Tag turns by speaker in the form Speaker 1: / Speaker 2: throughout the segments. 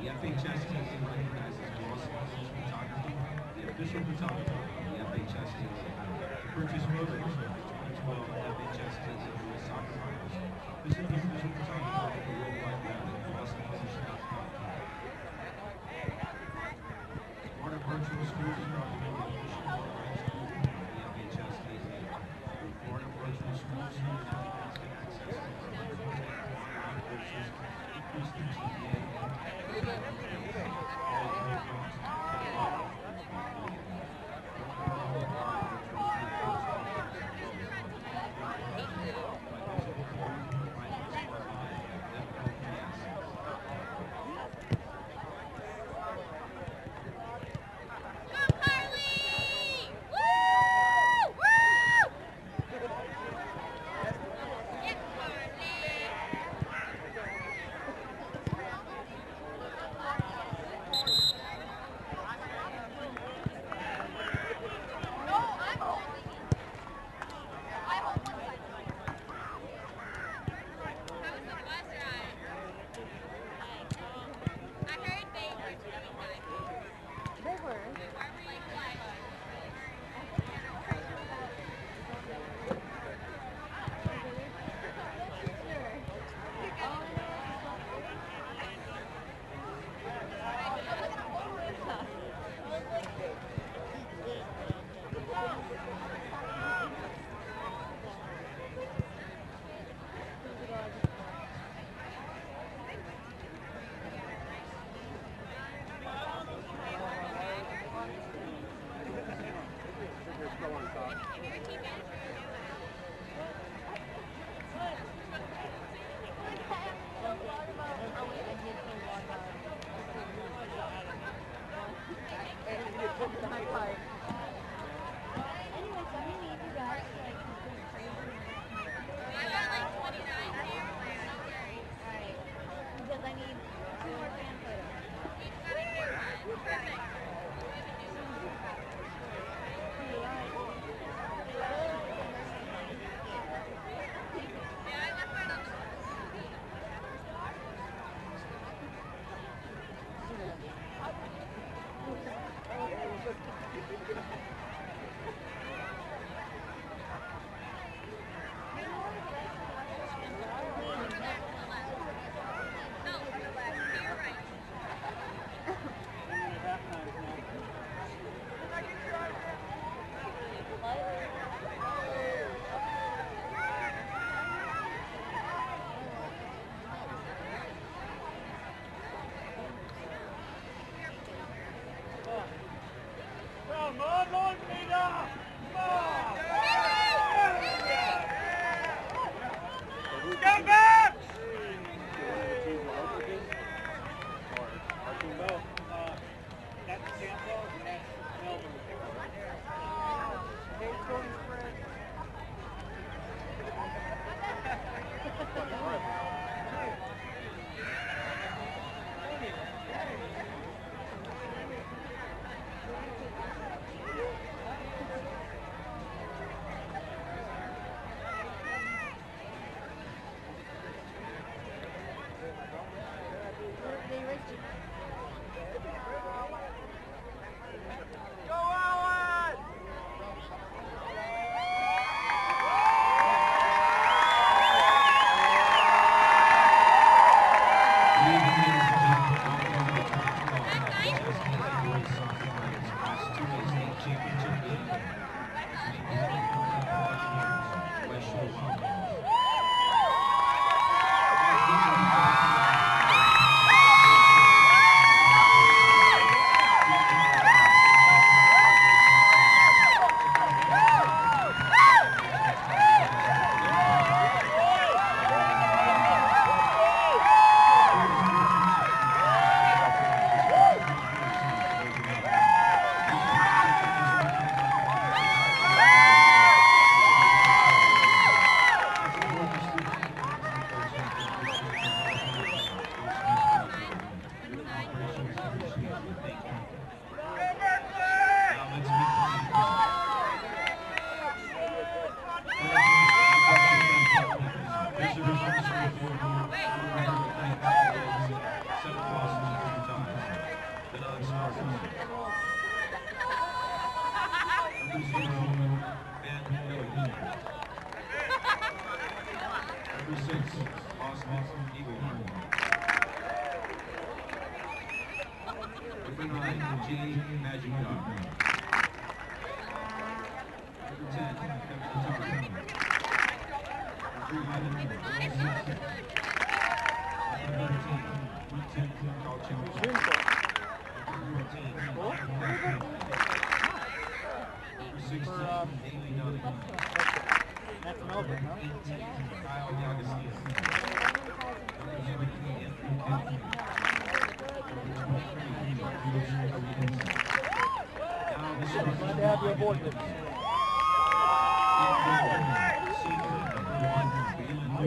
Speaker 1: The FHS testing recognizes gloss photography, the official photographer of the FHSAA. To purchase photos of the 2012 FHS KWS soccer finals, visit the official photographer of the Worldwide Web at glossphotography.com. Part of virtual schools is brought to you by the official online school of the FHSAA. Part of virtual schools now has access to online courses, increase the GPA,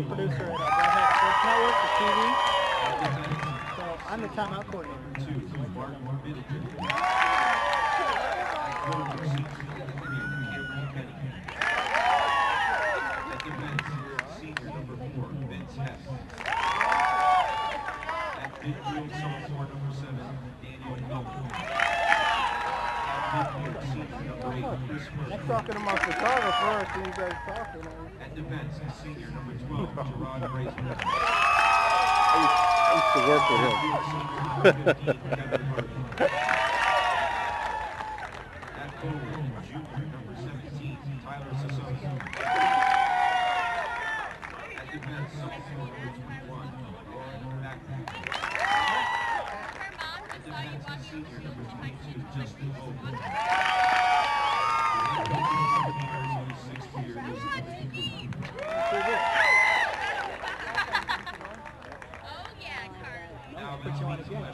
Speaker 2: Producer at Sports Network for TV. So I'm the timeout coordinator.
Speaker 1: Senior number 4, Vince Hess. At midfield, sophomore number 7, Daniel Milton. At midfield, senior number 8, Chris Murphy.
Speaker 2: I'm talking to my photographer, so you guys talking.
Speaker 1: At defense, senior number 12, Gerard Graysman.
Speaker 3: I used to work with him.
Speaker 1: At forward, junior number 17, Tyler Sassoon. At defense, sophomore number 21, Lauren Backman. At defense, senior number 22, Justin Oakland. The head coach of the Buccaneers, only 6 years. Now, put you on again.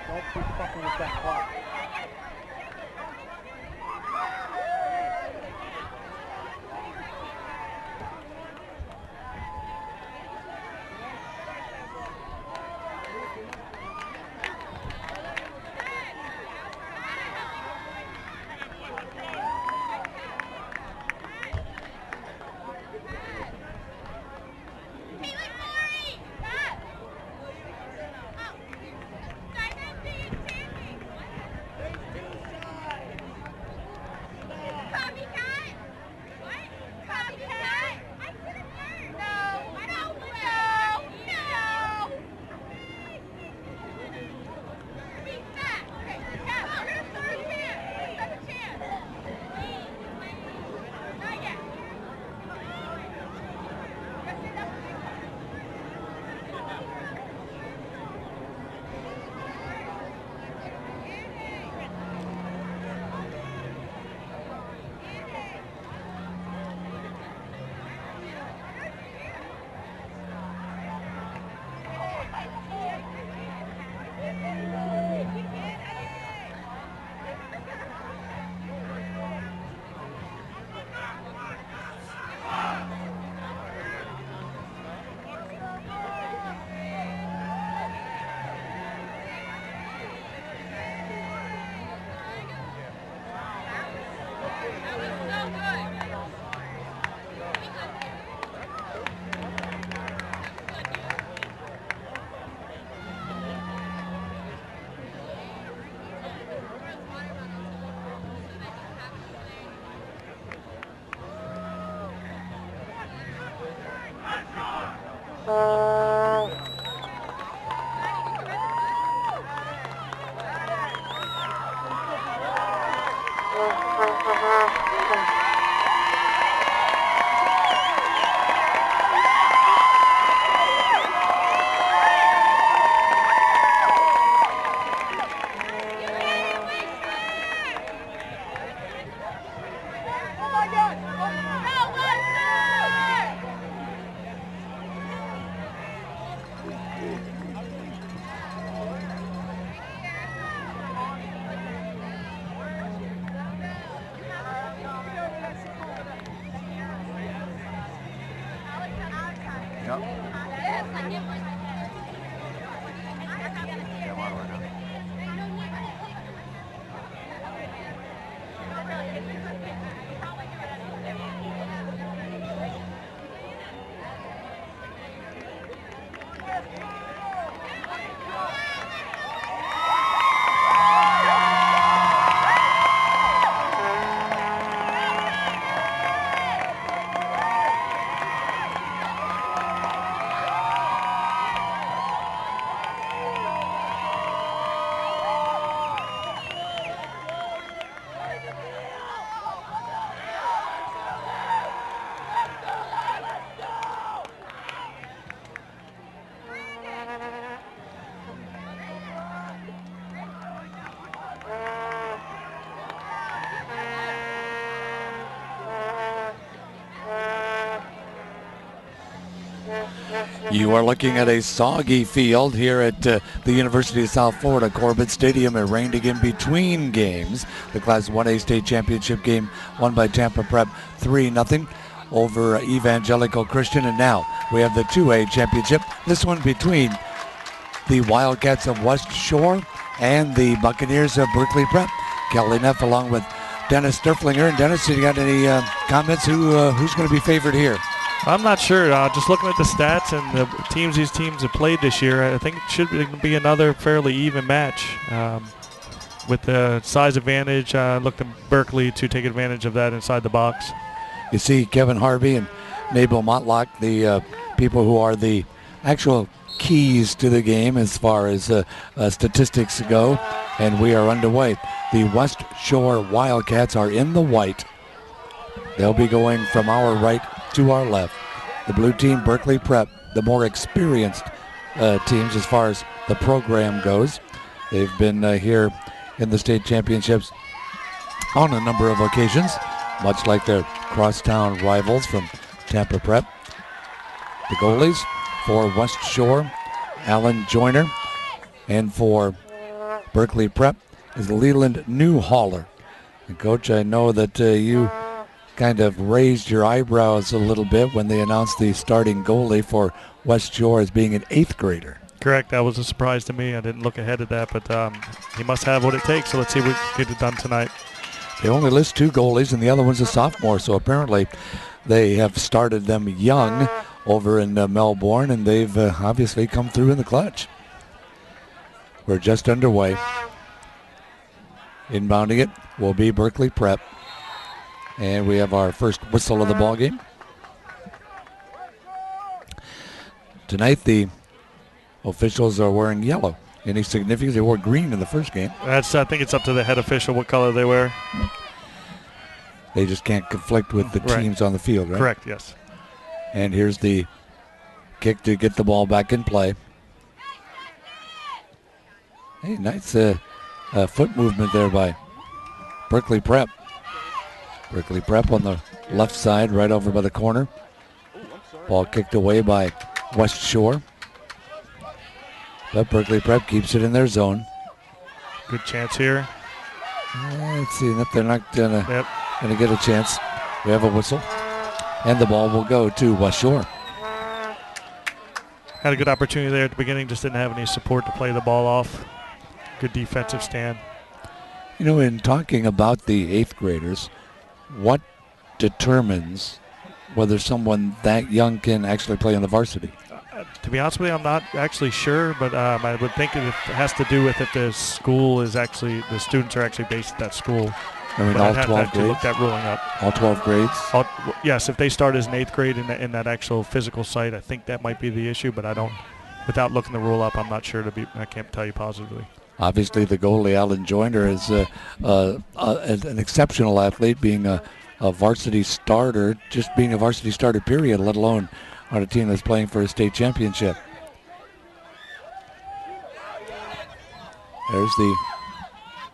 Speaker 2: Don't keep fucking with that clock.
Speaker 4: You are looking at a soggy field here at the University of South Florida Corbett Stadium. It rained again between games. The Class 1A state championship game won by Tampa Prep 3-0 over Evangelical Christian. And now we have the 2A championship. This one between the Wildcats of West Shore and the Buccaneers of Berkeley Prep. Kelly Neff along with Dennis Sturflinger. And Dennis, you got any comments? Who's going to be favored here?
Speaker 5: I'm not sure. Just looking at the stats and the teams these teams have played this year, I think it should be another fairly even match. With the size advantage, look to Berkeley to take advantage of that inside the box.
Speaker 4: You see Kevin Harvey and Mabel Motlock, the people who are the actual keys to the game as far as statistics go, and we are underway. The West Shore Wildcats are in the white. They'll be going from our right to our left. The blue team, Berkeley Prep, the more experienced teams as far as the program goes. They've been here in the state championships on a number of occasions, much like their crosstown rivals from Tampa Prep. The goalies for West Shore, Alan Joyner, and for Berkeley Prep is Leland Newhaller. And Coach, I know that you kind of raised your eyebrows a little bit when they announced the starting goalie for West Shore as being an 8th grader.
Speaker 5: Correct. That was a surprise to me. I didn't look ahead at that, but he must have what it takes. So let's see if we can get it done tonight.
Speaker 4: They only list 2 goalies, and the other one's a sophomore. So apparently they have started them young over in Melbourne, and they've obviously come through in the clutch. We're just underway. Inbounding it will be Berkeley Prep. And we have our first whistle of the ball game. Tonight the officials are wearing yellow. Any significance? They wore green in the first game.
Speaker 5: I think it's up to the head official what color they wear.
Speaker 4: They just can't conflict with the teams on the field, right?
Speaker 5: Correct, yes.
Speaker 4: And here's the kick to get the ball back in play. Hey, nice foot movement there by Berkeley Prep. Berkeley Prep on the left side, right over by the corner. Ball kicked away by West Shore. But Berkeley Prep keeps it in their zone.
Speaker 5: Good chance here.
Speaker 4: Let's see, they're not gonna get a chance. We have a whistle. And the ball will go to West Shore.
Speaker 5: Had a good opportunity there at the beginning, just didn't have any support to play the ball off. Good defensive stand.
Speaker 4: You know, in talking about the 8th graders, what determines whether someone that young can actually play on the varsity?
Speaker 5: To be honest with you, I'm not actually sure, but I would think it has to do with if the school is actually, the students are actually based at that school.
Speaker 4: I mean, all 12 grades?
Speaker 5: Look that ruling up.
Speaker 4: All 12 grades?
Speaker 5: Yes, if they start as an 8th grade in that actual physical site, I think that might be the issue, but I don't, without looking the rule up, I'm not sure I can't tell you positively.
Speaker 4: Obviously, the goalie, Alan Joyner, is an exceptional athlete, being a varsity starter, just being a varsity starter, period, let alone on a team that's playing for a state championship. There's the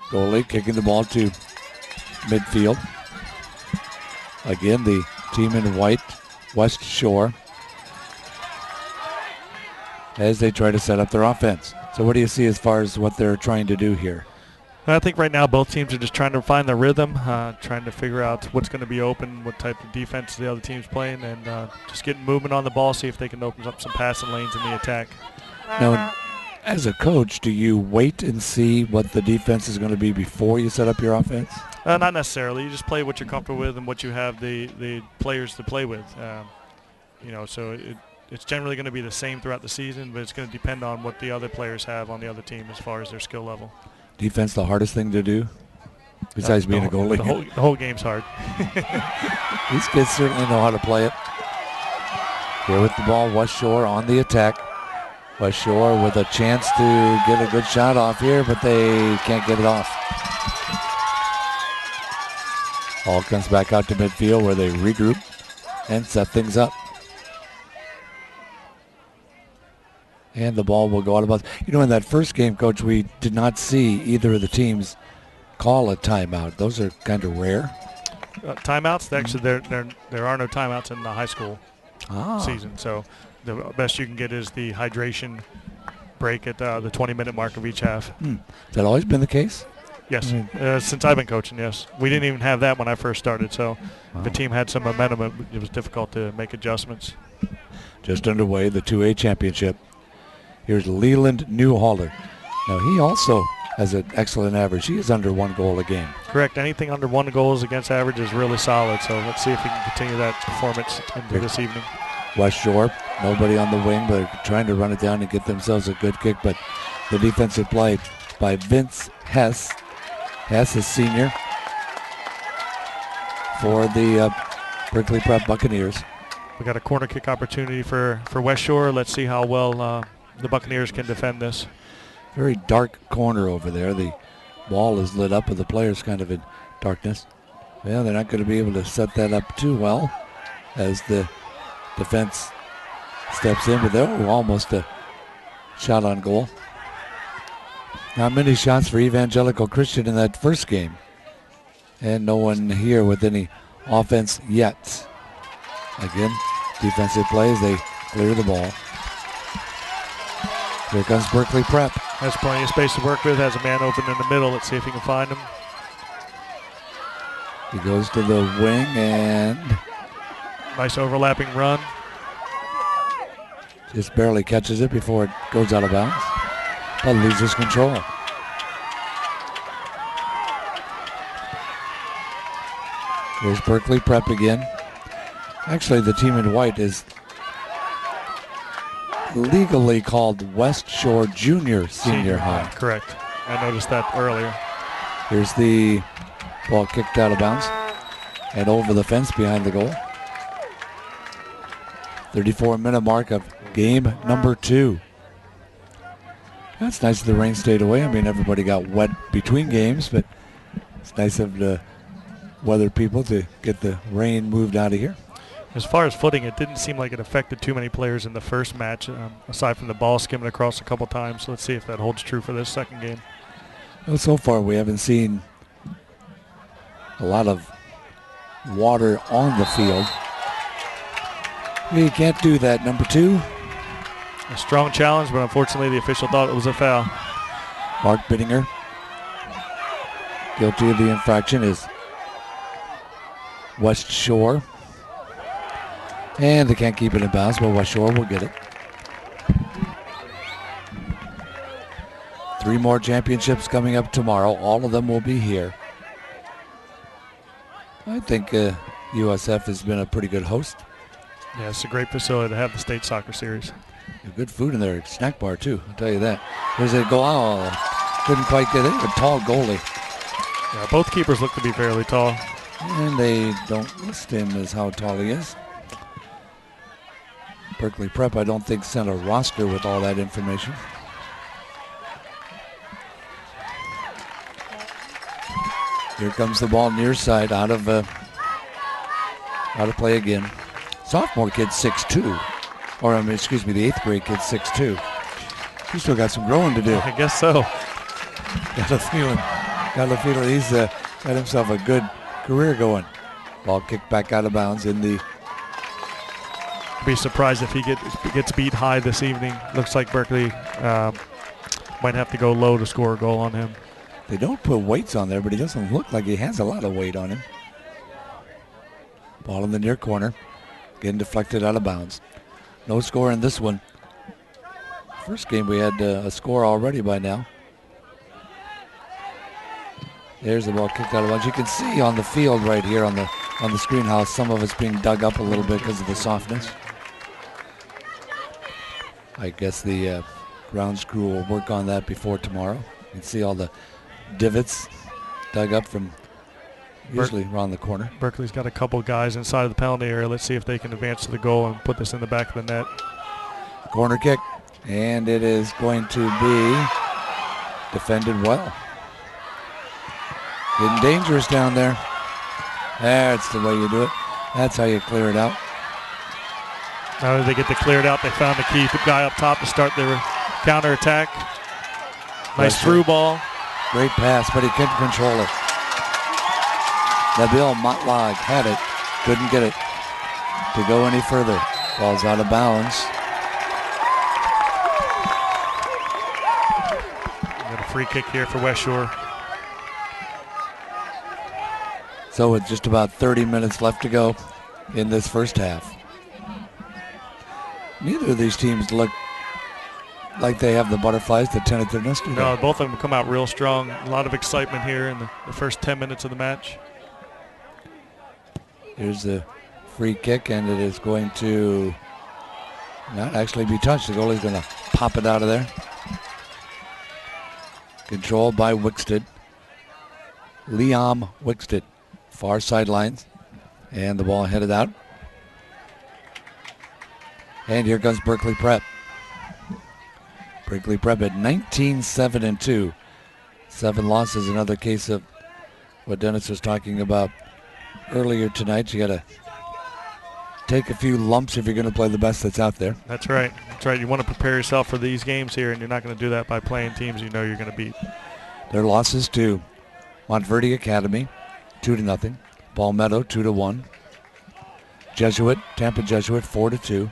Speaker 4: goalie kicking the ball to midfield. Again, the team in white, West Shore, as they try to set up their offense. So what do you see as far as what they're trying to do here?
Speaker 5: I think right now both teams are just trying to find their rhythm, trying to figure out what's going to be open, what type of defense the other team's playing, and just getting movement on the ball, see if they can open up some passing lanes in the attack.
Speaker 4: Now, as a coach, do you wait and see what the defense is going to be before you set up your offense?
Speaker 5: Not necessarily. You just play what you're comfortable with and what you have the players to play with. So it's generally going to be the same throughout the season, but it's going to depend on what the other players have on the other team as far as their skill level.
Speaker 4: Defense the hardest thing to do, besides being a goalie?
Speaker 5: The whole game's hard.
Speaker 4: These kids certainly know how to play it. Here with the ball, West Shore on the attack. West Shore with a chance to get a good shot off here, but they can't get it off. Ball comes back out to midfield where they regroup and set things up. And the ball will go out of bounds. You know, in that first game, Coach, we did not see either of the teams call a timeout. Those are kind of rare.
Speaker 5: Timeouts? Actually, there are no timeouts in the high school season. So the best you can get is the hydration break at the 20-minute mark of each half.
Speaker 4: Has that always been the case?
Speaker 5: Yes, since I've been coaching, yes. We didn't even have that when I first started, so the team had some momentum. It was difficult to make adjustments.
Speaker 4: Just underway, the 2A championship. Here's Leland Newhaller. Now, he also has an excellent average. He is under 1 goal a game.
Speaker 5: Correct. Anything under 1 goal against average is really solid, so let's see if we can continue that performance into this evening. West
Speaker 4: Shore, nobody on the wing, but trying to run it down and get themselves a good kick, but the defensive play by Vince Hess. Hess is senior for the Berkeley Prep Buccaneers.
Speaker 5: We got a corner kick opportunity for West Shore. Let's see how well the Buccaneers can defend this.
Speaker 4: Very dark corner over there. The ball is lit up with the players kind of in darkness. Well, they're not going to be able to set that up too well as the defense steps in, but they're almost a shot on goal. Not many shots for Evangelical Christian in that first game. And no one here with any offense yet. Again, defensive plays, they clear the ball. Here comes Berkeley Prep.
Speaker 5: Has plenty of space to work with. Has a man open in the middle. Let's see if he can find him.
Speaker 4: He goes to the wing and
Speaker 5: Nice overlapping run.
Speaker 4: just barely catches it before it goes out of bounds, but loses control. Here's Berkeley Prep again. Actually, the team in white is legally called West Shore Junior Senior High.
Speaker 5: Correct. I noticed that earlier.
Speaker 4: Here's the ball kicked out of bounds and over the fence behind the goal. 34-minute mark of game number 2. That's nice that the rain stayed away. I mean, everybody got wet between games, but it's nice of the weather people to get the rain moved out of here.
Speaker 5: As far as footing, it didn't seem like it affected too many players in the first match, aside from the ball skimming across a couple times. So let's see if that holds true for this second game.
Speaker 4: Well, so far we haven't seen a lot of water on the field. We can't do that, number 2.
Speaker 5: A strong challenge, but unfortunately the official thought it was a foul.
Speaker 4: Mark Bittinger, guilty of the infraction, is West Shore. And they can't keep it in bounds, but West Shore will get it. 3 more championships coming up tomorrow. All of them will be here. I think USF has been a pretty good host.
Speaker 5: Yeah, it's a great facility to have the state soccer series.
Speaker 4: Good food in there, snack bar too, I'll tell you that. There's a goal, couldn't quite get it, a tall goalie.
Speaker 5: Yeah, both keepers look to be fairly tall.
Speaker 4: And they don't list him as how tall he is. Berkeley Prep, I don't think, sent a roster with all that information. Here comes the ball near side, out of play again. Sophomore kid 6'2", or excuse me, the 8th grade kid 6'2". He's still got some growing to do.
Speaker 5: I guess so.
Speaker 4: Got a feeling he's got himself a good career going. Ball kicked back out of bounds in the.
Speaker 5: Be surprised if he gets beat high this evening. Looks like Berkeley might have to go low to score a goal on him.
Speaker 4: They don't put weights on there, but he doesn't look like he has a lot of weight on him. Ball in the near corner. Getting deflected out of bounds. No score in this one. First game we had a score already by now. There's the ball kicked out of bounds. You can see on the field right here on the screen how some of it's being dug up a little bit because of the softness. I guess the grounds crew will work on that before tomorrow. You can see all the divots dug up from usually around the corner.
Speaker 5: Berkeley's got a couple guys inside of the penalty area. Let's see if they can advance to the goal and put this in the back of the net.
Speaker 4: Corner kick, and it is going to be defended well. Getting dangerous down there. That's the way you do it. That's how you clear it out.
Speaker 5: Now that they get to clear it out, they found the key guy up top to start their counterattack. Nice through ball.
Speaker 4: Great pass, but he couldn't control it. Nabil Motlog had it, couldn't get it to go any further. Ball's out of bounds.
Speaker 5: Got a free kick here for West Shore.
Speaker 4: So with just about 30 minutes left to go in this first half. Neither of these teams look like they have the butterflies, the tentativeness.
Speaker 5: No, both of them come out real strong. A lot of excitement here in the first 10 minutes of the match.
Speaker 4: Here's the free kick, and it is going to not actually be touched. The goalie's going to pop it out of there. Controlled by Wickstead. Liam Wickstead, far sidelines, and the ball headed out. And here comes Berkeley Prep. Berkeley Prep at 19-7-2. 7 losses, another case of what Dennis was talking about earlier tonight. You got to take a few lumps if you're going to play the best that's out there.
Speaker 5: That's right. That's right. You want to prepare yourself for these games here, and you're not going to do that by playing teams you know you're going to beat.
Speaker 4: Their losses to Montverde Academy, 2-0. Palmetto, 2-1. Jesuit, Tampa Jesuit, 4-2.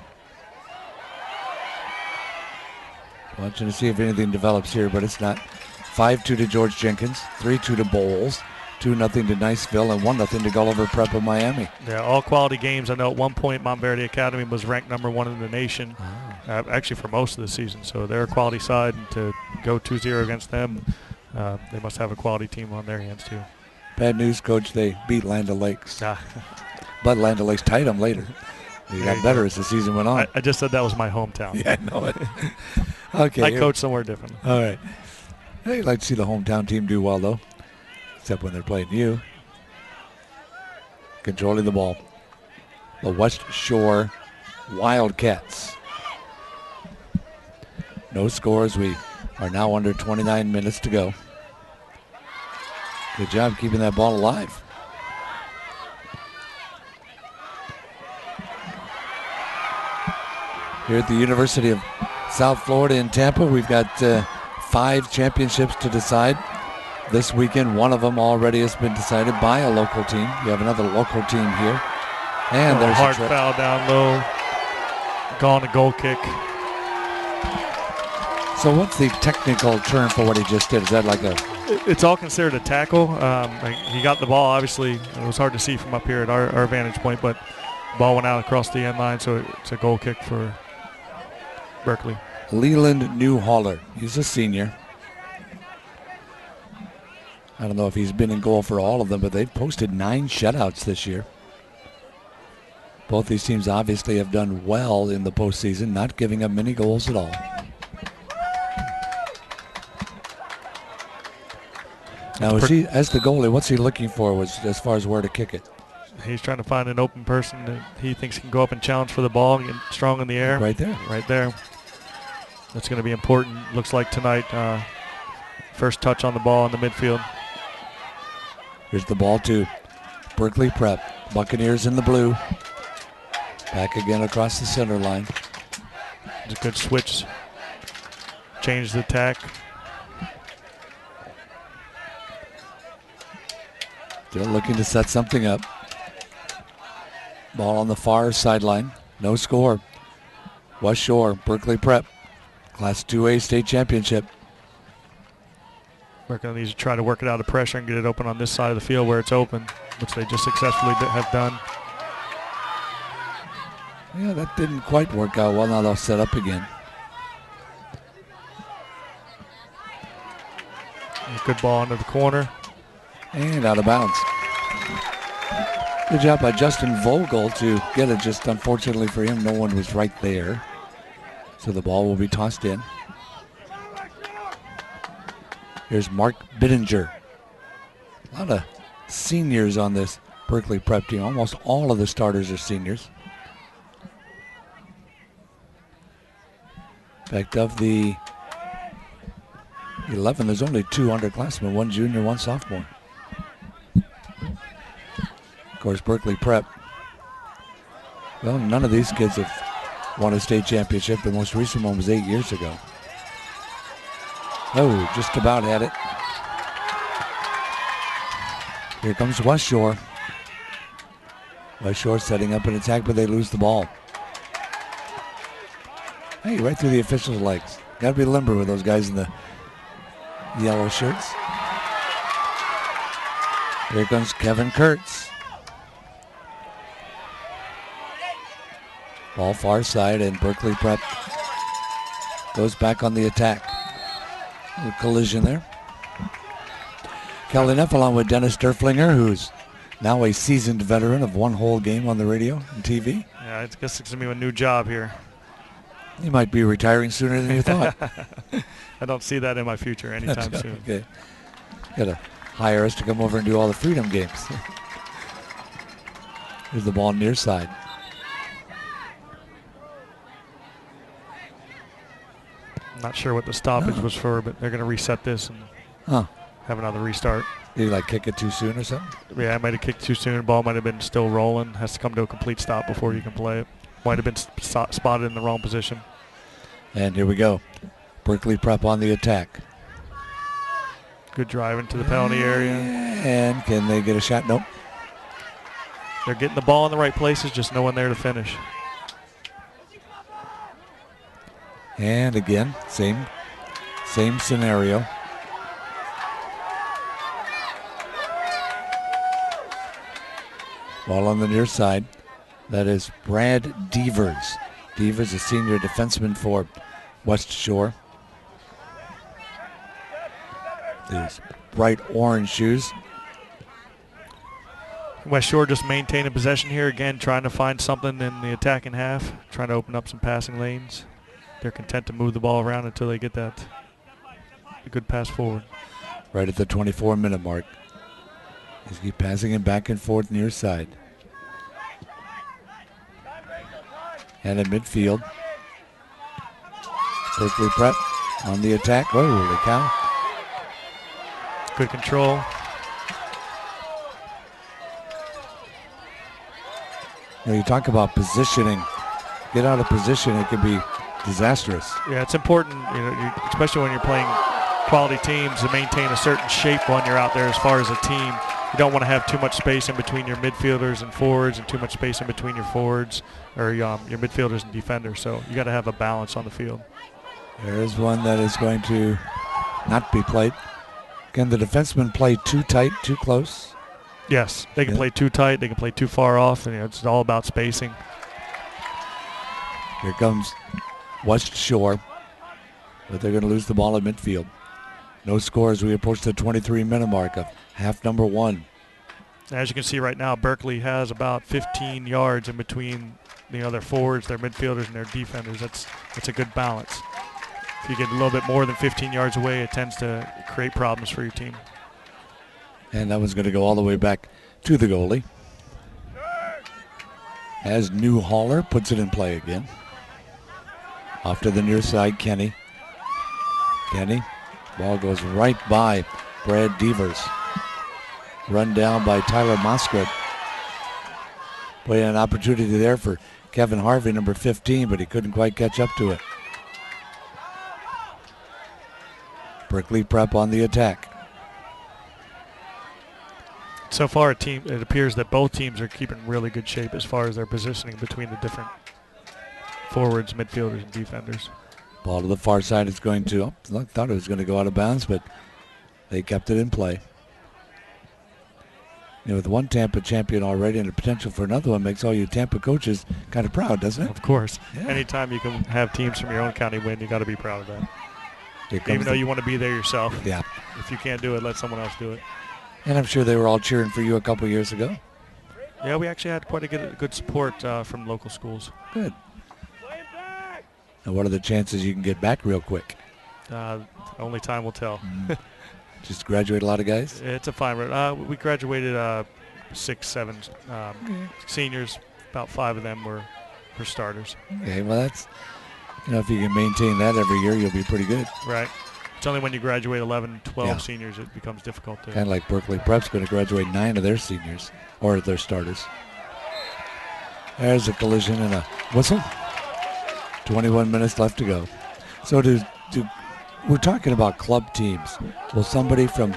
Speaker 4: Watching to see if anything develops here, but it's not. 5-2 to George Jenkins, 3-2 to Bowles, 2-0 to Niceville, and 1-0 to Gulliver Prep of Miami.
Speaker 5: Yeah, all quality games. I know at one point Montverde Academy was ranked #1 in the nation, actually for most of the season. So they're a quality side, and to go 2-0 against them, they must have a quality team on their hands too.
Speaker 4: Bad news, Coach, they beat Land O'Lakes. But Land O'Lakes tied them later. They got better as the season went on.
Speaker 5: I just said that was my hometown.
Speaker 4: Yeah, I know it. Okay.
Speaker 5: I coach somewhere different.
Speaker 4: All right. I'd like to see the hometown team do well, though, except when they're playing you. Controlling the ball. The West Shore Wildcats. No scores. We are now under 29 minutes to go. Good job keeping that ball alive. Here at the University of South Florida in Tampa, we've got 5 championships to decide this weekend. One of them already has been decided by a local team. You have another local team here. And there's
Speaker 5: a hard foul down low. Gone a goal kick.
Speaker 4: So what's the technical term for what he just did? Is that like a...
Speaker 5: It's all considered a tackle. He got the ball, obviously. It was hard to see from up here at our vantage point, but the ball went out across the end line, so it's a goal kick for Berkeley.
Speaker 4: Leland Newhaller. He's a senior. I don't know if he's been in goal for all of them, but they've posted 9 shutouts this year. Both these teams obviously have done well in the postseason, not giving up many goals at all. Now, is he, as the goalie, what's he looking for as far as where to kick it?
Speaker 5: He's trying to find an open person that he thinks can go up and challenge for the ball and get strong in the air.
Speaker 4: Right there.
Speaker 5: Right there. That's going to be important. Looks like tonight, first touch on the ball in the midfield.
Speaker 4: Here's the ball to Berkeley Prep. Buccaneers in the blue. Back again across the center line.
Speaker 5: It's a good switch. Change the tack.
Speaker 4: Still looking to set something up. Ball on the far sideline. No score. West Shore, Berkeley Prep. Class 2A state championship.
Speaker 5: Berkeley needs to try to work it out of pressure and get it open on this side of the field where it's open, which they just successfully have done.
Speaker 4: Yeah, that didn't quite work out well. Now they'll set up again.
Speaker 5: A good ball into the corner.
Speaker 4: And out of bounds. Good job by Justin Vogel to get it. Just unfortunately for him, no one was right there. So the ball will be tossed in. Here's Mark Bittinger. A lot of seniors on this Berkeley Prep team. Almost all of the starters are seniors. In fact, of the 11, there's only 2 underclassmen, 1 junior, 1 sophomore. Of course, Berkeley Prep, well, none of these kids have won a state championship. The most recent one was 8 years ago. Oh, just about had it. Here comes West Shore. West Shore setting up an attack, but they lose the ball. Hey, right through the officials' legs. Got to be limber with those guys in the yellow shirts. Here comes Kevin Kurtz. Ball far side, and Berkeley Prep goes back on the attack. A little collision there. Kelly Neff along with Dennis Derflinger, who's now a seasoned veteran of one whole game on the radio and TV.
Speaker 5: Yeah, I guess it's going to be a new job here.
Speaker 4: You might be retiring sooner than you thought.
Speaker 5: I don't see that in my future anytime soon.
Speaker 4: Okay. Got to hire us to come over and do all the Freedom games. Here's the ball near side.
Speaker 5: I'm not sure what the stoppage was for, but they're going to reset this and have another restart.
Speaker 4: Did he like kick it too soon or something?
Speaker 5: Yeah, I might have kicked too soon. Ball might have been still rolling. Has to come to a complete stop before you can play it. Might have been spotted in the wrong position.
Speaker 4: And here we go. Berkeley Prep on the attack.
Speaker 5: Good drive into the penalty area.
Speaker 4: And can they get a shot? Nope.
Speaker 5: They're getting the ball in the right places, just no one there to finish.
Speaker 4: And again, same scenario. Ball on the near side. That is Brad Devers. Devers, a senior defenseman for West Shore. These bright orange shoes.
Speaker 5: West Shore just maintaining possession here again, trying to find something in the attacking half, trying to open up some passing lanes. They're content to move the ball around until they get a good pass forward.
Speaker 4: Right at the 24-minute mark. He's keep passing him back and forth near side. And at midfield, Berkeley Prep on the attack. Holy cow.
Speaker 5: Good control.
Speaker 4: You talk about positioning. Get out of position, it can be disastrous.
Speaker 5: Yeah, it's important, especially when you're playing quality teams, to maintain a certain shape when you're out there as far as a team. You don't want to have too much space in between your midfielders and forwards and too much space in between your forwards or your midfielders and defenders. So you got to have a balance on the field.
Speaker 4: There is one that is going to not be played. Can the defenseman play too tight, too close?
Speaker 5: Yes, they can play too tight, they can play too far off, and it's all about spacing.
Speaker 4: Here comes West Shore, but they're going to lose the ball at midfield. No score as we approach the 23-minute mark of half number one.
Speaker 5: As you can see right now, Berkeley has about 15 yards in between their forwards, their midfielders, and their defenders. That's a good balance. If you get a little bit more than 15 yards away, it tends to create problems for your team.
Speaker 4: And that one's going to go all the way back to the goalie. As Newhaller puts it in play again. Off to the near side, Kenny. Ball goes right by Brad Devers. Run down by Tyler Moskowitz. Boy, an opportunity there for Kevin Harvey, number 15, but he couldn't quite catch up to it. Berkeley Prep on the attack.
Speaker 5: So far, it appears that both teams are keeping really good shape as far as their positioning between the different forwards, midfielders, and defenders.
Speaker 4: Ball to the far side is going to, I thought it was going to go out of bounds, but they kept it in play. With one Tampa champion already and the potential for another one makes all you Tampa coaches kind of proud, doesn't it?
Speaker 5: Of course.
Speaker 4: Yeah.
Speaker 5: Anytime you can have teams from your own county win, you got to be proud of that. Even though you want to be there yourself.
Speaker 4: Yeah.
Speaker 5: If you can't do it, let someone else do it.
Speaker 4: And I'm sure they were all cheering for you a couple years ago.
Speaker 5: Yeah, we actually had quite a good support from local schools.
Speaker 4: Good. And what are the chances you can get back real quick?
Speaker 5: Only time will tell.
Speaker 4: Just graduate a lot of guys?
Speaker 5: It's a fine road. We graduated 6, 7 seniors. About 5 of them were starters.
Speaker 4: Okay, well that's, if you can maintain that every year, you'll be pretty good.
Speaker 5: Right. It's only when you graduate 11, 12 seniors it becomes difficult to.
Speaker 4: Kind of like Berkeley Prep's going to graduate 9 of their seniors, or their starters. There's a collision and a whistle. 21 minutes left to go. So we're talking about club teams. Will somebody from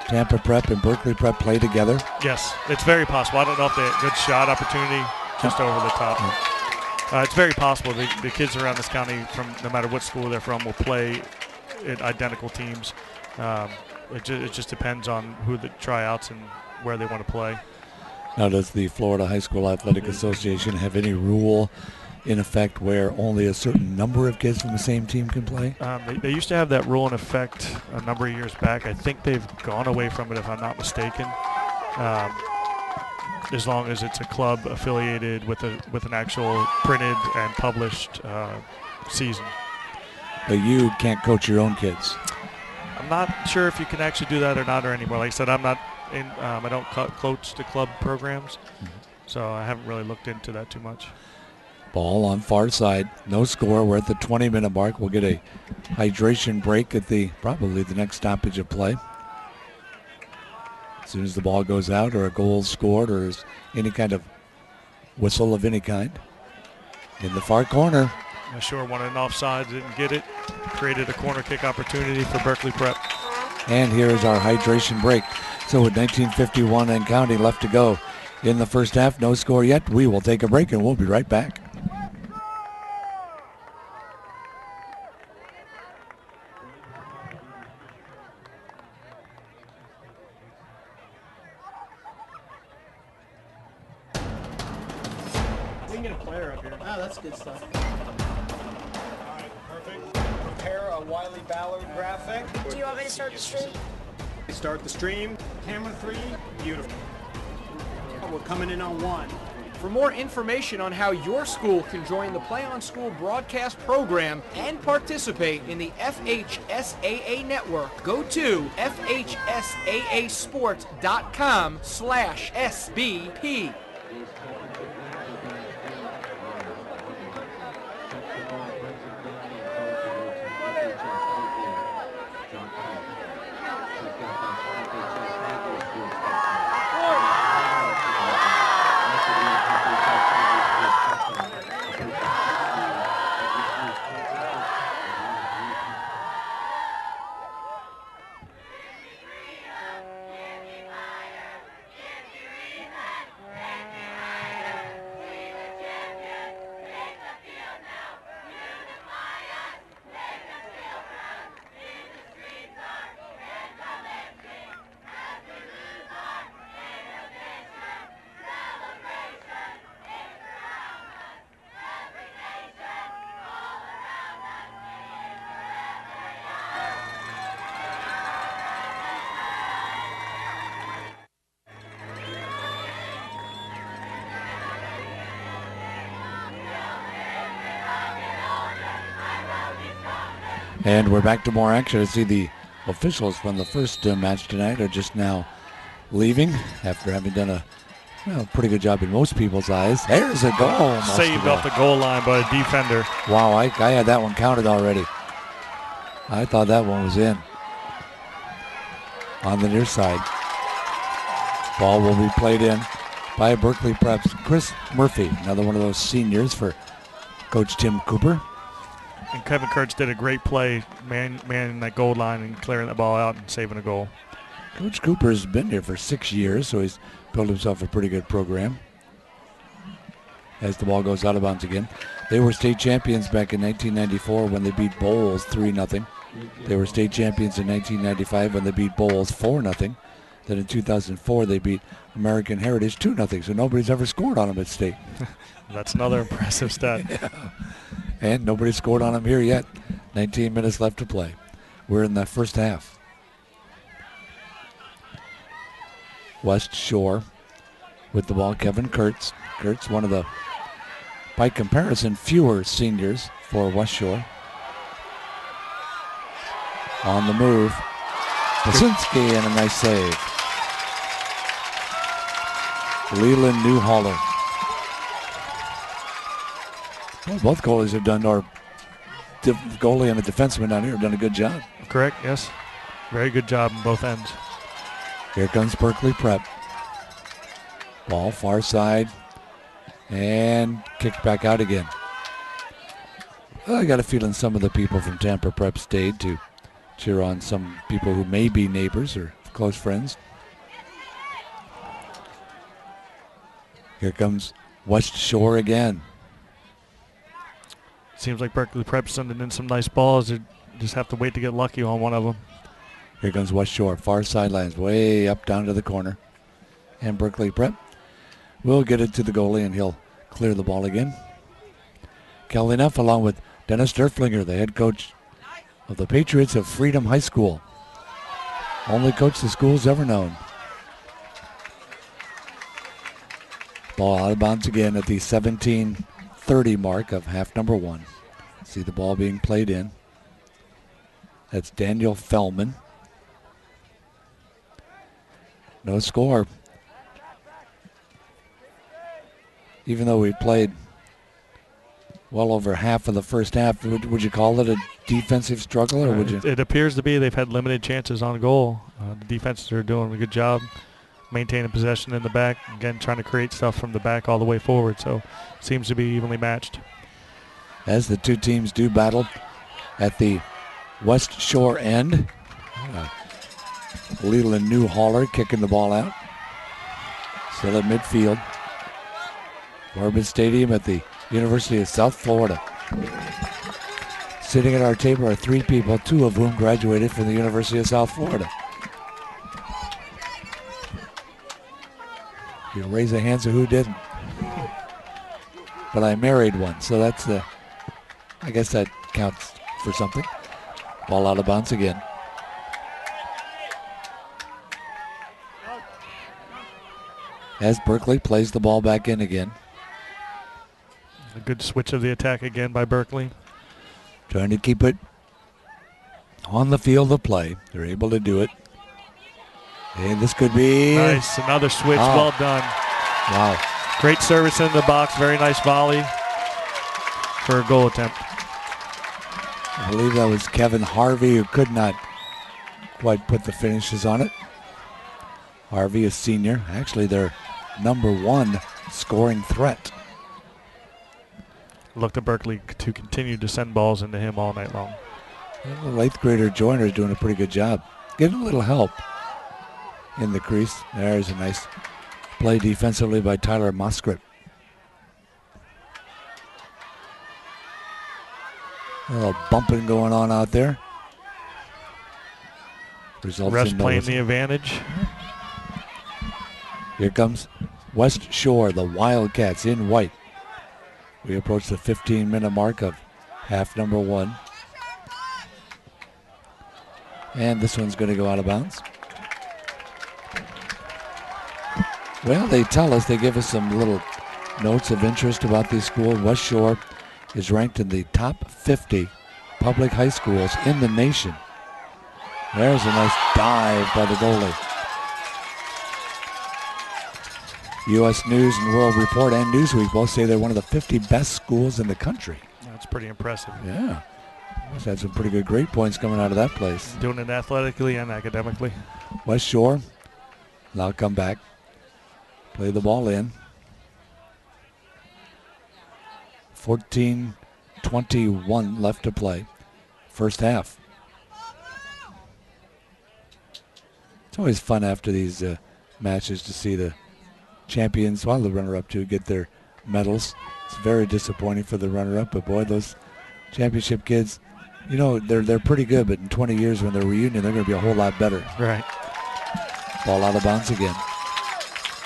Speaker 4: Tampa Prep and Berkeley Prep play together?
Speaker 5: Yes, it's very possible. I don't know if they had a good shot opportunity just over the top. It's very possible. The kids around this county, from no matter what school they're from, will play in identical teams. It just depends on who the tryouts and where they want to play.
Speaker 4: Now, does the Florida High School Athletic Association have any rule in effect where only a certain number of kids from the same team can play?
Speaker 5: They used to have that rule in effect a number of years back. I think they've gone away from it, if I'm not mistaken. As long as it's a club affiliated with an actual printed and published season.
Speaker 4: But you can't coach your own kids.
Speaker 5: I'm not sure if you can actually do that or not or anymore. Like I said, I'm not in. I don't coach the club programs, so I haven't really looked into that too much.
Speaker 4: Ball on far side, no score. We're at the 20-minute mark. We'll get a hydration break at probably the next stoppage of play. As soon as the ball goes out or a goal scored or any kind of whistle of any kind. In the far corner.
Speaker 5: Sure, wanted an offside, didn't get it. Created a corner kick opportunity for Berkeley Prep.
Speaker 4: And here is our hydration break. So with 19:51 and counting left to go in the first half, no score yet. We will take a break and we'll be right back.
Speaker 2: get a player up here. Oh, that's good stuff.
Speaker 6: All right, perfect. Prepare a Wiley Ballard graphic.
Speaker 7: Do you want me to start the stream?
Speaker 6: Start the stream. Camera 3. Beautiful.
Speaker 2: We're coming in on 1.
Speaker 8: For more information on how your school can join the Play on School broadcast program and participate in the FHSAA network, go to FHSAAsports.com/SBP.
Speaker 4: And we're back to more action. I see the officials from the first match tonight are just now leaving after having done a pretty good job in most people's eyes. There's a goal.
Speaker 5: Saved off the goal line by a defender.
Speaker 4: Wow, I had that one counted already. I thought that one was in. On the near side. Ball will be played in by Berkeley Prep's Chris Murphy, another one of those seniors for Coach Tim Cooper.
Speaker 5: And Kevin Kurtz did a great play, manning that goal line and clearing the ball out and saving a goal.
Speaker 4: Coach Cooper's been here for 6 years, so he's built himself a pretty good program. As the ball goes out of bounds again. They were state champions back in 1994 when they beat Bowles 3-0. They were state champions in 1995 when they beat Bowles 4-0. Then in 2004 they beat American Heritage 2-0, so nobody's ever scored on them at state.
Speaker 5: That's another impressive stat.
Speaker 4: Yeah. And nobody scored on them here yet. 19 minutes left to play. We're in the first half. West Shore with the ball, Kevin Kurtz. Kurtz, one of the, by comparison, fewer seniors for West Shore. On the move, Basinski, and a nice save. Leland Newhaller. Well, both goalies have done, or the goalie and the defenseman down here have done a good job.
Speaker 5: Correct, yes. Very good job on both ends.
Speaker 4: Here comes Berkeley Prep. Ball far side and kicked back out again. Well, I got a feeling some of the people from Tampa Prep stayed to cheer on some people who may be neighbors or close friends. Here comes West Shore again.
Speaker 5: Seems like Berkeley Prep sending in some nice balls. They just have to wait to get lucky on one of them.
Speaker 4: Here comes West Shore, far sidelines, way up down to the corner. And Berkeley Prep will get it to the goalie, and he'll clear the ball again. Kelly Neff along with Dennis Derflinger, the head coach of the Patriots of Freedom High School. Only coach the school's ever known. Ball out of bounds again at the 17:30 mark of half number 1. See the ball being played in. That's Daniel Fellman. No score. Even though we played well over half of the first half, would you call it a defensive struggle, or would you?
Speaker 5: It appears to be. They've had limited chances on goal. The defenses are doing a good job maintaining possession in the back, again trying to create stuff from the back all the way forward, so seems to be evenly matched.
Speaker 4: As the two teams do battle at the West Shore end. Leland Newhaller kicking the ball out. Still at midfield. Corbett Stadium at the University of South Florida. Sitting at our table are 3 people, 2 of whom graduated from the University of South Florida. You raise a hand, so who didn't? but I married one. So that's I guess that counts for something. Ball out of bounds again. As Berkeley plays the ball back in again.
Speaker 5: A good switch of the attack again by Berkeley.
Speaker 4: Trying to keep it on the field of play. They're able to do it. And this could be...
Speaker 5: Nice, another switch, well done.
Speaker 4: Wow.
Speaker 5: Great service in the box, very nice volley for a goal attempt.
Speaker 4: I believe that was Kevin Harvey, who could not quite put the finishes on it. Harvey, a senior, actually their #1 scoring threat.
Speaker 5: Look to Berkeley to continue to send balls into him all night long.
Speaker 4: The 8th grader Joyner is doing a pretty good job. Getting a little help in the crease. There's a nice play defensively by Tyler Moskrit. A little bumping going on out there.
Speaker 5: Refs playing the advantage.
Speaker 4: Here comes West Shore, the Wildcats in white. We approach the 15-minute mark of half number 1. And this one's going to go out of bounds. Well, they tell us, they give us some little notes of interest about these schools. West Shore is ranked in the top 50 public high schools in the nation. There's a nice dive by the goalie. U.S. News and World Report and Newsweek both say they're one of the 50 best schools in the country.
Speaker 5: That's pretty impressive.
Speaker 4: Yeah. Must have some pretty good grade points coming out of that place.
Speaker 5: Doing it athletically and academically.
Speaker 4: West Shore, now come back. Play the ball in. 14:21 left to play. First half. It's always fun after these matches to see the champions, well, the runner-up too, get their medals. It's very disappointing for the runner-up, but boy, those championship kids, you know, they're pretty good, but in 20 years when they're reunion, they're going to be a whole lot better.
Speaker 5: Right.
Speaker 4: Ball out of bounds again.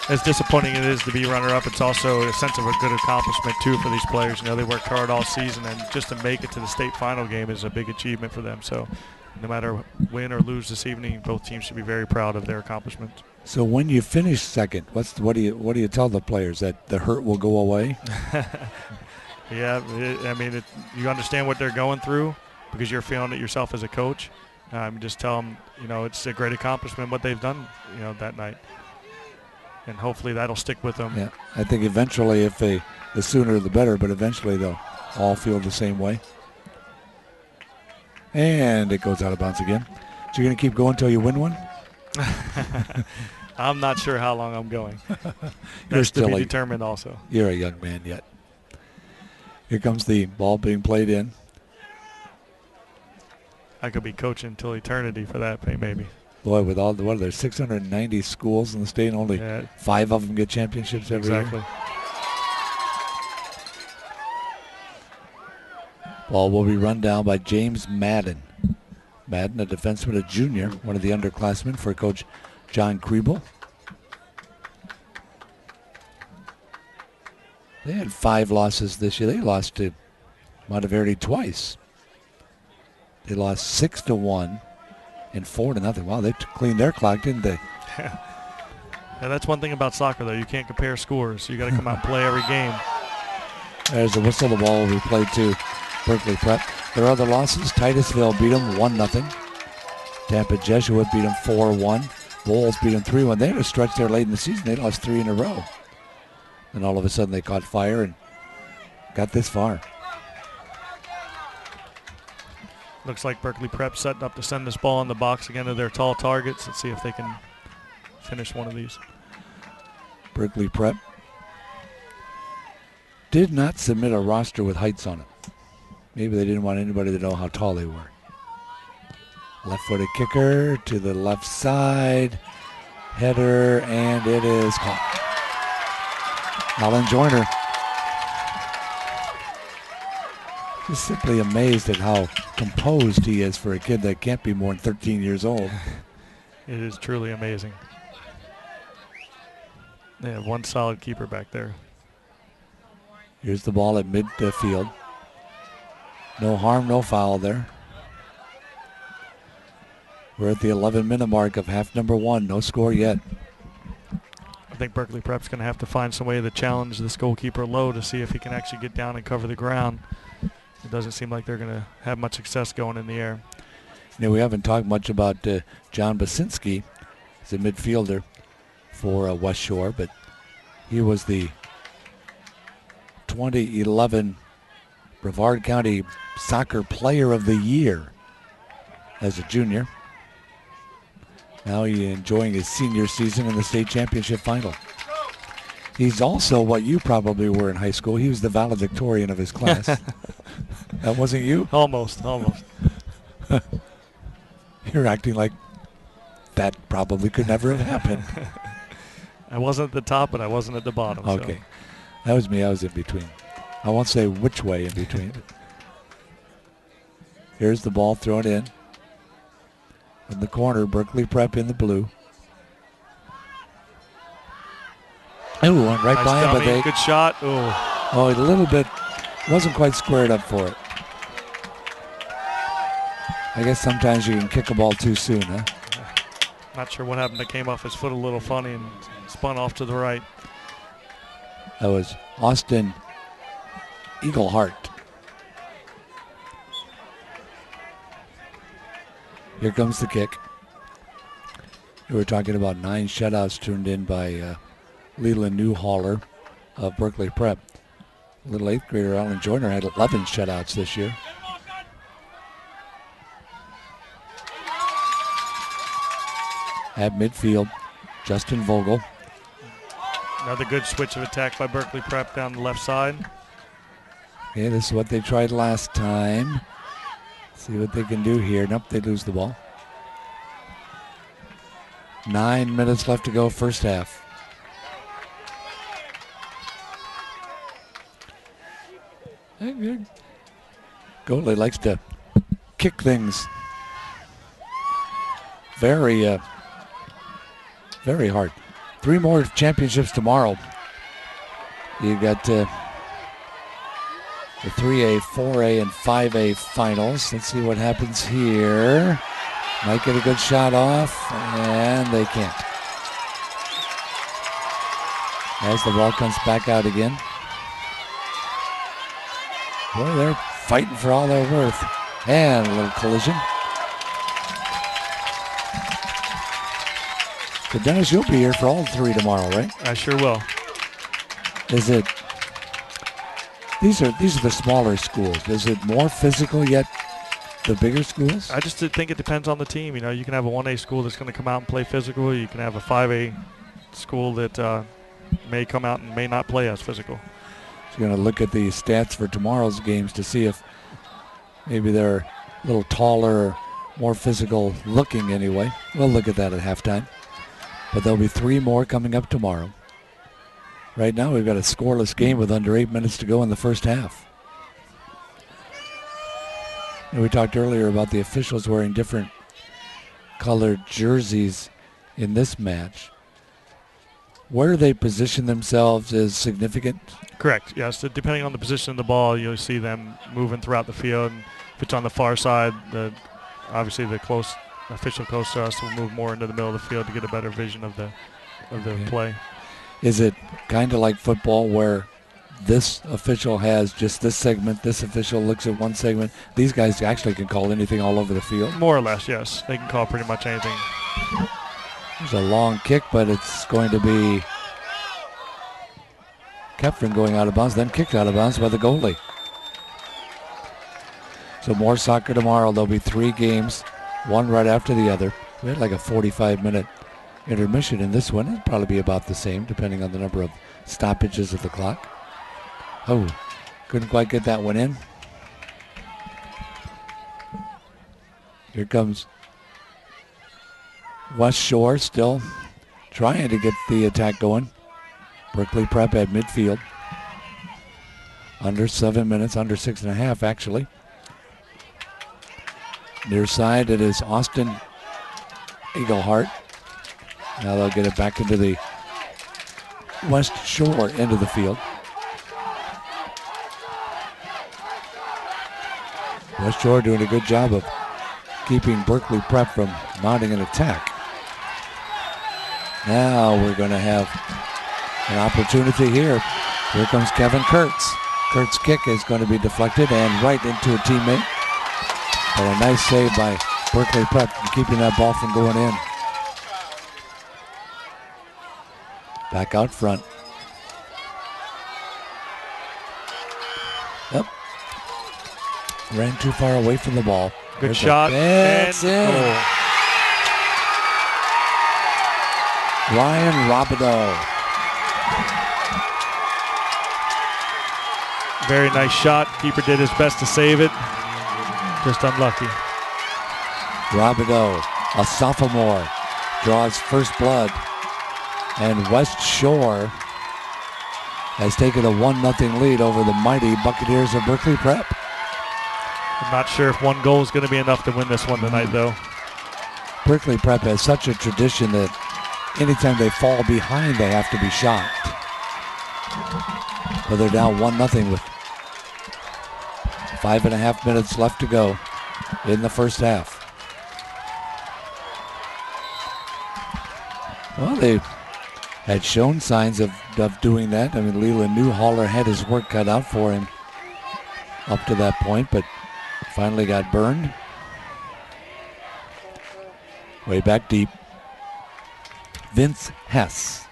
Speaker 5: As disappointing it is to be runner-up, it's also a sense of a good accomplishment too for these players. You know, they worked hard all season, and just to make it to the state final game is a big achievement for them. So no matter win or lose this evening, both teams should be very proud of their accomplishment.
Speaker 4: So when you finish second, what do you tell the players, that the hurt will go away?
Speaker 5: Yeah, you understand what they're going through because you're feeling it yourself as a coach. Just tell them, you know, it's a great accomplishment what they've done, you know, that night. And hopefully that'll stick with them.
Speaker 4: Yeah, I think eventually, the sooner the better, but eventually they'll all feel the same way. And it goes out of bounds again. So you're going to keep going until you win one?
Speaker 5: I'm not sure how long I'm going.
Speaker 4: You're
Speaker 5: That's to
Speaker 4: still
Speaker 5: be determined also.
Speaker 4: You're a young man yet. Here comes the ball being played in.
Speaker 5: I could be coaching until eternity for that, maybe.
Speaker 4: Boy, with all there's 690 schools in the state, and only 5 of them get championships every year.
Speaker 5: Exactly.
Speaker 4: Ball will be run down by James Madden. Madden, a defenseman, a junior, one of the underclassmen for Coach John Kriebel. They had 5 losses this year. They lost to Monteverde twice. They lost 6-1 and 4-0. Wow, they cleaned their clock, didn't they?
Speaker 5: Yeah, that's one thing about soccer, though. You can't compare scores. You got to come out and play every game.
Speaker 4: There's the whistle. The ball will be played to Berkeley Prep. Their other losses, Titusville beat them 1-0. Tampa Jesuit beat them 4-1. Bowles beat them 3-1. They had a stretch there late in the season. They lost 3 in a row. And all of a sudden they caught fire and got this far.
Speaker 5: Looks like Berkeley Prep setting up to send this ball in the box again to their tall targets. Let's see if they can finish one of these.
Speaker 4: Berkeley Prep did not submit a roster with heights on it. Maybe they didn't want anybody to know how tall they were. Left-footed kicker to the left side. Header, and it is caught. Alan Joyner. Just simply amazed at how composed he is for a kid that can't be more than 13 years old.
Speaker 5: It is truly amazing. They have one solid keeper back there.
Speaker 4: Here's the ball at midfield. No harm, no foul there. We're at the 11-minute mark of half number 1. No score yet.
Speaker 5: I think Berkeley Prep's going to have to find some way to challenge this goalkeeper low to see if he can actually get down and cover the ground. It doesn't seem like they're going to have much success going in the air.
Speaker 4: You know, we haven't talked much about John Basinski. He's a midfielder for West Shore, but he was the 2011 Brevard County Soccer Player of the Year as a junior. Now he's enjoying his senior season in the state championship final. He's also what you probably were in high school. He was the valedictorian of his class. That wasn't you?
Speaker 5: Almost.
Speaker 4: You're acting like that probably could never have happened.
Speaker 5: I wasn't at the top, but I wasn't at the bottom.
Speaker 4: Okay.
Speaker 5: So.
Speaker 4: That was me. I was in between. I won't say which way in between. Here's the ball thrown in. In the corner, Berkeley Prep in the blue. Oh, went right
Speaker 5: nice
Speaker 4: by him, but they...
Speaker 5: Good shot. Oh.
Speaker 4: Oh, a little bit. Wasn't quite squared up for it. I guess sometimes you can kick a ball too soon, huh?
Speaker 5: Not sure what happened. It came off his foot a little funny and spun off to the right.
Speaker 4: That was Austin Eaglehart. Here comes the kick. We were talking about 9 shutouts turned in by Leland Newhaller of Berkeley Prep. Little 8th grader Alan Joyner had 11 shutouts this year. At midfield, Justin Vogel.
Speaker 5: Another good switch of attack by Berkeley Prep down the left side.
Speaker 4: Okay, this is what they tried last time. See what they can do here. Nope, they lose the ball. 9 minutes left to go, first half. Goalie likes to kick things very hard. 3 more championships tomorrow. You got the 3A, 4A, and 5A finals. Let's see what happens here. Might get a good shot off, and they can't. As the ball comes back out again. Boy, they're fighting for all they're worth. And a little collision. So Dennis, you'll be here for all 3 tomorrow, right?
Speaker 5: I sure will.
Speaker 4: Is it? These are the smaller schools. Is it more physical yet the bigger schools?
Speaker 5: I just think it depends on the team. You know, you can have a 1A school that's going to come out and play physical. You can have a 5A school that may come out and may not play as physical.
Speaker 4: So you're going to look at the stats for tomorrow's games to see if maybe they're a little taller, more physical looking anyway. We'll look at that at halftime. But there'll be 3 more coming up tomorrow. Right now we've got a scoreless game with under 8 minutes to go in the first half. And we talked earlier about the officials wearing different colored jerseys in this match. Where they position themselves is significant?
Speaker 5: Correct, yes. Depending on the position of the ball, you'll see them moving throughout the field. And if it's on the far side, obviously the official close to us will move more into the middle of the field to get a better vision of the play.
Speaker 4: Is it kind of like football where this official has just this segment, this official looks at one segment? These guys actually can call anything all over the field?
Speaker 5: More or less, yes. They can call pretty much anything.
Speaker 4: There's a long kick, but it's going to be Kepfren going out of bounds, then kicked out of bounds by the goalie. So more soccer tomorrow. There'll be 3 games, one right after the other. We had like a 45-minute intermission in this one. It'll probably be about the same, depending on the number of stoppages of the clock. Oh, couldn't quite get that one in. Here comes West Shore still trying to get the attack going. Berkeley Prep at midfield. Under 7 minutes, under 6.5 actually. Near side it is Austin Eaglehart. Now they'll get it back into the West Shore end of the field. West Shore doing a good job of keeping Berkeley Prep from mounting an attack. Now we're going to have an opportunity here. Here comes Kevin Kurtz. Kurtz's kick is going to be deflected and right into a teammate. But a nice save by Berkeley Prep, keeping that ball from going in. Back out front. Yep. Ran too far away from the ball.
Speaker 5: Good shot.
Speaker 4: That's in.
Speaker 5: Goal.
Speaker 4: Ryan Robideau.
Speaker 5: Very nice shot. Keeper did his best to save it. Just unlucky.
Speaker 4: Robideau, a sophomore, draws first blood. And West Shore has taken a 1-0 lead over the mighty Buccaneers of Berkeley Prep.
Speaker 5: I'm not sure if one goal is going to be enough to win this one tonight, though.
Speaker 4: Berkeley Prep has such a tradition that anytime they fall behind, they have to be shocked. But they're down 1-0 with 5.5 minutes left to go in the first half. Well, they had shown signs of doing that. I mean, Leland Newhaller had his work cut out for him up to that point, but finally got burned. Way back deep. Vince Hess.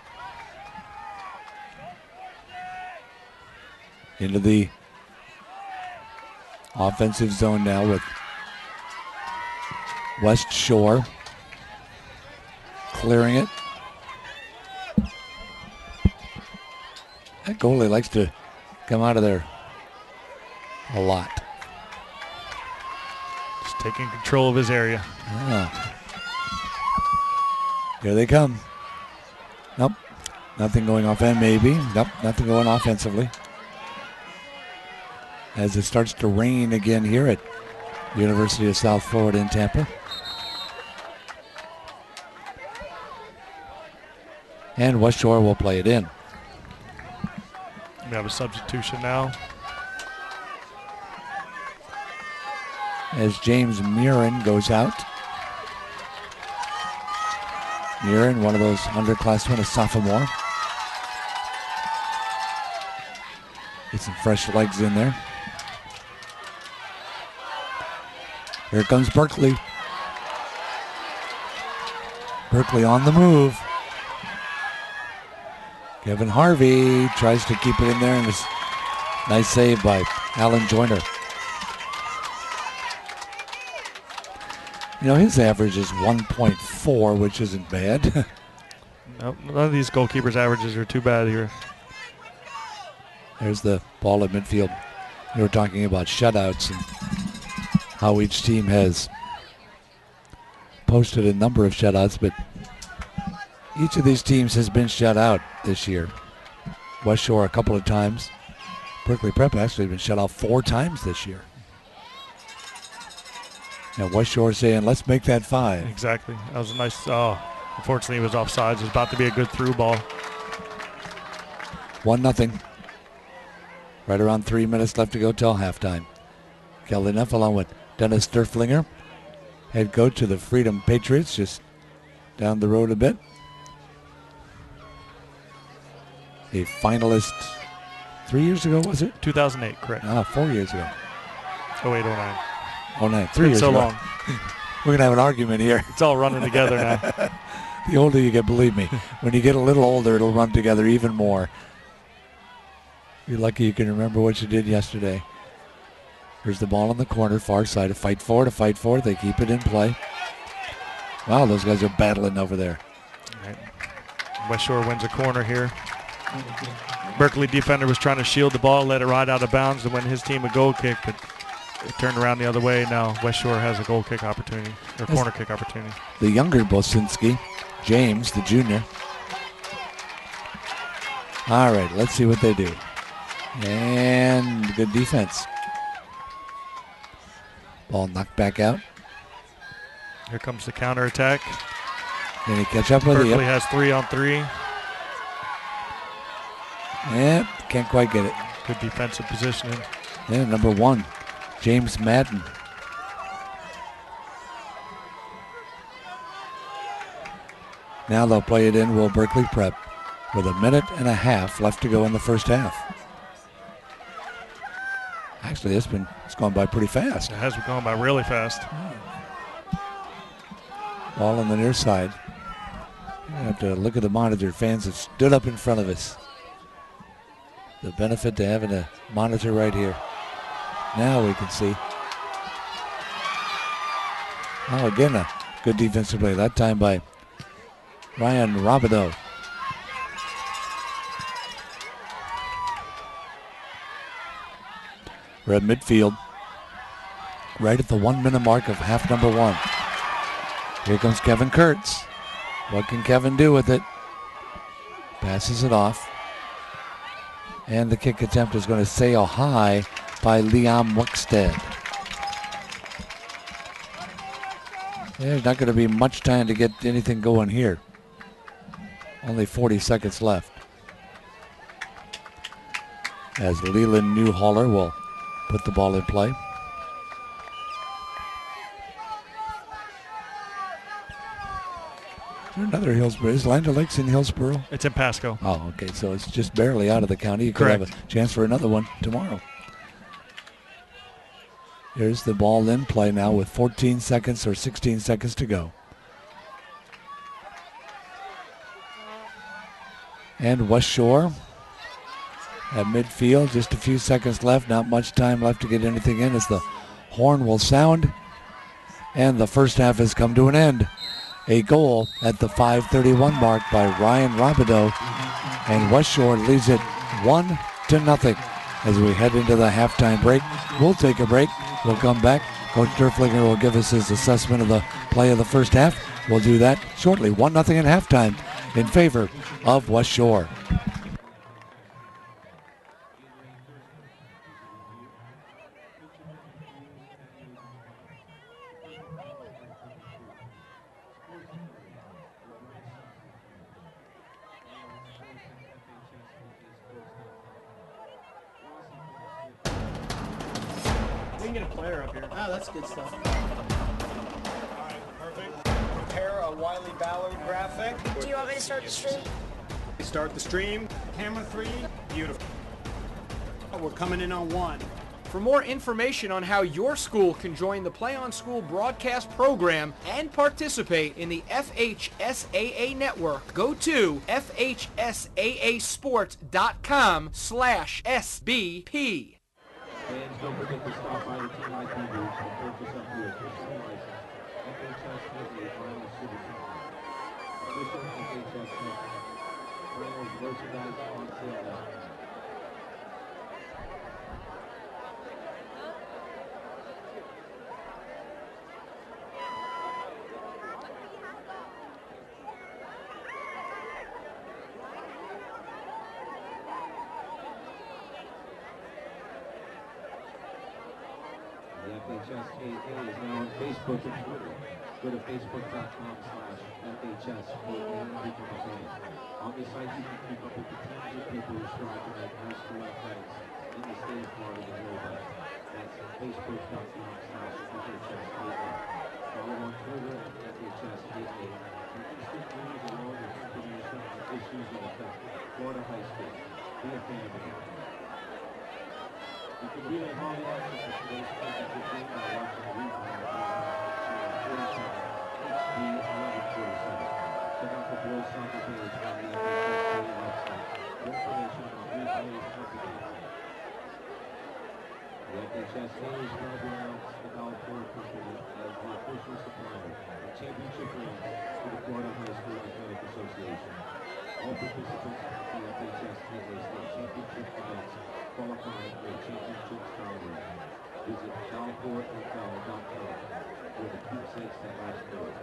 Speaker 4: Into the offensive zone now with West Shore clearing it. That goalie likes to come out of there a lot.
Speaker 5: Just taking control of his area.
Speaker 4: Yeah. Here they come. Nope. Nothing going off and maybe. Nope. Nothing going offensively. As it starts to rain again here at University of South Florida in Tampa. And West Shore will play it in.
Speaker 5: We have a substitution now.
Speaker 4: As James Murin goes out. Murin, one of those underclassmen, a sophomore. Get some fresh legs in there. Here comes Berkeley. Berkeley on the move. Kevin Harvey tries to keep it in there, and this nice save by Alan Joyner. You know, his average is 1.4, which isn't bad.
Speaker 5: Nope, none of these goalkeepers' averages are too bad here.
Speaker 4: There's the ball at midfield. We were talking about shutouts and how each team has posted a number of shutouts, but each of these teams has been shut out this year. West Shore a couple of times. Berkeley Prep actually has been shut out 4 times this year. And West Shore saying, let's make that 5.
Speaker 5: Exactly. That was a nice, unfortunately it was offsides. It was about to be a good through ball.
Speaker 4: 1-0. Right around 3 minutes left to go till halftime. Kelly Neff along with Dennis Sturflinger, head coach of the Freedom Patriots, just down the road a bit. A finalist 3 years ago, was it?
Speaker 5: 2008, correct.
Speaker 4: 4 years ago.
Speaker 5: 08, 09.
Speaker 4: 09, 3 years
Speaker 5: so
Speaker 4: ago.
Speaker 5: long.
Speaker 4: We're going to have an argument here.
Speaker 5: It's all running together now.
Speaker 4: The older you get, believe me, when you get a little older, it'll run together even more. You're lucky you can remember what you did yesterday. Here's the ball in the corner, far side. A fight for it. They keep it in play. Wow, those guys are battling over there.
Speaker 5: Right. West Shore wins a corner here. Berkeley defender was trying to shield the ball, let it ride out of bounds to win his team a goal kick, but it turned around the other way. Now West Shore has a goal kick opportunity, or corner kick opportunity.
Speaker 4: The younger Bosinski, James, the junior. All right, let's see what they do. And good defense. Ball knocked back out.
Speaker 5: Here comes the counterattack.
Speaker 4: Can he catch up with it?
Speaker 5: Berkeley
Speaker 4: Yep.
Speaker 5: has 3-on-3.
Speaker 4: Yep, can't quite get it.
Speaker 5: Good defensive positioning.
Speaker 4: Yeah, number 1, James Madden. Now they'll play it in Will Berkeley Prep with 1.5 minutes left to go in the first half. Actually, it's gone by pretty fast.
Speaker 5: It has gone by really fast.
Speaker 4: Ball on the near side. You have to look at the monitor. Fans have stood up in front of us. The benefit to having a monitor right here. Now we can see. Oh, again, a good defensive play. That time by Ryan Robideau. We're at midfield, right at the 1 minute mark of half number 1. Here comes Kevin Kurtz. What can Kevin do with it? Passes it off. And the kick attempt is going to sail high by Liam Wickstead. There's not going to be much time to get anything going here. Only 40 seconds left. As Leland Newhaller will put the ball in play. Another Hillsborough. Is Land O'Lakes in Hillsborough?
Speaker 5: It's in Pasco.
Speaker 4: Oh, okay. So it's just barely out of the county. You could have a chance for another one tomorrow. Here's the ball in play now with 14 seconds or 16 seconds to go. And West Shore at midfield. Just a few seconds left. Not much time left to get anything in as the horn will sound. And the first half has come to an end. A goal at the 5:31 mark by Ryan Robideau. And West Shore leads it 1-0 as we head into the halftime break. We'll take a break. We'll come back. Coach Derflinger will give us his assessment of the play of the first half. We'll do that shortly. 1-0 at halftime in favor of West Shore.
Speaker 2: We can get a player up here. Oh, that's good stuff.
Speaker 6: All right, perfect. Prepare a Wiley Ballard graphic.
Speaker 7: Do you want me to start the stream?
Speaker 6: Start the stream. Camera 3. Beautiful. We're coming in on 1.
Speaker 8: For more information on how your school can join the Play on School broadcast program and participate in the FHSAA network, go to FHSAAsports.com/SBP.
Speaker 1: Fans, don't forget to stop by the Team ID booth and purchase up your official license. FHS Disney Final Citizen. Official FHS Disney. Finals merchandise on sale now. The FHSAA is now on Facebook and Twitter. Go to facebook.com/FHSAA and become a fan. On the site, you can keep up with the teams and people who strive to make high school athletics in the state of Florida the very best. That's facebook.com/FHSAA. Follow on Twitter at FHSAA. For instant news along with information on issues that affect Florida high school. Be a fan of the game. You can read at home action for today's championship game by watching the replay on channel 47, HD 1147. Check out the boys soccer page on the FHSAA website for information on replays of the game. The FHSAA is proud to announce the Balfour Company as the official supplier of championship rings to the Florida High School Athletic Association. All participants in the FHSAA State Championship events qualify for a championship salary. Visit balfourfl.com for the keepsakes that last forever.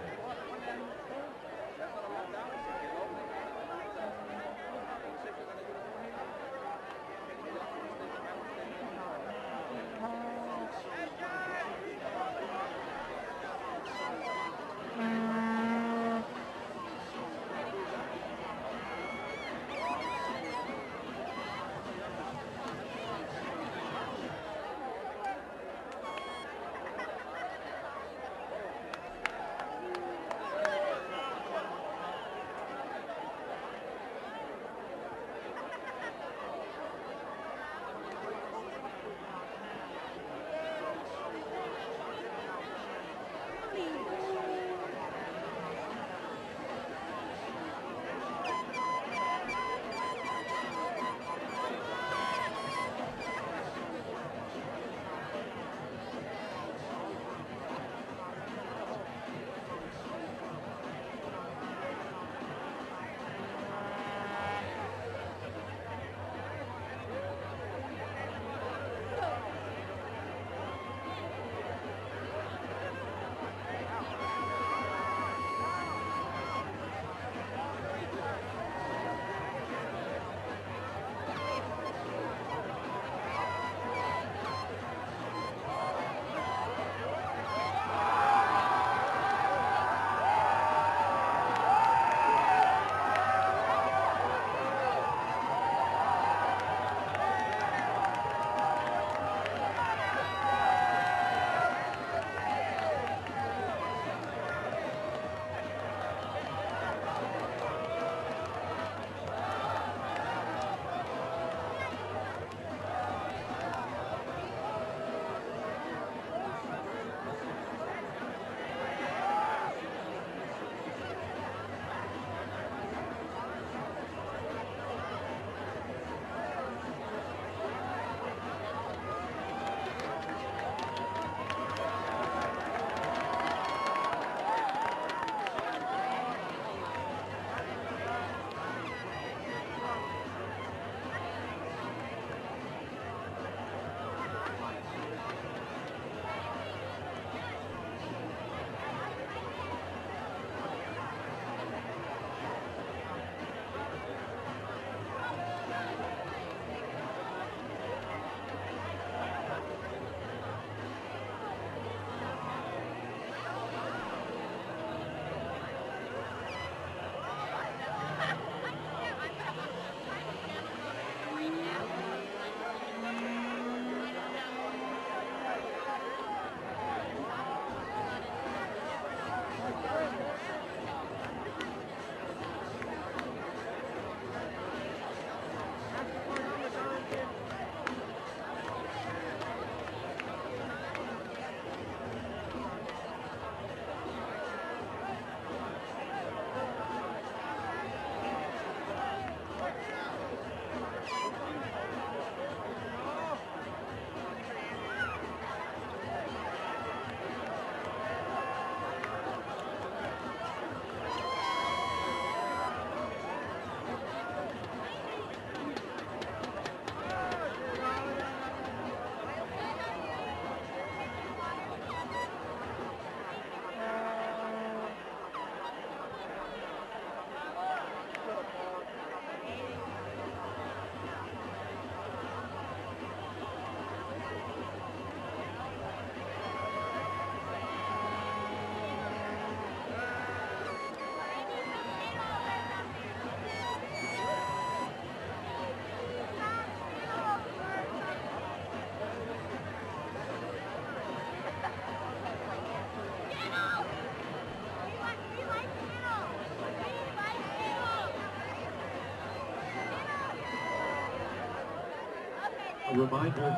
Speaker 1: A reminder,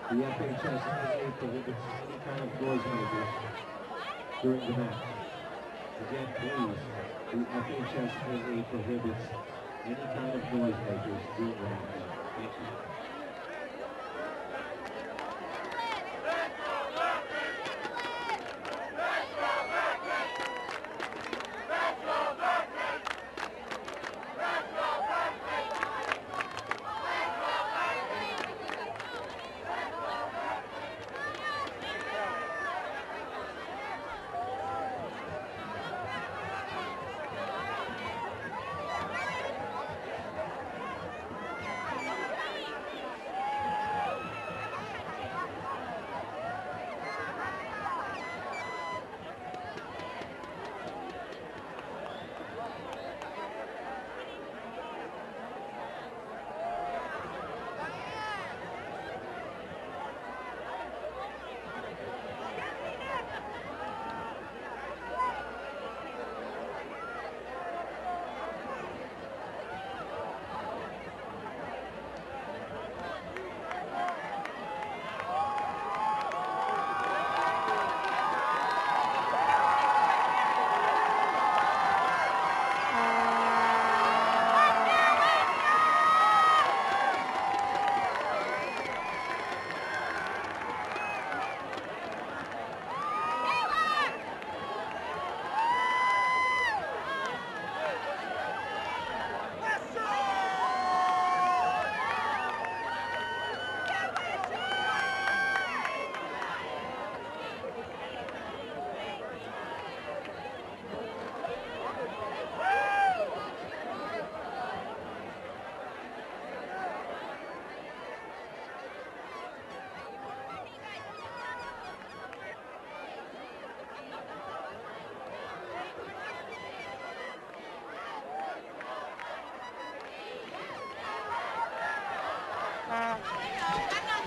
Speaker 1: the FHSAA prohibits any kind of noisemakers during the match. Again, please, the FHSAA prohibits any kind of noisemakers during the match. Thank you.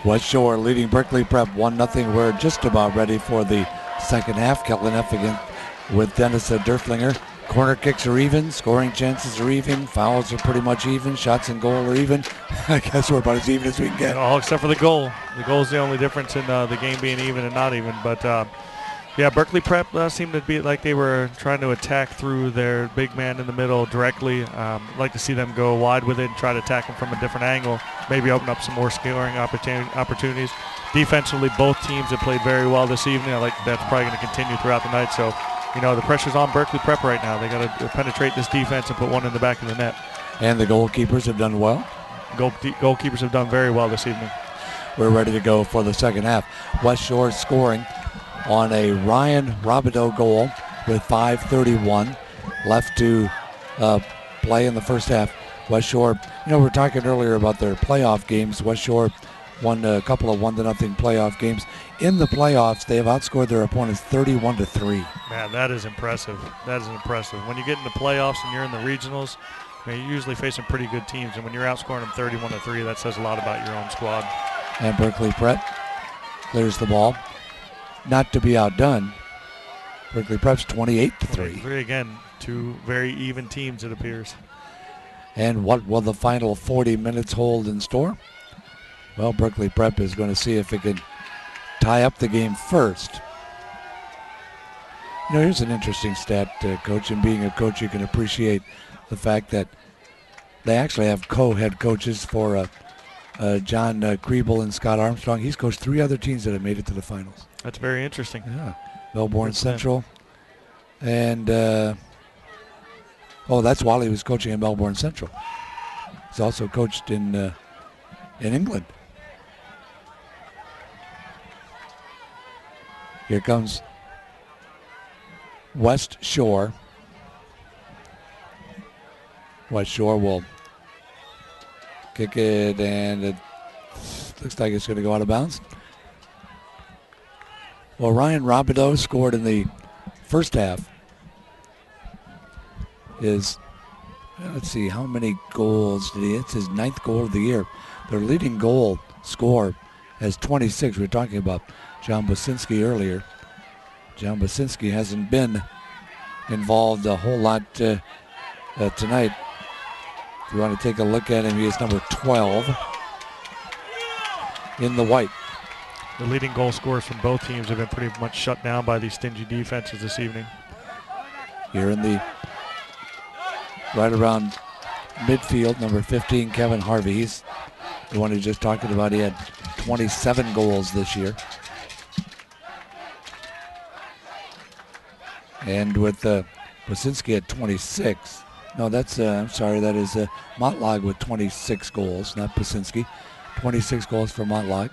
Speaker 4: West Shore leading Berkeley Prep 1-0. We're just about ready for the second half. Kelton Effigan with Dennis Derflinger. Corner kicks are even, scoring chances are even, fouls are pretty much even, shots and goal are even. I guess we're about as even as we can get.
Speaker 5: All except for the goal. The goal is the only difference in the game being even and not even. But yeah, Berkeley Prep seemed to be like they were trying to attack through their big man in the middle directly. I'd like to see them go wide with it and try to attack him from a different angle. Maybe open up some more scoring opportunities. Defensively, both teams have played very well this evening. I like that's probably going to continue throughout the night. So, you know, the pressure's on Berkeley Prep right now. They got to penetrate this defense and put one in the back of the net.
Speaker 4: And the goalkeepers have done well.
Speaker 5: Goalkeepers have done very well this evening.
Speaker 4: We're ready to go for the second half. West Shore scoring on a Ryan Robideau goal with 5:31 left to play in the first half. West Shore, you know, we were talking earlier about their playoff games. West Shore won a couple of 1-0 playoff games. In the playoffs, they have outscored their opponents 31-3.
Speaker 5: Man, that is impressive. That is impressive. When you get into playoffs and you're in the regionals, you're usually facing pretty good teams, and when you're outscoring them 31-3, that says a lot about your own squad.
Speaker 4: And Berkeley Prep clears the ball. Not to be outdone, Berkeley Prep's 28-3.
Speaker 5: Again, two very even teams, it appears.
Speaker 4: And what will the final 40 minutes hold in store? Well, Berkeley Prep is going to see if it can tie up the game first. You know, here's an interesting stat, Coach, and being a coach, you can appreciate the fact that they actually have co-head coaches for John Kriebel and Scott Armstrong. He's coached 3 other teams that have made it to the finals.
Speaker 5: That's very interesting.
Speaker 4: Yeah, Melbourne Central, and that's while he was coaching in Melbourne Central. He's also coached in England. Here comes West Shore. West Shore will kick it, and it looks like it's going to go out of bounds. Well, Ryan Robideau scored in the first half. Let's see, how many goals did he? It's his 9th goal of the year. Their leading goal scorer has 26. We were talking about John Bosinski earlier. John Bosinski hasn't been involved a whole lot tonight. If you want to take a look at him, he is number 12. in the white.
Speaker 5: The leading goal scorers from both teams have been pretty much shut down by these stingy defenses this evening.
Speaker 4: Here in the right around midfield, number 15, Kevin Harvey. He's the one who just talked about. He had 27 goals this year. And with Wasinski at 26. No, that's, I'm sorry, that is Motlog with 26 goals, not Pasinski. 26 goals for Motlog.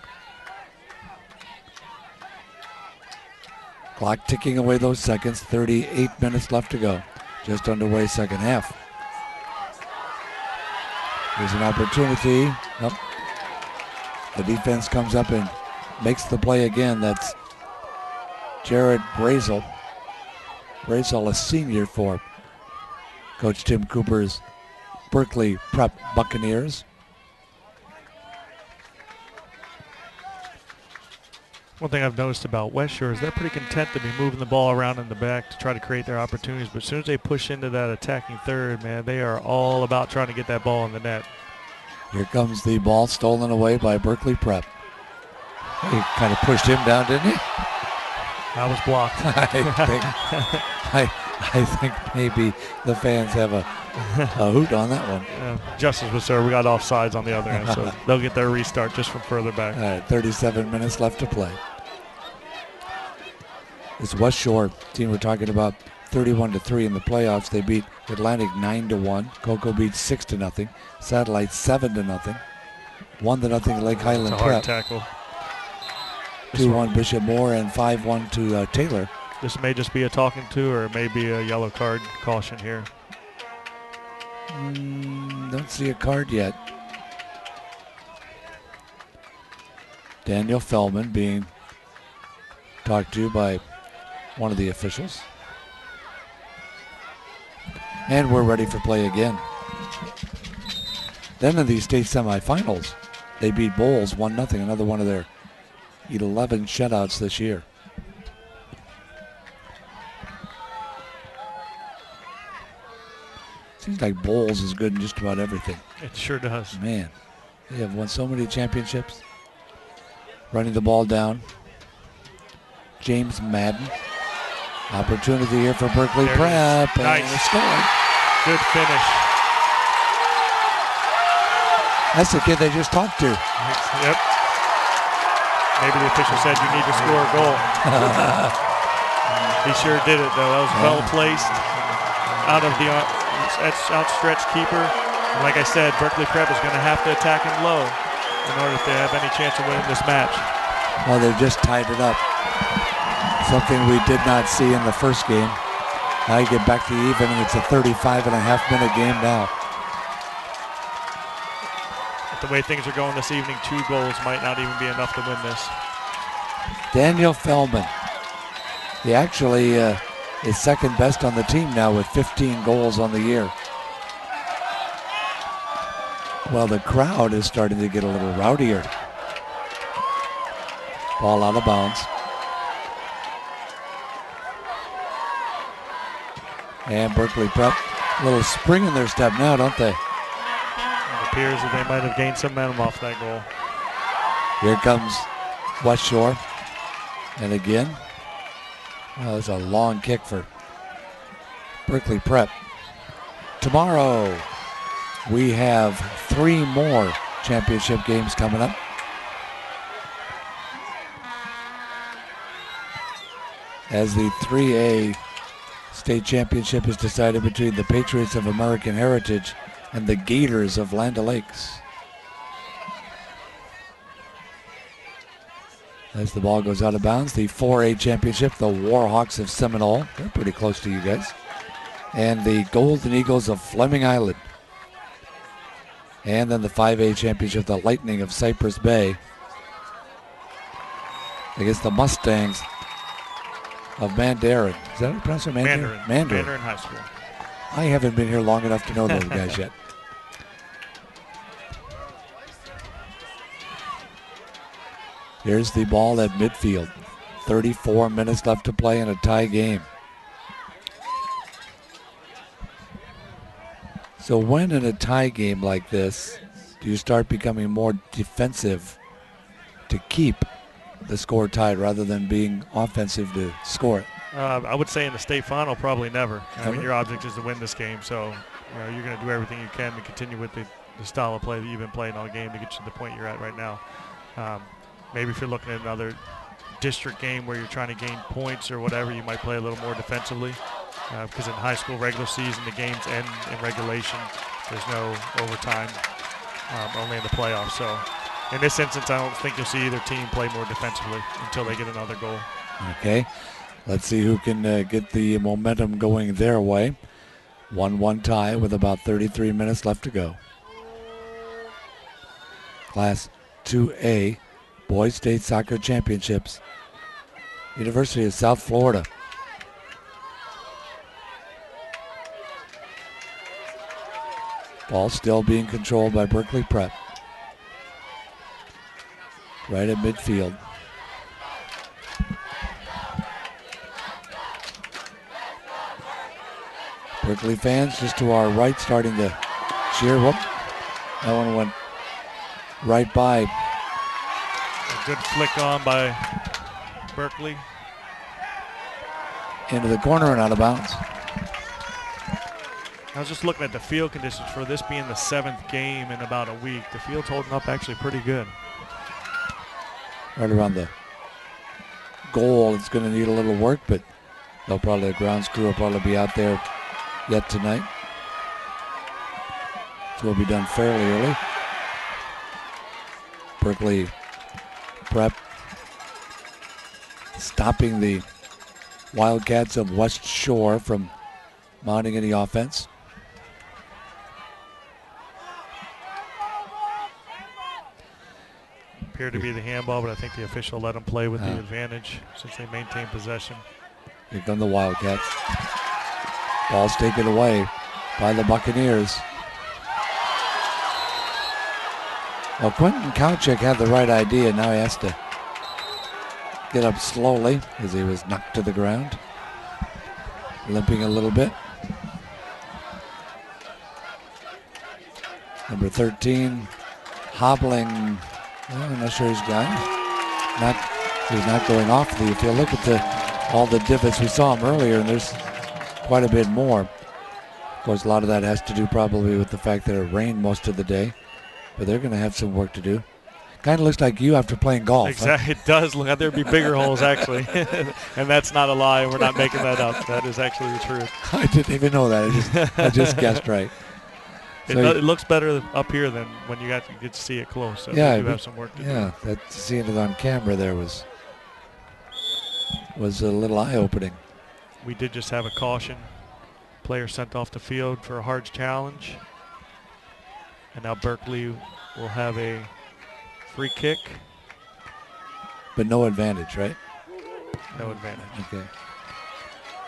Speaker 4: Clock ticking away those seconds, 38 minutes left to go. Just underway second half. Here's an opportunity. Nope. The defense comes up and makes the play again. That's Jared Brazel. Brazel, a senior for Coach Tim Cooper's Berkeley Prep Buccaneers.
Speaker 5: One thing I've noticed about West Shore is they're pretty content to be moving the ball around in the back to try to create their opportunities. But as soon as they push into that attacking third, man, they are all about trying to get that ball in the net.
Speaker 4: Here comes the ball stolen away by Berkeley Prep. He kind of pushed him down, didn't he?
Speaker 5: That was blocked.
Speaker 4: I think maybe the fans have a hoot on that one.
Speaker 5: Justice was served. We got offsides on the other end, so they'll get their restart just from further back.
Speaker 4: All right, 37 minutes left to play. This West Shore team we're talking about, 31-3 in the playoffs. They beat Atlantic 9-1. Cocoa beat 6-0. Satellite 7-0. 1-0 Lake Highland
Speaker 5: It's a hard
Speaker 4: Prep.
Speaker 5: tackle.
Speaker 4: 2-1 Bishop Moore and 5-1 to Taylor.
Speaker 5: This may just be a talking to, or it may be a yellow card caution here.
Speaker 4: Don't see a card yet. Daniel Feldman being talked to by one of the officials. And we're ready for play again. Then in the state semifinals, they beat Bowles 1-0, another one of their 11 shutouts this year. Seems like Bowles is good in just about everything.
Speaker 5: It sure does.
Speaker 4: Man, they have won so many championships. Running the ball down. James Madden. Opportunity here for Berkeley Prep.
Speaker 5: Nice.
Speaker 4: And scored.
Speaker 5: Good finish.
Speaker 4: That's the kid they just talked to.
Speaker 5: Yep. Maybe the official said you need to score a goal. He sure did it, though. That was well placed out of the outstretched keeper. And like I said, Berkeley Prep is going to have to attack him low in order to have any chance of winning this match.
Speaker 4: Well, they've just tied it up. Something we did not see in the first game. Now you get back to even, and it's a 35.5-minute game now.
Speaker 5: But the way things are going this evening, 2 goals might not even be enough to win this.
Speaker 4: Daniel Feldman. He actually is second best on the team now with 15 goals on the year. Well, the crowd is starting to get a little rowdier. Ball out of bounds. And Berkeley Prep, a little spring in their step now, don't they?
Speaker 5: It appears that they might have gained some momentum off that goal.
Speaker 4: Here comes West Shore. And again, well, that's a long kick for Berkeley Prep. Tomorrow, we have 3 more championship games coming up. As the 3A state championship is decided between the Patriots of American Heritage and the Gators of Land O'Lakes. As the ball goes out of bounds, the 4A championship, the Warhawks of Seminole, they're pretty close to you guys, and the Golden Eagles of Fleming Island. And then the 5A championship, the Lightning of Cypress Bay against the Mustangs of Mandarin. Is that how you pronounce it? Mandarin?
Speaker 5: Mandarin High School.
Speaker 4: I haven't been here long enough to know those guys yet. Here's the ball at midfield. 34 minutes left to play in a tie game. So when in a tie game like this, do you start becoming more defensive to keep the score tied rather than being offensive to score it?
Speaker 5: I would say in the state final, probably never. I mean,
Speaker 4: Never?
Speaker 5: your object is to win this game, so you're going to do everything you can to continue with the style of play that you've been playing all game to get you to the point you're at right now. Maybe if you're looking at another district game where you're trying to gain points or whatever, you might play a little more defensively. Because in high school regular season, the games end in regulation. There's no overtime, only in the playoffs. So in this instance, I don't think you'll see either team play more defensively until they get another goal.
Speaker 4: Okay, let's see who can get the momentum going their way. 1-1 tie with about 33 minutes left to go. Class 2A Boys State Soccer Championships. University of South Florida. Ball still being controlled by Berkeley Prep. Right at midfield. Berkeley fans just to our right starting to cheer. Whoop. That one went right by.
Speaker 5: A good flick on by Berkeley.
Speaker 4: Into the corner and out of bounds.
Speaker 5: I was just looking at the field conditions for this being the 7th game in about a week. The field's holding up actually pretty good.
Speaker 4: Right around the goal, it's going to need a little work, but the grounds crew will probably be out there yet tonight. So it'll be done fairly early. Berkeley Prep stopping the Wildcats of West Shore from mounting any offense.
Speaker 5: Appeared to be the handball, but I think the official let them play with the advantage since they maintain possession.
Speaker 4: Here come the Wildcats. Ball's taken away by the Buccaneers. Well, Quentin Kauchik had the right idea. Now he has to get up slowly as he was knocked to the ground. Limping a little bit. Number 13, hobbling. Well, I'm not sure he's got it. He's not going off the field. Look at all the divots. We saw him earlier, and there's quite a bit more. Of course, a lot of that has to do probably with the fact that it rained most of the day, but they're going to have some work to do. Kind of looks like you after playing golf.
Speaker 5: Exactly, huh? It does look like there'd be bigger holes actually, and that's not a lie. We're not making that up. That is actually the truth.
Speaker 4: I didn't even know that. I just guessed right.
Speaker 5: So it looks better up here than when you get to see it close. So
Speaker 4: yeah,
Speaker 5: we do have some work to do.
Speaker 4: Yeah, seeing it on camera there was a little eye-opening.
Speaker 5: We did just have a caution. Player sent off the field for a hard challenge. And now Berkeley will have a free kick.
Speaker 4: But no advantage, right?
Speaker 5: No advantage.
Speaker 4: Okay.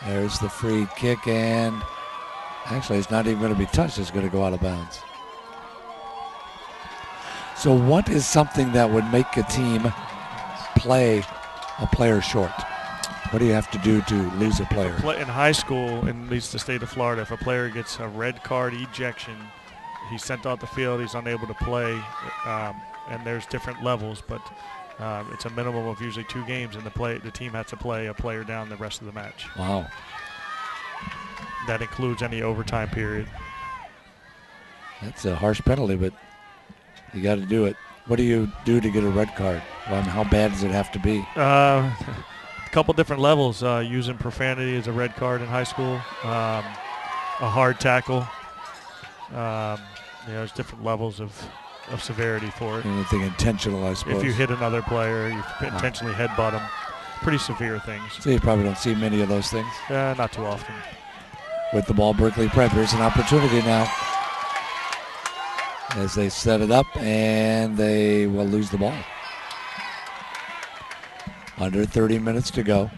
Speaker 4: There's the free kick, and actually it's not even going to be touched. It's going to go out of bounds. So what is something that would make a team play a player short? What do you have to do to lose a player?
Speaker 5: In high school, in at least the state of Florida, if a player gets a red card ejection, he's sent off the field, he's unable to play, and there's different levels, but it's a minimum of usually 2 games, and the team has to play a player down the rest of the match.
Speaker 4: Wow.
Speaker 5: That includes any overtime period.
Speaker 4: That's a harsh penalty, but you got to do it. What do you do to get a red card? Well, how bad does it have to be?
Speaker 5: A couple different levels. Using profanity as a red card in high school. A hard tackle. There's different levels of severity for it.
Speaker 4: Anything intentional, I suppose.
Speaker 5: If you hit another player, you intentionally headbutt them. Pretty severe things.
Speaker 4: So you probably don't see many of those things.
Speaker 5: Not too often.
Speaker 4: With the ball, Berkeley Prep. Here's an opportunity now as they set it up, and they will lose the ball. Under 30 minutes to go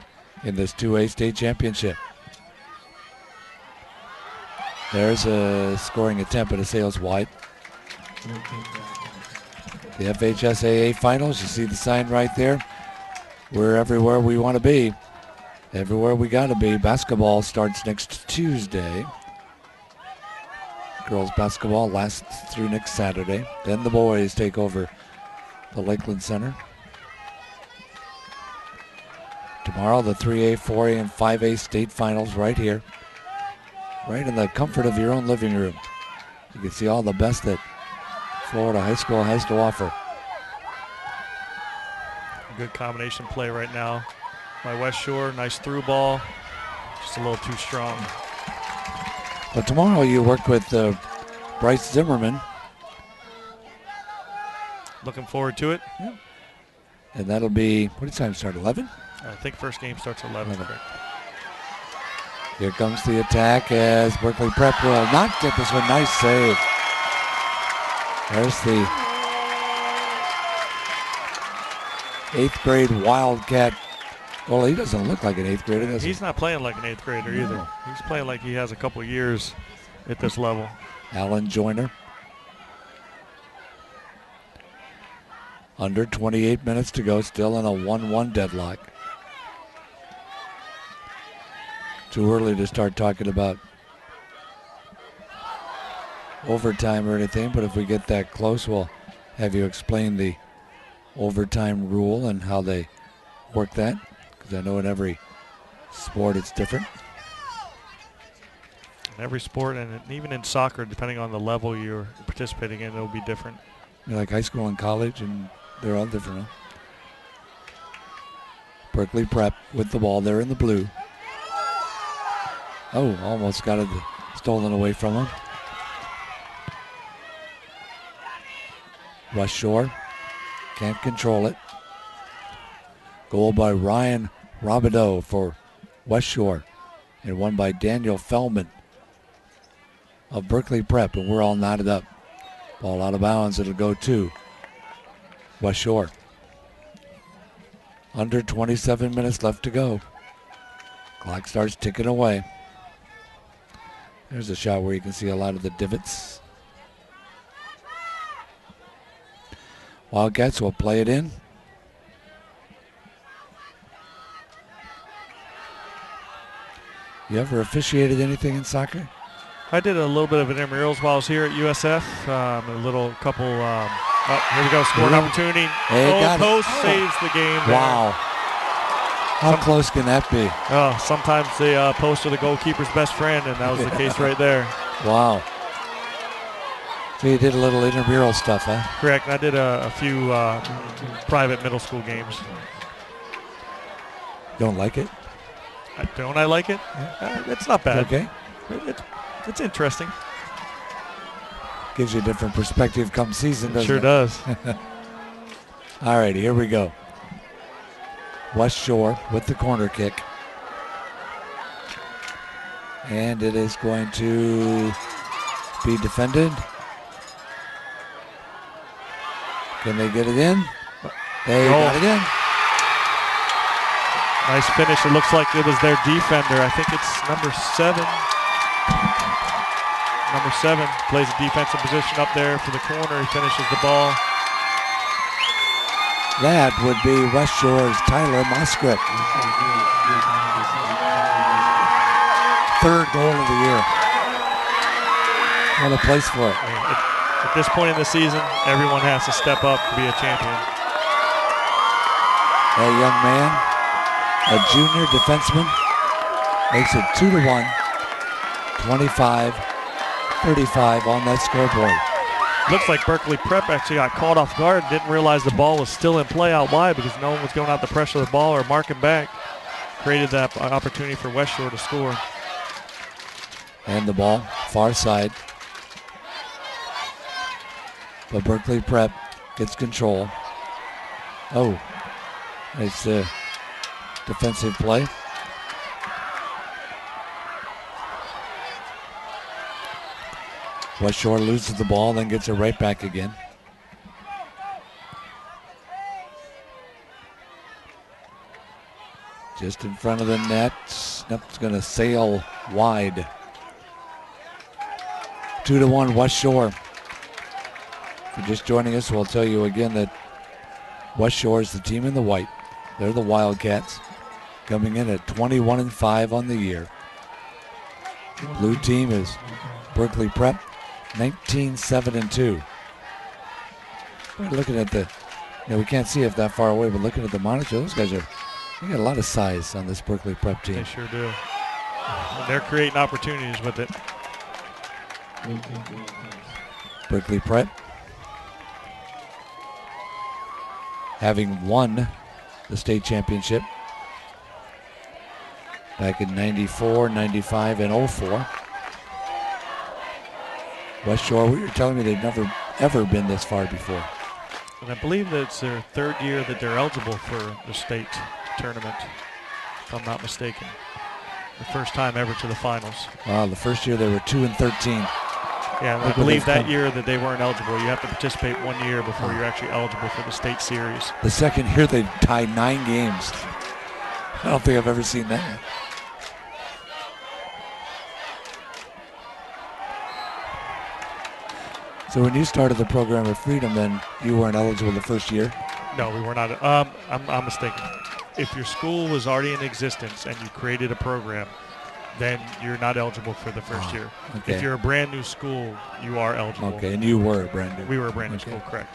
Speaker 4: in this 2A state championship. There's a scoring attempt, but it sails wide. The FHSAA finals, you see the sign right there. We're everywhere we want to be. Everywhere we got to be. Basketball starts next Tuesday. Girls basketball lasts through next Saturday. Then the boys take over the Lakeland Center. Tomorrow, the 3A, 4A, and 5A state finals right here. Right in the comfort of your own living room. You can see all the best that Florida high school has to offer.
Speaker 5: Good combination play right now by West Shore. Nice through ball. Just a little too strong.
Speaker 4: But tomorrow you work with Bryce Zimmerman.
Speaker 5: Looking forward to it.
Speaker 4: Yeah. And that'll be, what time start, 11?
Speaker 5: I think first game starts at 11. Correct.
Speaker 4: Here comes the attack as Berkeley Prep will not get this one. Nice save. There's the 8th grade Wildcat. Well, he doesn't look like an 8th grader, does he?
Speaker 5: He's not playing like an 8th grader either. He's playing like he has a couple years at this level.
Speaker 4: Alan Joyner. Under 28 minutes to go, still in a 1-1 deadlock. Too early to start talking about overtime or anything, but if we get that close, we'll have you explain the overtime rule and how they work that, because I know in every sport it's different.
Speaker 5: In every sport, and even in soccer, depending on the level you're participating in, it'll be different.
Speaker 4: Like high school and college, and they're all different, huh? Berkeley Prep with the ball there in the blue. Oh, almost got it stolen away from him. West Shore can't control it. Goal by Ryan Robideau for West Shore, and one by Daniel Fellman of Berkeley Prep, and we're all knotted up. Ball out of bounds, it'll go to West Shore. Under 27 minutes left to go. Clock starts ticking away. There's a shot where you can see a lot of the divots. Wildcats will play it in. You ever officiated anything in soccer?
Speaker 5: I did a little bit of intramurals while I was here at USF. Here we go, scoring opportunity.
Speaker 4: Hey,
Speaker 5: post saves the game.
Speaker 4: Wow. How close can that be?
Speaker 5: Oh, sometimes the post are the goalkeeper's best friend, and that was the case right there.
Speaker 4: Wow. So you did a little intramural stuff, huh?
Speaker 5: Correct. I did a few private middle school games.
Speaker 4: Don't like it?
Speaker 5: Don't I like it? It's not bad.
Speaker 4: Okay.
Speaker 5: It's interesting.
Speaker 4: Gives you a different perspective come season, doesn't it?
Speaker 5: Sure does.
Speaker 4: All right, here we go. West Shore with the corner kick. And it is going to be defended. Can they get it in? They got it in.
Speaker 5: Nice finish. It looks like it was their defender. I think it's number 7. Number 7 plays a defensive position up there for the corner. He finishes the ball.
Speaker 4: That would be West Shore's Tyler Moskrick. 3rd goal of the year. What a place for it.
Speaker 5: At this point in the season, everyone has to step up to be a champion.
Speaker 4: That young man, a junior defenseman, makes it 2-1, 25-35 on that scoreboard.
Speaker 5: Looks like Berkeley Prep actually got caught off guard, didn't realize the ball was still in play out wide because no one was going out to pressure the ball or marking back. Created that opportunity for West Shore to score.
Speaker 4: And the ball, far side. But Berkeley Prep gets control. Oh, nice defensive play. West Shore loses the ball, then gets it right back again. Just in front of the net. Snap's going to sail wide. 2-1 West Shore. If you're just joining us, we'll tell you again that West Shore is the team in the white. They're the Wildcats, coming in at 21-5 on the year. Blue team is Berkeley Prep, 19-7-2. Looking at the, we can't see it that far away, but looking at the monitor, those guys are They got a lot of size on this Berkeley Prep team.
Speaker 5: They sure do. And they're creating opportunities with it.
Speaker 4: Berkeley Prep, having won the state championship back in 94, 95, and 04. West Shore, what you're telling me, they've never, ever been this far before.
Speaker 5: And I believe that it's their third year that they're eligible for the state tournament, if I'm not mistaken. The first time ever to the finals.
Speaker 4: Wow, the first year they were 2-13.
Speaker 5: Yeah, and I believe that year that they weren't eligible. You have to participate 1 year before you're actually eligible for the state series.
Speaker 4: The second year they tied 9 games. I don't think I've ever seen that. So when you started the program at Freedom, then you weren't eligible the first year?
Speaker 5: No, we were not. I'm mistaken. If your school was already in existence and you created a program, then you're not eligible for the first year.
Speaker 4: Okay.
Speaker 5: If you're a brand new school, you are eligible.
Speaker 4: Okay, and you were brand new.
Speaker 5: We were a brand new school, correct.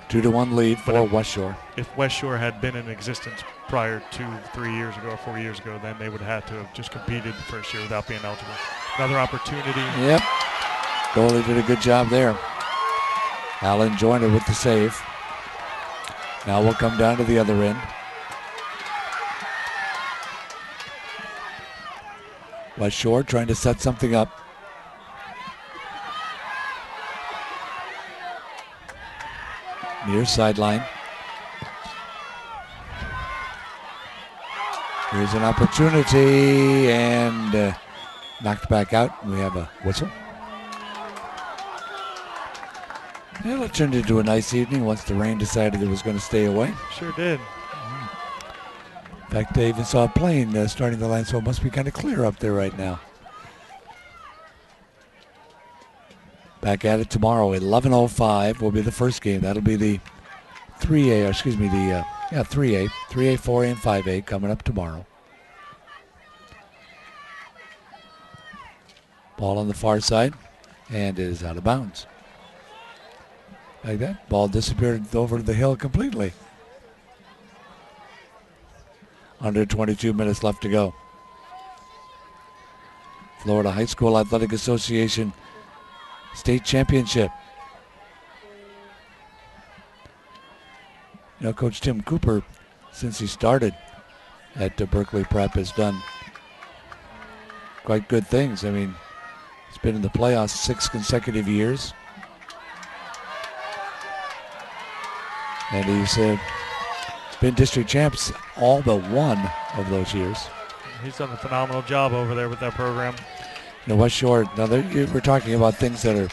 Speaker 4: 2-1 lead for
Speaker 5: But
Speaker 4: West Shore.
Speaker 5: If West Shore had been in existence prior to 3 years ago or 4 years ago, then they would have had to have just competed the first year without being eligible. Another opportunity.
Speaker 4: Yep. Goalie did a good job there. Allen Joyner with the save. Now we'll come down to the other end. West Shore trying to set something up. Near sideline. Here's an opportunity and knocked back out. We have a whistle. Well, it turned into a nice evening once the rain decided it was going to stay away.
Speaker 5: Sure did.
Speaker 4: In fact, I even saw a plane starting to land, so it must be kind of clear up there right now. Back at it tomorrow, 11:05 will be the first game. That'll be the 3A, or excuse me, the 3A, 4A, and 5A coming up tomorrow. Ball on the far side, and it is out of bounds. Like that, ball disappeared over the hill completely. Under 22 minutes left to go. Florida High School Athletic Association State Championship. You know, Coach Tim Cooper, since he started at Berkeley Prep, has done quite good things. I mean, he's been in the playoffs 6 consecutive years. And he's been district champs all but one of those years.
Speaker 5: He's done a phenomenal job over there with that program.
Speaker 4: You know, West Shore, now we're talking about things that are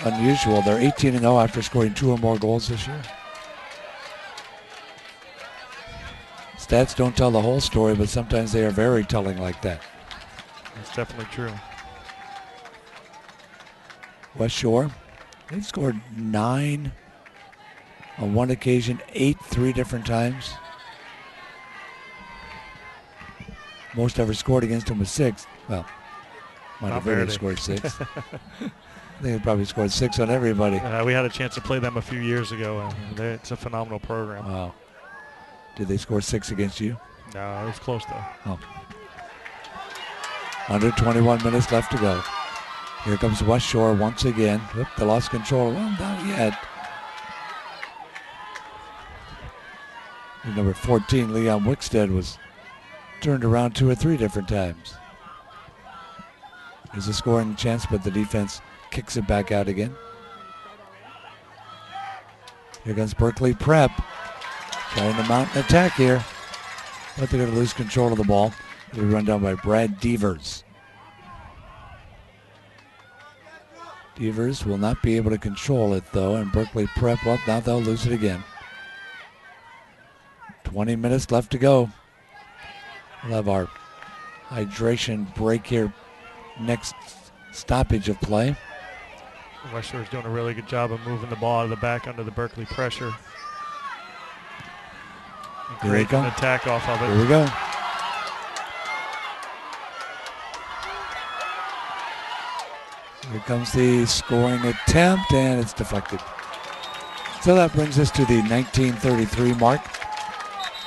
Speaker 4: unusual. They're 18-0 after scoring 2 or more goals this year. Stats don't tell the whole story, but sometimes they are very telling like that.
Speaker 5: That's definitely true.
Speaker 4: West Shore, they've scored 9 on one occasion, 8 3 different times. Most ever scored against them was 6. Well, Monteverde scored 6. I think they probably scored 6 on everybody.
Speaker 5: We had a chance to play them a few years ago. It's a phenomenal program.
Speaker 4: Wow. Did they score 6 against you?
Speaker 5: No, it was close though.
Speaker 4: Oh. Under 21 minutes left to go. Here comes West Shore once again. Oop, they lost control. Well, not yet. Number 14, Leon Wickstead, was turned around 2 or 3 different times. There's a scoring chance, but the defense kicks it back out again. Here comes Berkeley Prep, trying to mount an attack here, but they're going to lose control of the ball. It'll be run down by Brad Devers. Devers will not be able to control it, though, and Berkeley Prep, well, now they'll lose it again. 20 minutes left to go. We'll have our hydration break here. Next stoppage of play.
Speaker 5: West Shore's doing a really good job of moving the ball out of the back under the Berkeley pressure.
Speaker 4: Here we go.
Speaker 5: An attack off of it.
Speaker 4: Here we go. Here comes the scoring attempt, and it's deflected. So that brings us to the 19:33 mark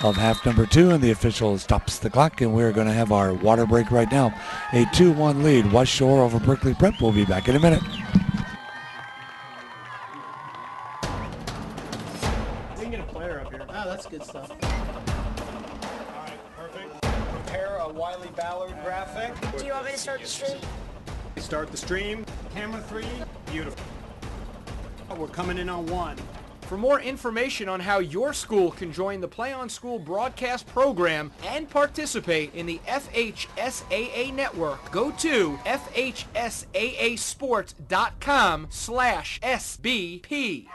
Speaker 4: of half number 2, and the official stops the clock, and we're going to have our water break right now. A 2-1 lead, West Shore over Berkeley Prep. We'll be back in a minute.
Speaker 2: We can get a player up here. Oh, that's good stuff.
Speaker 6: All right, perfect. Prepare a Wiley Ballard graphic.
Speaker 7: Do you want me to start the stream?
Speaker 6: Start the stream. Camera 3. Beautiful. We're coming in on 1.
Speaker 8: For more information on how your school can join the Play on School broadcast program and participate in the FHSAA network, go to FHSAAsports.com/SBP.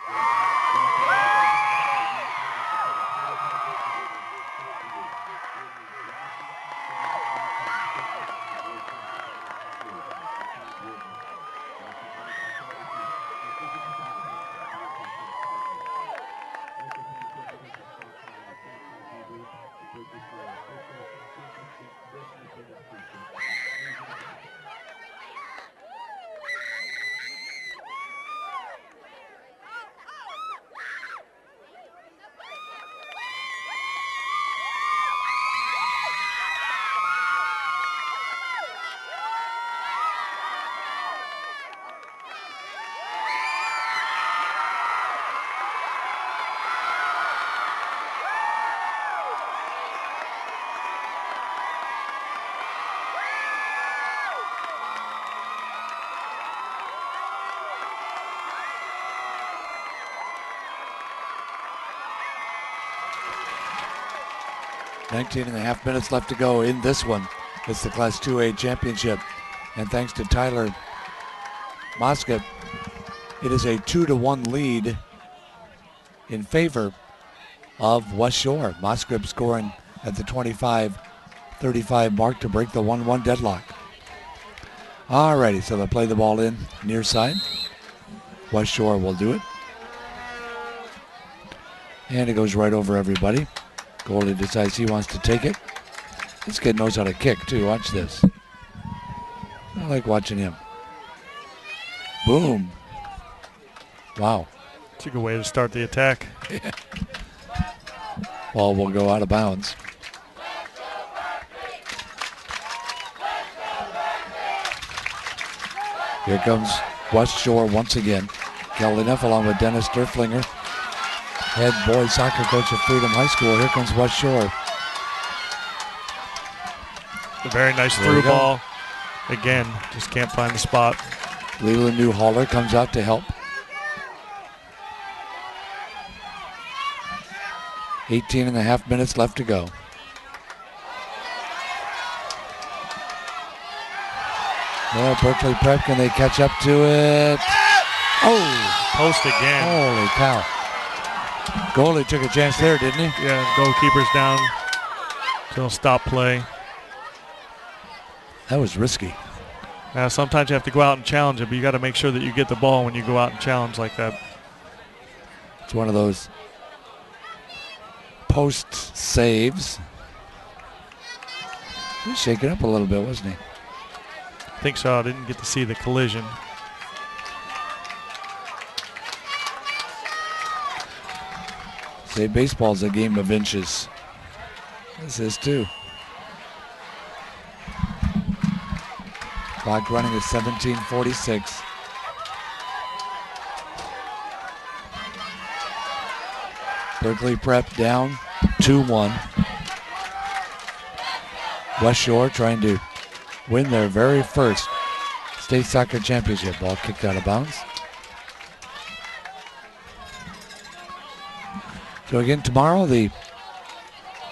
Speaker 4: Nineteen and a half minutes left to go in this one. It's the Class 2A championship. And thanks to Tyler Moskip, it is a 2-1 lead in favor of West Shore. Moskip scoring at the 25-35 mark to break the 1-1 deadlock. Alrighty, so they'll play the ball in near side. West Shore will do it. And it goes right over everybody. Goalie decides he wants to take it. This kid knows how to kick too. Watch this. I like watching him. Boom. Wow.
Speaker 5: It's a good way to start the attack.
Speaker 4: Ball will go out of bounds. Here comes West Shore once again. Kelly Neff along with Dennis Durflinger, head boys soccer coach at Freedom High School. Here comes West Shore.
Speaker 5: A very nice through ball. Again, just can't find the spot.
Speaker 4: Leland Newhaller comes out to help. 18 and a half minutes left to go. Well, Berkeley Prep, can they catch up to it? Oh!
Speaker 5: Post again.
Speaker 4: Holy cow. Goalie took a chance there, didn't he?
Speaker 5: Yeah, goalkeeper's down. So he'll stop play.
Speaker 4: That was risky.
Speaker 5: Now, sometimes you have to go out and challenge it, but you got to make sure that you get the ball when you go out and challenge like that.
Speaker 4: It's one of those post saves. He was shaking up a little bit, wasn't he?
Speaker 5: I think so. I didn't get to see the collision.
Speaker 4: Say baseball's a game of inches. This is too. Clock running at 17:46. Berkeley Prep down 2-1. West Shore trying to win their very first state soccer championship. Ball kicked out of bounds. So again tomorrow, the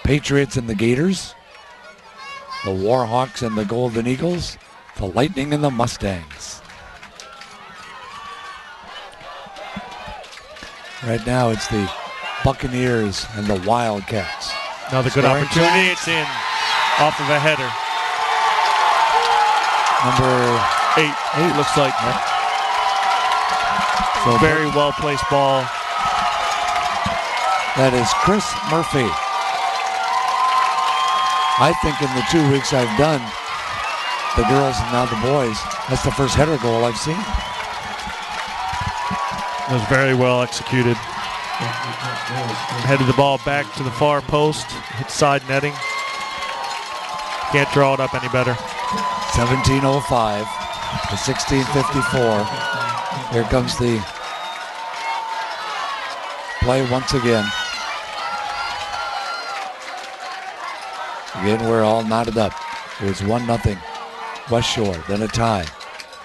Speaker 4: Patriots and the Gators, the Warhawks and the Golden Eagles, the Lightning and the Mustangs. Right now it's the Buccaneers and the Wildcats.
Speaker 5: Another good opportunity. It's in off of a header.
Speaker 4: Number
Speaker 5: 8 looks like.
Speaker 4: Yep. So
Speaker 5: very well placed ball.
Speaker 4: That is Chris Murphy. I think in the 2 weeks I've done the girls and now the boys, that's the first header goal I've seen.
Speaker 5: It was very well executed. Headed the ball back to the far post, hit side netting. Can't draw it up any better.
Speaker 4: 17:05 to 16:54. Here comes the play once again. Again, we're all knotted up. It was 1-0 West Shore, then a tie.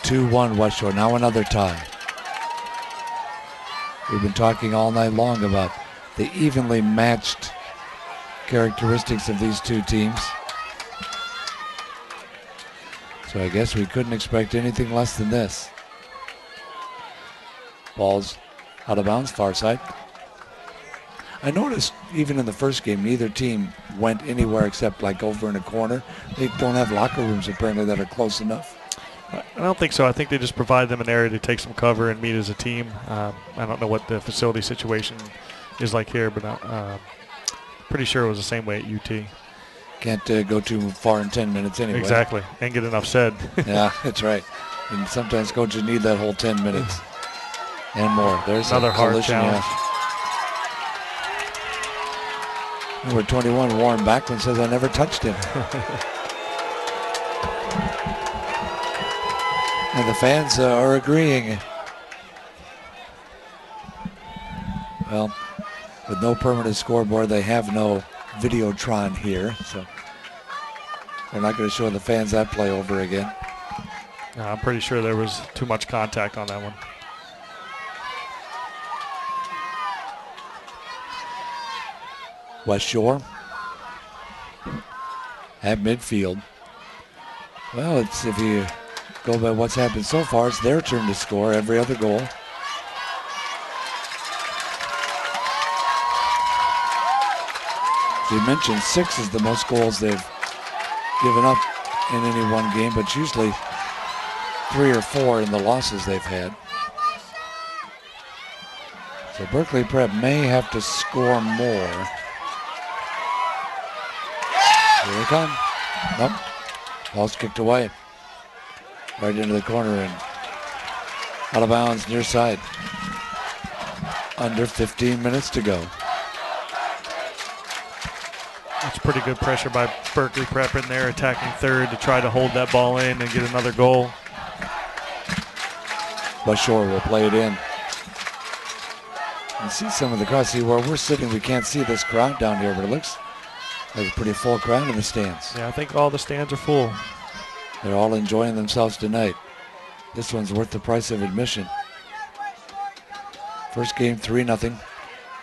Speaker 4: 2-1 West Shore, now another tie. We've been talking all night long about the evenly matched characteristics of these two teams. So I guess we couldn't expect anything less than this. Ball's out of bounds, far side. I noticed even in the first game, neither team went anywhere except like over in a corner. They don't have locker rooms apparently that are close enough.
Speaker 5: I don't think so. I think they just provide them an area to take some cover and meet as a team. I don't know what the facility situation is like here, but I'm pretty sure it was the same way at UT.
Speaker 4: Can't go too far in 10 minutes anyway.
Speaker 5: Exactly, and get enough said.
Speaker 4: Yeah, that's right. And sometimes coaches need that whole 10 minutes and more. There's
Speaker 5: another hard
Speaker 4: collision,
Speaker 5: challenge.
Speaker 4: Yeah. Number 21, Warren Backlund, says I never touched him. And the fans are agreeing. Well, with no permanent scoreboard, they have no Videotron here, so they're not going to show the fans that play over again.
Speaker 5: I'm pretty sure there was too much contact on that one.
Speaker 4: West Shore at midfield. Well, it's, if you go by what's happened so far, it's their turn to score every other goal. As you mentioned, 6 is the most goals they've given up in any one game, but usually 3 or 4 in the losses they've had. So Berkeley Prep may have to score more. Here they come. Nope. Ball's kicked away. Right into the corner and out of bounds near side. Under 15 minutes to go.
Speaker 5: It's pretty good pressure by Berkeley Prep in there, attacking third to try to hold that ball in and get another goal.
Speaker 4: West Shore will play it in. You see some of the crowd. See where we're sitting, we can't see this crowd down here, but it looks like a pretty full crowd in the stands.
Speaker 5: Yeah, I think all the stands are full.
Speaker 4: They're all enjoying themselves tonight. This one's worth the price of admission. First game 3-0.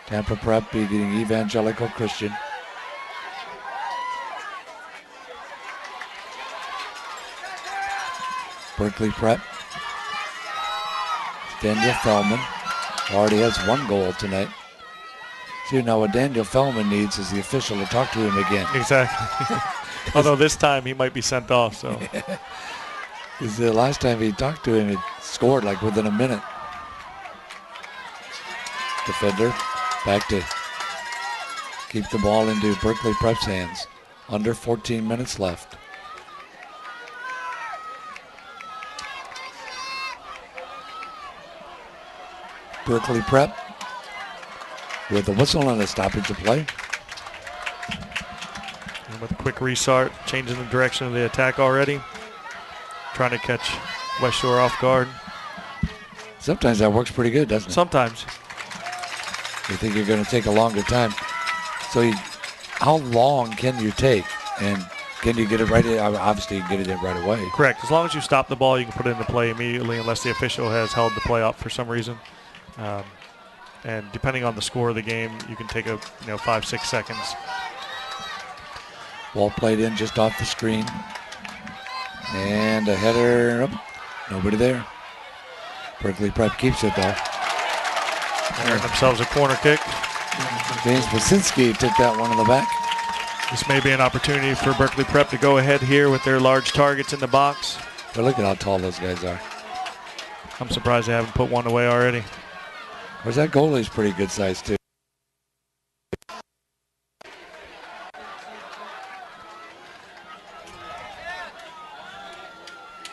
Speaker 4: Tampa Prep beating Evangelical Christian. Berkeley Prep. Daniel Fellman already has 1 goal tonight. See, now what Daniel Fellman needs is the official to talk to him again.
Speaker 5: Exactly. Although this time he might be sent off. So.
Speaker 4: Because the last time he talked to him, he scored like within a minute. Defender back to keep the ball into Berkeley Prep's hands. Under 14 minutes left. Berkeley Prep with a whistle and a stoppage of play.
Speaker 5: And with a quick restart, changing the direction of the attack already. Trying to catch West Shore off guard.
Speaker 4: Sometimes that works pretty good, doesn't it?
Speaker 5: Sometimes.
Speaker 4: You think you're going to take a longer time. So how long can you take? And can you get it right in? Obviously, you can get it in right away.
Speaker 5: Correct. As long as you stop the ball, you can put it into play immediately unless the official has held the play up for some reason. And depending on the score of the game, you can take 5-6 seconds.
Speaker 4: Ball played in just off the screen. And a header. Oh, nobody there. Berkeley Prep keeps it though.
Speaker 5: Earn themselves a corner kick.
Speaker 4: James Basinski took that one in the back.
Speaker 5: This may be an opportunity for Berkeley Prep to go ahead here with their large targets in the box.
Speaker 4: But look at how tall those guys are.
Speaker 5: I'm surprised they haven't put one away already.
Speaker 4: Of course, that goalie's pretty good size too.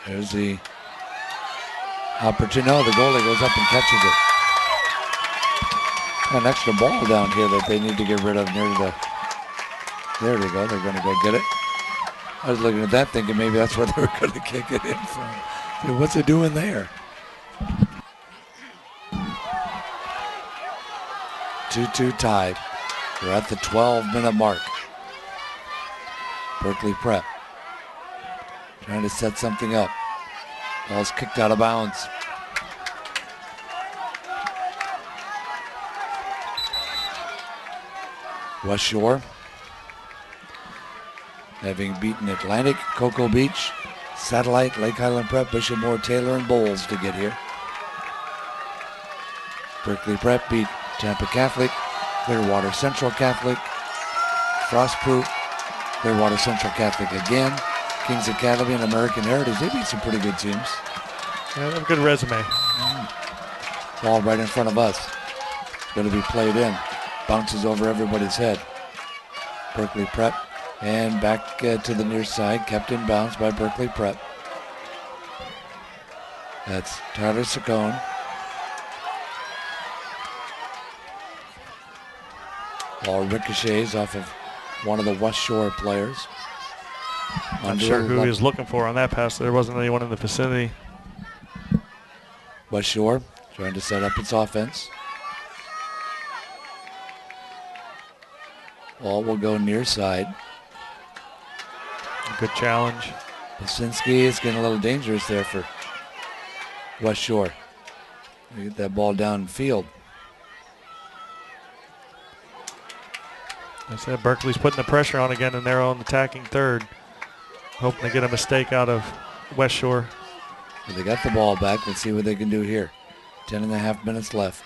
Speaker 4: There's the opportunity. No, the goalie goes up and catches it. An extra ball down here that they need to get rid of near the. There they go. They're going to go get it. I was looking at that thinking maybe that's where they were going to kick it in from. Dude, what's it doing there? 2-2 tie. We're at the 12-minute mark. Berkeley Prep trying to set something up. Ball's kicked out of bounds. West Shore, having beaten Atlantic, Cocoa Beach, Satellite, Lake Highland Prep, Bishop Moore, Taylor, and Bowles to get here. Berkeley Prep beat Tampa Catholic, Clearwater Central Catholic, Frostproof, Clearwater Central Catholic again, Kings Academy, and American Heritage. They beat some pretty good teams.
Speaker 5: Yeah, they have a good resume.
Speaker 4: Ball right in front of us. Going to be played in. Bounces over everybody's head. Berkeley Prep and back to the near side, kept in bounds by Berkeley Prep. That's Tyler Saccone. Ball ricochets off of one of the West Shore players.
Speaker 5: Not sure who he was looking for on that pass. There wasn't anyone in the vicinity.
Speaker 4: West Shore trying to set up its offense. Ball will go near side.
Speaker 5: Good challenge.
Speaker 4: Basinski is getting a little dangerous there for West Shore. They get that ball downfield.
Speaker 5: I said Berkeley's putting the pressure on again, and they're on attacking third. Hoping to get a mistake out of West Shore.
Speaker 4: Well, they got the ball back. Let's see what they can do here. 10.5 minutes left.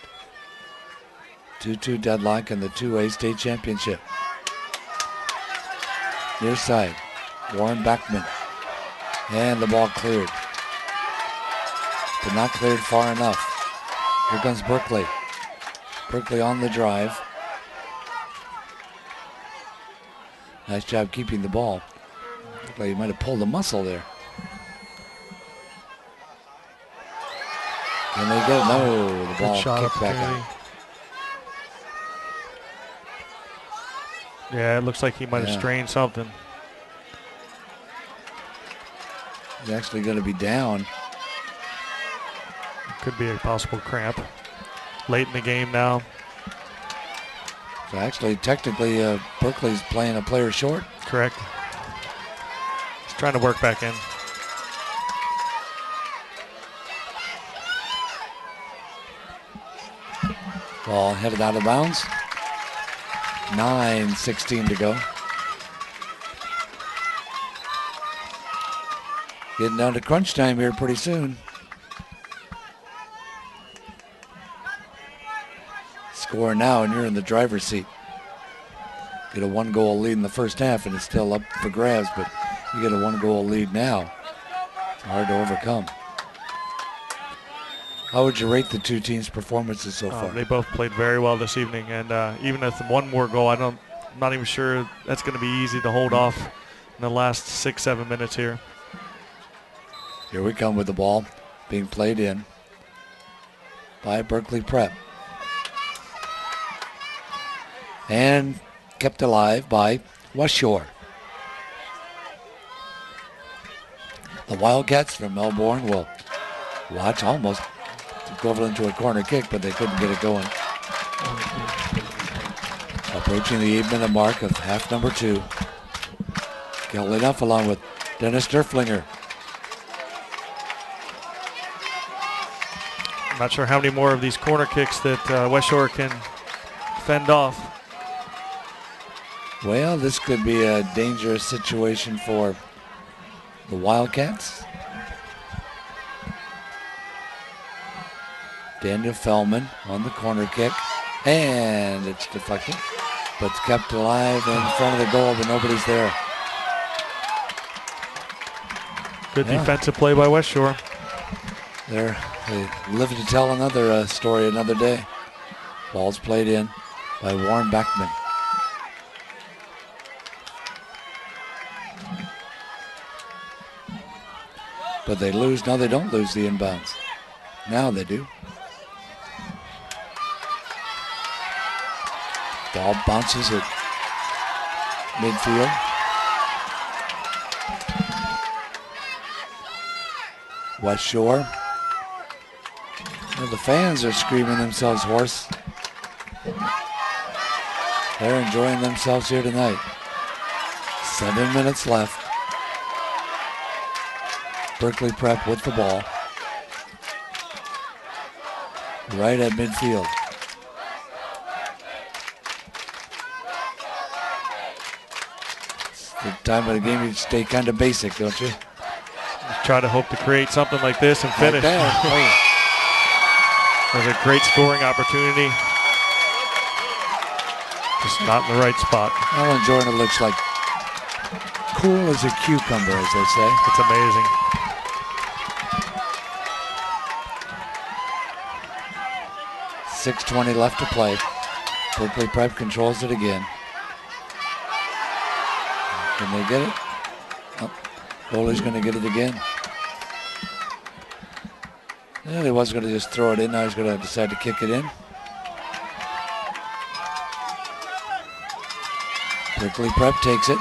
Speaker 4: 2-2 deadlock in the 2A state championship. Near side, Warren Backman. And the ball cleared. But not cleared far enough. Here comes Berkeley. Berkeley on the drive. Nice job keeping the ball. Looked like he might have pulled a muscle there. Can they get it? No, the ball kicked back out.
Speaker 5: Yeah, it looks like he might have strained something.
Speaker 4: He's actually going to be down.
Speaker 5: Could be a possible cramp. Late in the game now.
Speaker 4: So actually, technically, Berkeley's playing a player short.
Speaker 5: Correct. He's trying to work back in.
Speaker 4: Ball headed out of bounds. 9:16 to go. Getting down to crunch time here pretty soon. Score now and you're in the driver's seat. Get a 1-goal lead in the first half and it's still up for grabs, but you get a 1-goal lead now. It's hard to overcome. How would you rate the two teams' performances so far?
Speaker 5: They both played very well this evening, and even with one more goal, I'm not even sure that's going to be easy to hold off in the last 6-7 minutes here.
Speaker 4: Here we come with the ball being played in by Berkeley Prep. And kept alive by West Shore. The Wildcats from Melbourne will watch almost equivalent to a corner kick, but they couldn't get it going. Approaching the 8-minute mark of half number 2. Kelly Duff along with Dennis Derflinger.
Speaker 5: I'm not sure how many more of these corner kicks that West Shore can fend off.
Speaker 4: Well, this could be a dangerous situation for the Wildcats. Daniel Fellman on the corner kick, and it's deflected, but it's kept alive in front of the goal, but nobody's there.
Speaker 5: Good defensive play by West Shore.
Speaker 4: They live to tell another story another day. Ball's played in by Warren Backman. But they lose. No, they don't lose the inbounds. Now they do. Ball bounces at midfield. West Shore. Well, the fans are screaming themselves hoarse. They're enjoying themselves here tonight. 7 minutes left. Berkeley Prep with the ball. Right at midfield. It's the time of the game you stay kind of basic, don't you?
Speaker 5: Just try to hope to create something like this and finish.
Speaker 4: Like that.
Speaker 5: There's a great scoring opportunity. Just not in the right spot.
Speaker 4: Alan Jordan looks like cool as a cucumber, as they say.
Speaker 5: It's amazing.
Speaker 4: .620 left to play. Berkeley Prep controls it again. Can they get it? Oh, goalie's going to get it again. Yeah, he was going to just throw it in. Now he's going to decide to kick it in. Berkeley Prep takes it.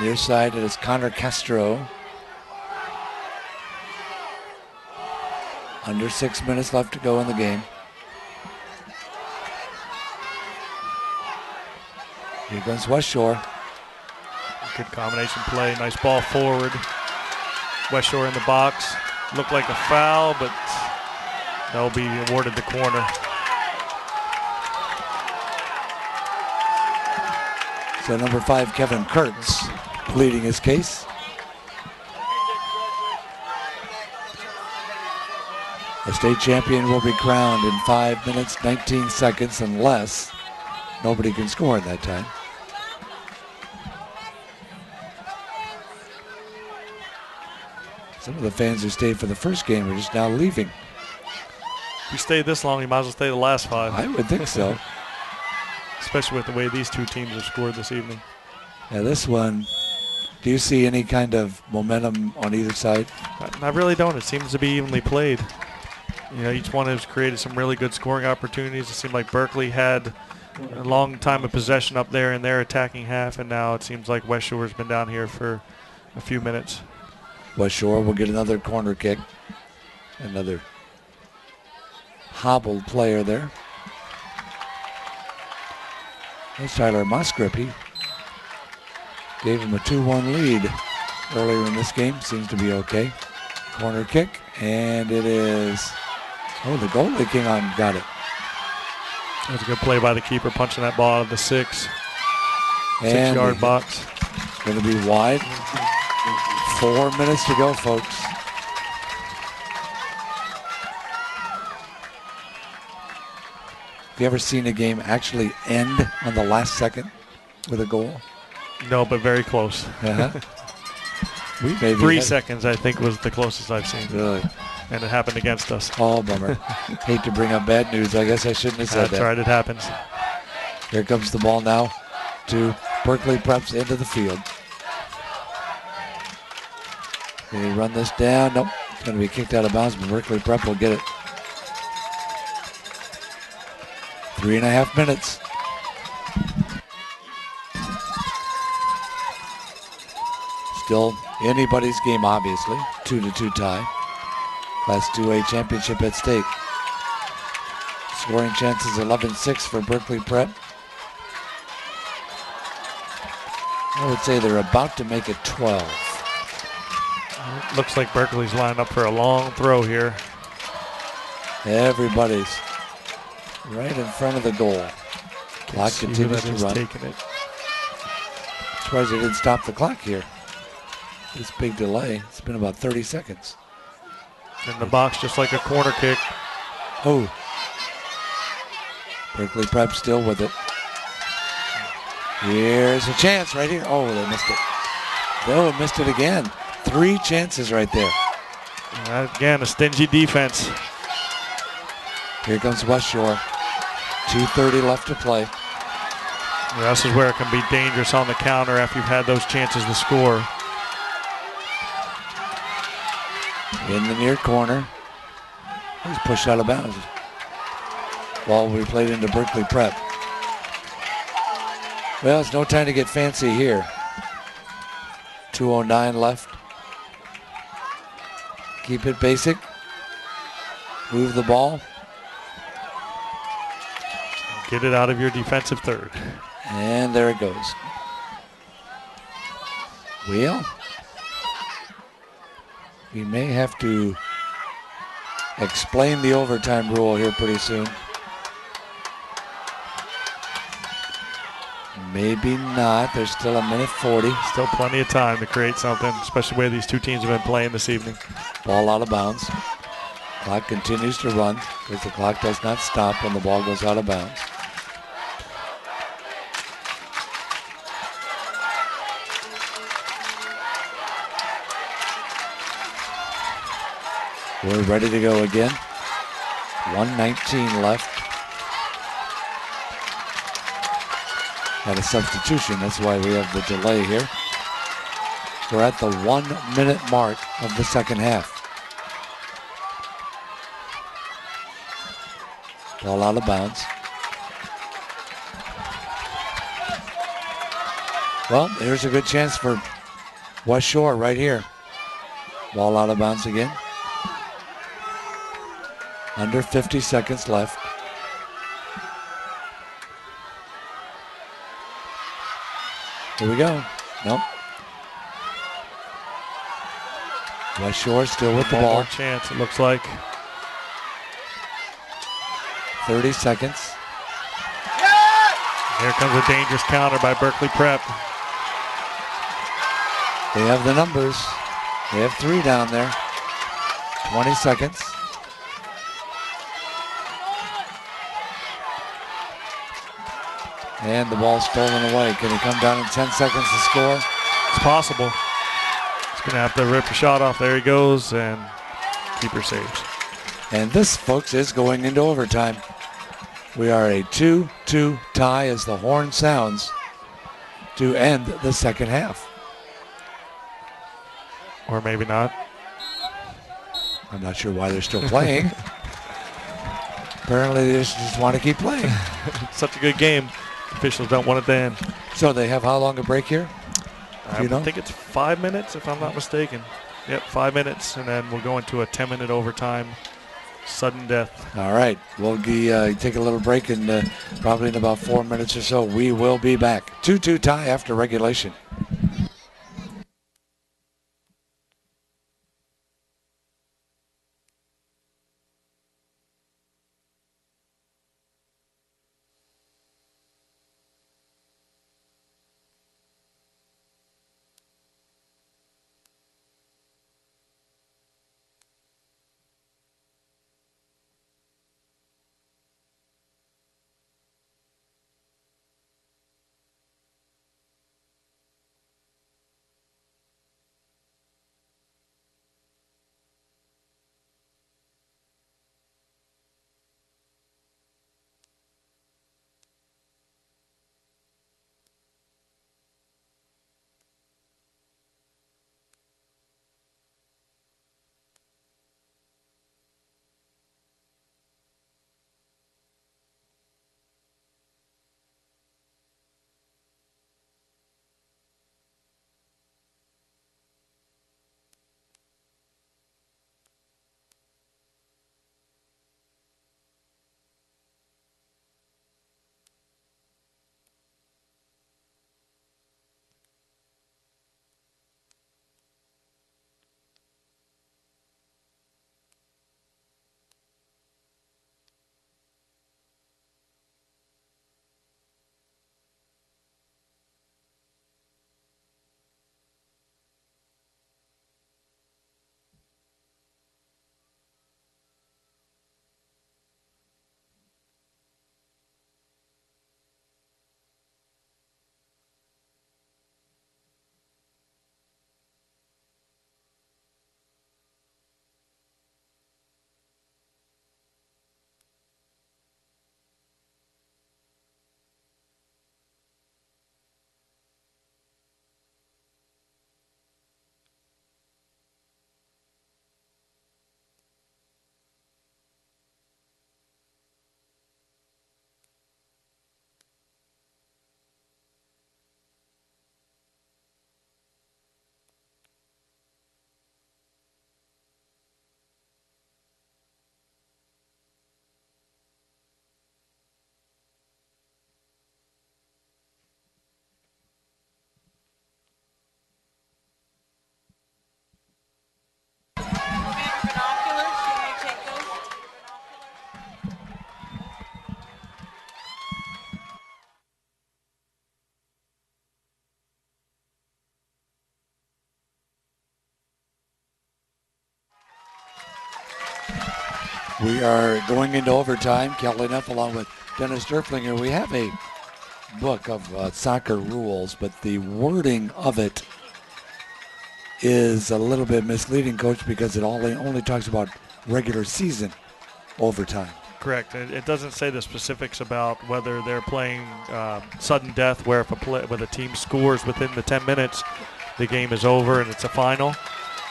Speaker 4: Near side, it is Connor Castro. Under 6 minutes left to go in the game. Here comes West Shore.
Speaker 5: Good combination play. Nice ball forward. West Shore in the box. Looked like a foul, but they'll be awarded the corner.
Speaker 4: So number 5, Kevin Kurtz, pleading his case. The state champion will be crowned in 5 minutes, 19 seconds, unless nobody can score in that time. Some of the fans who stayed for the first game are just now leaving.
Speaker 5: If you stayed this long, you might as well stay the last 5.
Speaker 4: I would think so.
Speaker 5: Especially with the way these two teams have scored this evening.
Speaker 4: Yeah, this one, do you see any kind of momentum on either side?
Speaker 5: I really don't. It seems to be evenly played. You know, each one has created some really good scoring opportunities. It seemed like Berkeley had a long time of possession up there in their attacking half, and now it seems like West Shore's been down here for a few minutes.
Speaker 4: West Shore will get another corner kick. Another hobbled player there. There's Tyler Musgrip. He gave him a 2-1 lead earlier in this game. Seems to be okay. Corner kick, and it is... Oh, the goalie came on and got it.
Speaker 5: That was a good play by the keeper, punching that ball out of the 6-yard box.
Speaker 4: Going to be wide. 4 minutes to go, folks. Have you ever seen a game actually end on the last second with a goal?
Speaker 5: No, but very close.
Speaker 4: We maybe
Speaker 5: 3 seconds, I think, was the closest I've seen.
Speaker 4: Really?
Speaker 5: And it happened against us.
Speaker 4: Oh, bummer. Hate to bring up bad news. I guess I shouldn't have said that.
Speaker 5: That's right, it happens.
Speaker 4: Here comes the ball now to Berkeley Prep's into the field. Can he run this down? Nope. It's going to be kicked out of bounds, but Berkeley Prep will get it. 3.5 minutes. Still anybody's game, obviously. 2-2 tie. Class 2A championship at stake. Scoring chances 11-6 for Berkeley Prep. I would say they're about to make it 12.
Speaker 5: Looks like Berkeley's lined up for a long throw here.
Speaker 4: Everybody's right in front of the goal. Clock continues to run.
Speaker 5: Taking it.
Speaker 4: Surprised they didn't stop the clock here. This big delay. It's been about 30 seconds.
Speaker 5: In the box, just like a corner kick.
Speaker 4: Oh. Berkeley Prep still with it. Here's a chance right here. Oh, they missed it. They missed it again. 3 chances right there.
Speaker 5: Again, a stingy defense.
Speaker 4: Here comes West Shore. 2:30 left to play.
Speaker 5: Yeah, this is where it can be dangerous on the counter after you've had those chances to score.
Speaker 4: In the near corner. He's pushed out of bounds. ball will be played into Berkeley Prep. Well, it's no time to get fancy here. 2:09 left. Keep it basic. Move the ball.
Speaker 5: Get it out of your defensive third.
Speaker 4: And there it goes. Well, we may have to explain the overtime rule here pretty soon. Maybe not. There's still a minute 40.
Speaker 5: Still plenty of time to create something, especially the way these two teams have been playing this evening.
Speaker 4: Ball out of bounds. Clock continues to run because the clock does not stop when the ball goes out of bounds. We're ready to go again. 1:19 left. Had a substitution, that's why we have the delay here. We're at the 1 minute mark of the second half. Ball out of bounds. Well, here's a good chance for West Shore right here. Ball out of bounds again. Under 50 seconds left. Here we go. Nope. West Shore still with the
Speaker 5: One
Speaker 4: ball.
Speaker 5: more chance, it looks like.
Speaker 4: 30 seconds.
Speaker 5: Here comes a dangerous counter by Berkeley Prep.
Speaker 4: They have the numbers. They have 3 down there. 20 seconds. And the ball stolen away. Can he come down in 10 seconds to score?
Speaker 5: It's possible. He's going to have to rip a shot off. There he goes, and keeper saves.
Speaker 4: And this, folks, is going into overtime. We are a 2-2 tie as the horn sounds to end the second half.
Speaker 5: Or maybe not.
Speaker 4: I'm not sure why they're still playing. Apparently they just want to keep playing.
Speaker 5: Such a good game. Officials don't want it to end.
Speaker 4: So they have how long a break here?
Speaker 5: I think it's 5 minutes, if I'm not mistaken. Yep, 5 minutes, and then we'll go into a 10-minute overtime. Sudden death.
Speaker 4: All right, we'll take a little break, and probably in about 4 minutes or so, we will be back. 2-2 tie after regulation. We are going into overtime. Kelly Neff along with Dennis Derflinger. We have a book of soccer rules, but the wording of it is a little bit misleading, Coach, because it only talks about regular season overtime.
Speaker 5: Correct. It doesn't say the specifics about whether they're playing sudden death, where if a team scores within the 10 minutes, the game is over and it's a final,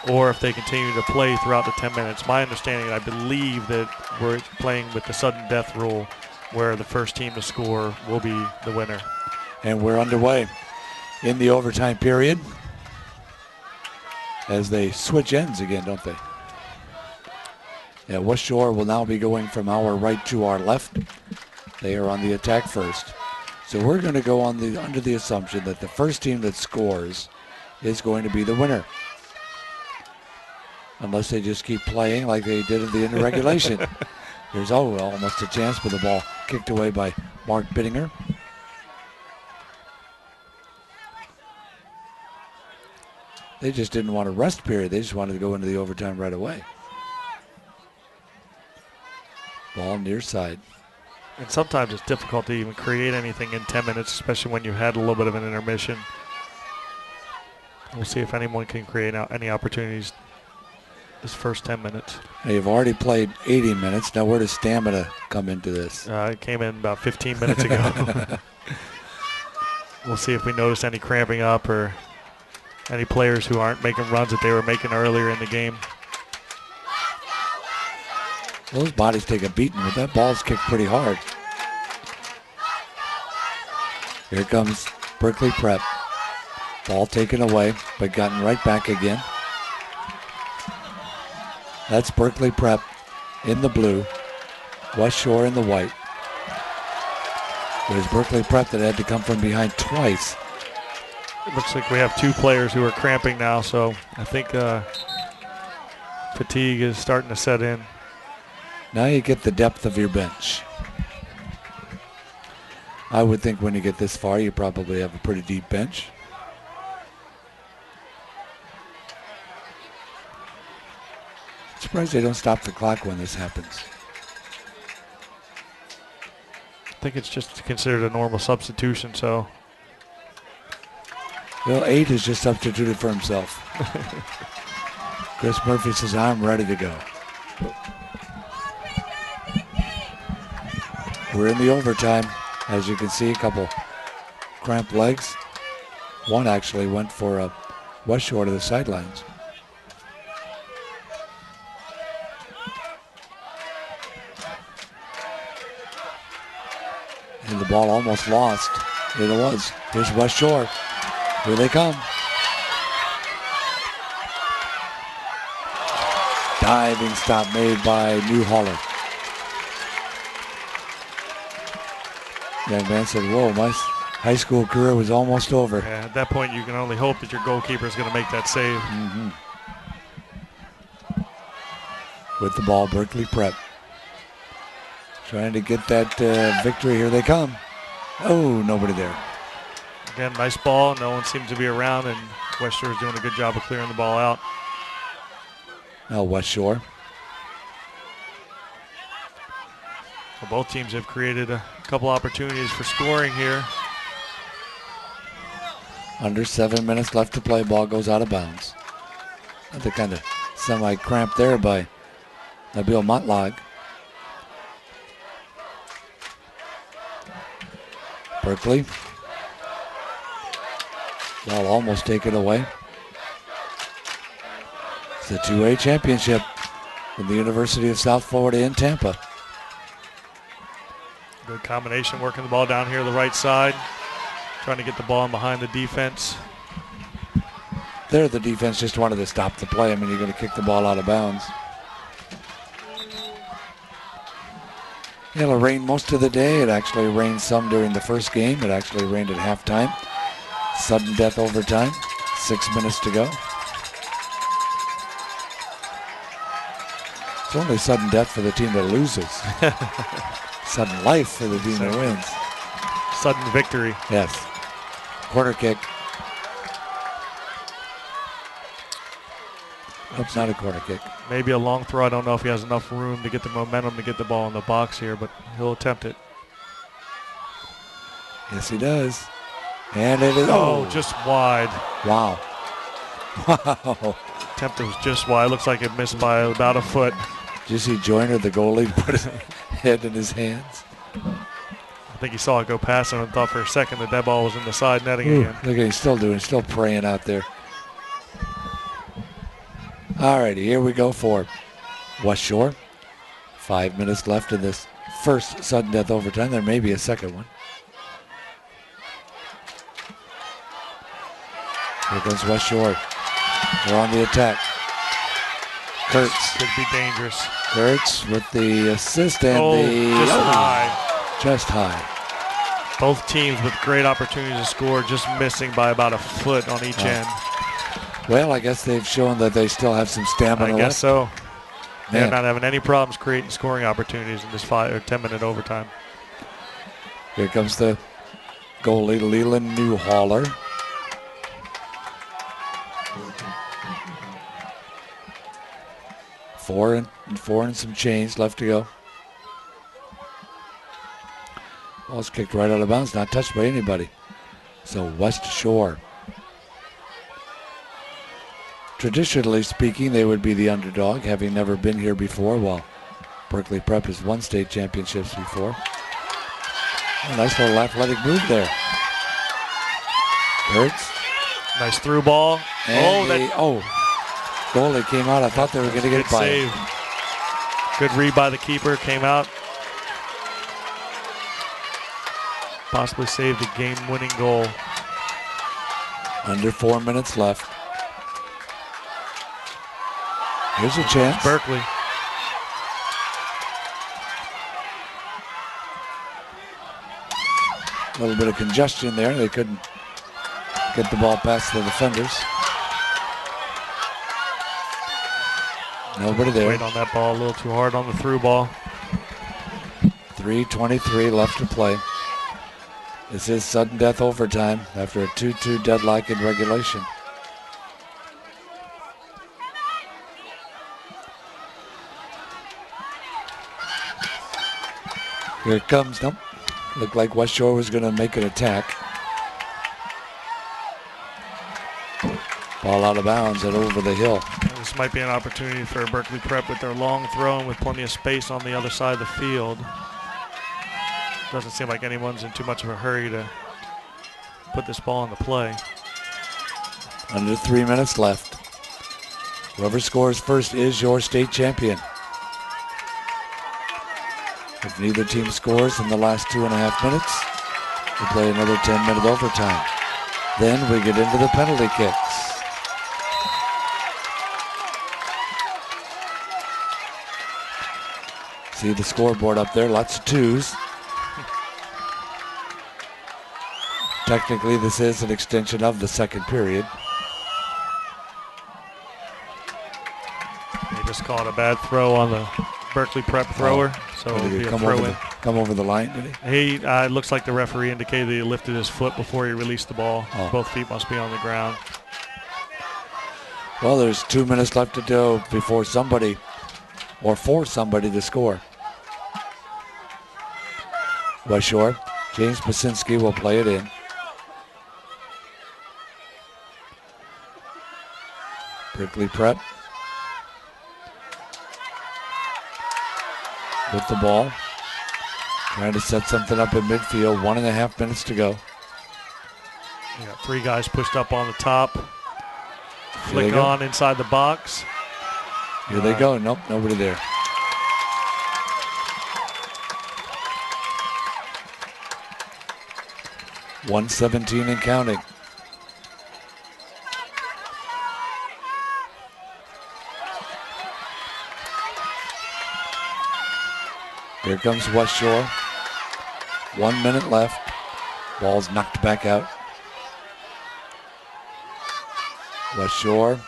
Speaker 5: or if they continue to play throughout the 10 minutes. My understanding, I believe that we're playing with the sudden death rule, where the first team to score will be the winner.
Speaker 4: And we're underway in the overtime period as they switch ends again, don't they? Yeah, West Shore will now be going from our right to our left. They are on the attack first. So we're going to go under the assumption that the first team that scores is going to be the winner. Unless they just keep playing like they did at the end of regulation. There's almost a chance, but the ball kicked away by Mark Bittinger. They just didn't want a rest period. They just wanted to go into the overtime right away. Ball near side.
Speaker 5: And sometimes it's difficult to even create anything in 10 minutes, especially when you had a little bit of an intermission. We'll see if anyone can create any opportunities this first 10 minutes.
Speaker 4: Now you've already played 80 minutes. Now where does stamina come into this?
Speaker 5: It came in about 15 minutes ago. We'll see if we notice any cramping up or any players who aren't making runs that they were making earlier in the game.
Speaker 4: Those bodies take a beating, but that ball's kicked pretty hard. Here comes Berkeley Prep. Ball taken away, but gotten right back again. That's Berkeley Prep in the blue, West Shore in the white. It was Berkeley Prep that had to come from behind twice.
Speaker 5: It looks like we have two players who are cramping now, so I think fatigue is starting to set in.
Speaker 4: Now you get the depth of your bench. I would think when you get this far, you probably have a pretty deep bench. Surprised they don't stop the clock when this happens.
Speaker 5: I think it's just considered a normal substitution, so.
Speaker 4: Well, 8 has just substituted for himself. Chris Murphy says, I'm ready to go. We're in the overtime. As you can see, a couple cramped legs. One actually went for a West Shore to the sidelines. And the ball almost lost. It was. Here's West Shore. Here they come. Diving stop made by New Haller. Young man said, whoa, my high school career was almost over.
Speaker 5: Yeah, at that point, you can only hope that your goalkeeper is going to make that save.
Speaker 4: Mm-hmm. With the ball, Berkeley Prep. Trying to get that victory. Here they come. Oh, nobody there.
Speaker 5: Again, nice ball. No one seems to be around, and West Shore is doing a good job of clearing the ball out.
Speaker 4: Now West Shore.
Speaker 5: Well, both teams have created a couple opportunities for scoring here.
Speaker 4: Under 7 minutes left to play. Ball goes out of bounds. Another kind of semi-cramp there by Nabil Motlog. Berkeley. Ball almost taken away. It's the 2A championship from the University of South Florida in Tampa.
Speaker 5: Good combination, working the ball down here to the right side. Trying to get the ball in behind the defense.
Speaker 4: There, the defense just wanted to stop the play. I mean, you're going to kick the ball out of bounds. It'll rain most of the day. It actually rained some during the first game. It actually rained at halftime. Sudden death overtime. 6 minutes to go. It's only sudden death for the team that loses. Sudden life for the team that wins.
Speaker 5: Sudden victory.
Speaker 4: Yes. Corner kick. Oops, not a corner kick.
Speaker 5: Maybe a long throw. I don't know if he has enough room to get the momentum to get the ball in the box here, but he'll attempt it.
Speaker 4: Yes, he does. And it is.
Speaker 5: Oh, just wide.
Speaker 4: Wow. Wow.
Speaker 5: Attempt was just wide. Looks like it missed by about a foot.
Speaker 4: Did you see Joyner, the goalie, put his head in his hands?
Speaker 5: I think he saw it go past him and thought for a second that ball was in the side netting again.
Speaker 4: Look at him still praying out there. All righty, here we go for West Shore. 5 minutes left in this first sudden death overtime. There may be a second one. Here comes West Shore. They're on the attack. Kurtz.
Speaker 5: Could be dangerous.
Speaker 4: Kurtz with the assist and
Speaker 5: just high.
Speaker 4: Just high.
Speaker 5: Both teams with great opportunities to score, just missing by about a foot on each end.
Speaker 4: Well, I guess they've shown that they still have some stamina
Speaker 5: I guess
Speaker 4: left.
Speaker 5: so. They're
Speaker 4: Man.
Speaker 5: not having any problems creating scoring opportunities in this 5 or 10-minute overtime.
Speaker 4: Here comes the goalie, Leland Newhaller. Four and some change left to go. Ball's kicked right out of bounds, not touched by anybody. So West Shore. Traditionally speaking, they would be the underdog, having never been here before, while Berkeley Prep has won state championships before. A nice little athletic move there. Kurtz.
Speaker 5: Nice through ball.
Speaker 4: And goalie came out. I thought they were going to get
Speaker 5: good
Speaker 4: by.
Speaker 5: Save. Good read by the keeper. Came out. Possibly saved a game-winning goal.
Speaker 4: Under 4 minutes left. Here's a chance.
Speaker 5: Berkeley.
Speaker 4: A little bit of congestion there. They couldn't get the ball past the defenders. Nobody there.
Speaker 5: Wait on that ball a little too hard on the through ball.
Speaker 4: 3:23 left to play. This is sudden death overtime after a 2-2 deadlock in regulation. Here it comes. Nope. Looked like West Shore was going to make an attack. Ball out of bounds and over the hill.
Speaker 5: This might be an opportunity for Berkeley Prep with their long throw and with plenty of space on the other side of the field. Doesn't seem like anyone's in too much of a hurry to put this ball into play.
Speaker 4: Under 3 minutes left. Whoever scores first is your state champion. If neither team scores in the last 2.5 minutes, we play another 10-minute overtime. Then we get into the penalty kicks. See the scoreboard up there, lots of twos. Technically, this is an extension of the second period.
Speaker 5: They just called a bad throw on the Berkeley Prep thrower, so it'll be a throw in.
Speaker 4: Come over the line, did he?
Speaker 5: It looks like the referee indicated that he lifted his foot before he released the ball.
Speaker 4: Oh.
Speaker 5: Both feet must be on the ground.
Speaker 4: Well, there's 2 minutes left to go before somebody, or for somebody to score. West Shore, James Basinski will play it in. Berkeley Prep with the ball, trying to set something up in midfield. 1.5 minutes to go.
Speaker 5: You got 3 guys pushed up on the top.
Speaker 4: Here they
Speaker 5: Flick
Speaker 4: go.
Speaker 5: on inside the box.
Speaker 4: Here they go. Nope, nobody there. .117 and counting. Here comes West Shore. 1 minute left. Ball's knocked back out. West Shore.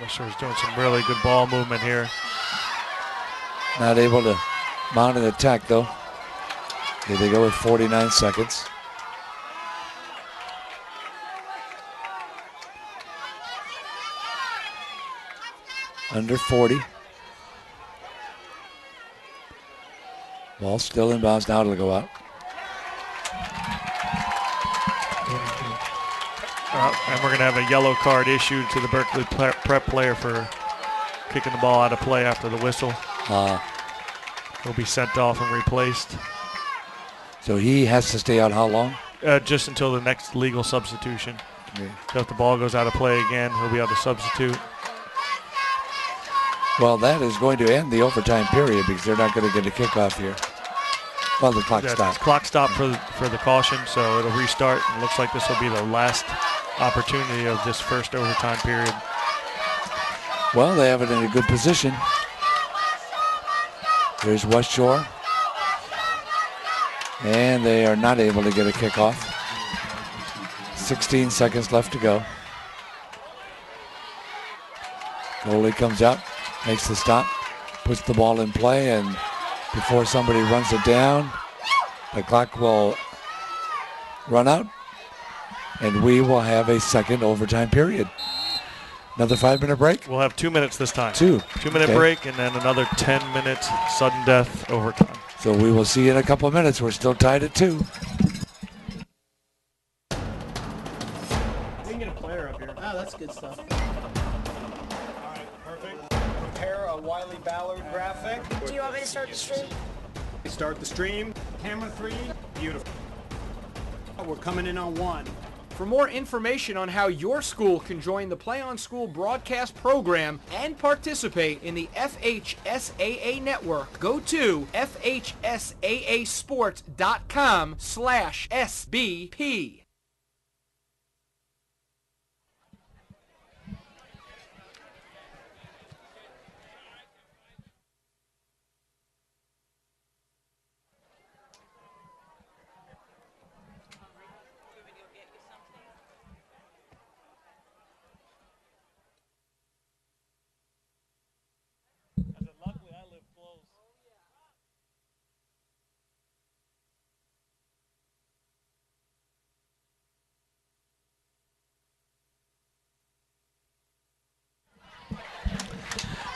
Speaker 5: West Shore's doing some really good ball movement here.
Speaker 4: Not able to mount an attack though. Here they go with 49 seconds. under 40. Ball still inbounds. Now it'll go out.
Speaker 5: And we're going to have a yellow card issued to the Berkeley prep player for kicking the ball out of play after the whistle. He'll be sent off and replaced.
Speaker 4: So he has to stay out how long?
Speaker 5: Just until the next legal substitution.
Speaker 4: Okay.
Speaker 5: So if the ball goes out of play again, he'll be able to substitute.
Speaker 4: Well, that is going to end the overtime period because they're not going to get a kickoff here. Well, the clock stopped.
Speaker 5: Clock stopped for the caution, so it'll restart. It looks like this will be the last opportunity of this first overtime period.
Speaker 4: Well, they have it in a good position. There's West Shore. And they are not able to get a kickoff. 16 seconds left to go. Goalie comes out, makes the stop, puts the ball in play, and before somebody runs it down, the clock will run out, and we will have a second overtime period. Another 5-minute break?
Speaker 5: We'll have 2 minutes this time.
Speaker 4: 2-minute
Speaker 5: break, and then another 10-minute sudden death overtime.
Speaker 4: So we will see you in a couple of minutes. We're still tied at 2.
Speaker 2: We can get a player up here. Oh, that's good stuff.
Speaker 6: All right, perfect. Prepare a Wiley Ballard graphic.
Speaker 7: Do you want me to start the stream?
Speaker 6: Start the stream. Camera 3. Beautiful. We're coming in on 1.
Speaker 8: For more information on how your school can join the Play on School broadcast program and participate in the FHSAA network, go to FHSAAsports.com/SBP.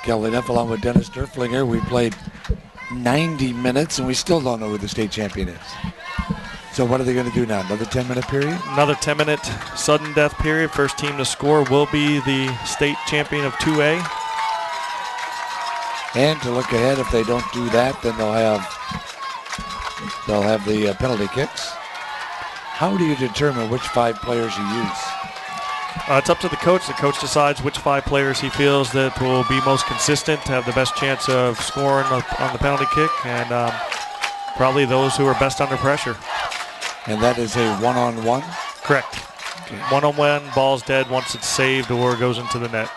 Speaker 4: Kelly Neff along with Dennis Derflinger. We played 90 minutes and we still don't know who the state champion is. So what are they going to do now? Another 10-minute period?
Speaker 5: Another 10-minute sudden death period. First team to score will be the state champion of 2A.
Speaker 4: And to look ahead, if they don't do that, then they'll have the penalty kicks. How do you determine which 5 players you use?
Speaker 5: It's up to the coach. The coach decides which 5 players he feels that will be most consistent to have the best chance of scoring on the penalty kick, and probably those who are best under pressure.
Speaker 4: And that is a one-on-one?
Speaker 5: Correct.
Speaker 4: Okay.
Speaker 5: One-on-one, ball's dead once it's saved or goes into the net.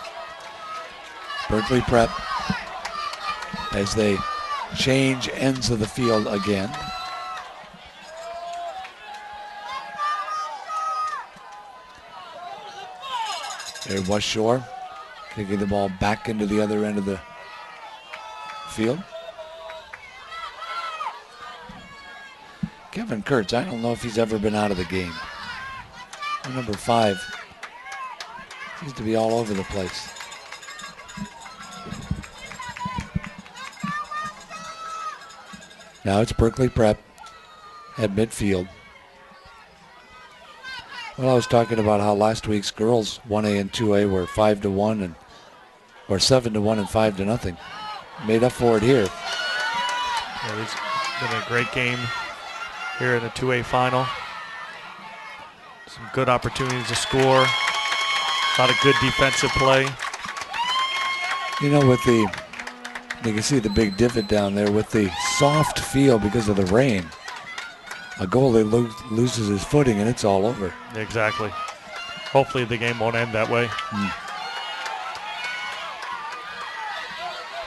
Speaker 4: Berkeley Prep as they change ends of the field again. There, West Shore kicking the ball back into the other end of the field. Kevin Kurtz, I don't know if he's ever been out of the game. Number 5 seems to be all over the place. Now it's Berkeley Prep at midfield. Well, I was talking about how last week's girls 1A and 2A were 5-1 or 7-1 and 5-0. Made up for it here.
Speaker 5: Yeah, it's been a great game here in the 2A final. Some good opportunities to score. A lot of good defensive play.
Speaker 4: You know, with you can see the big divot down there with the soft field because of the rain. A goalie loses his footing and it's all over.
Speaker 5: Exactly. Hopefully the game won't end that way.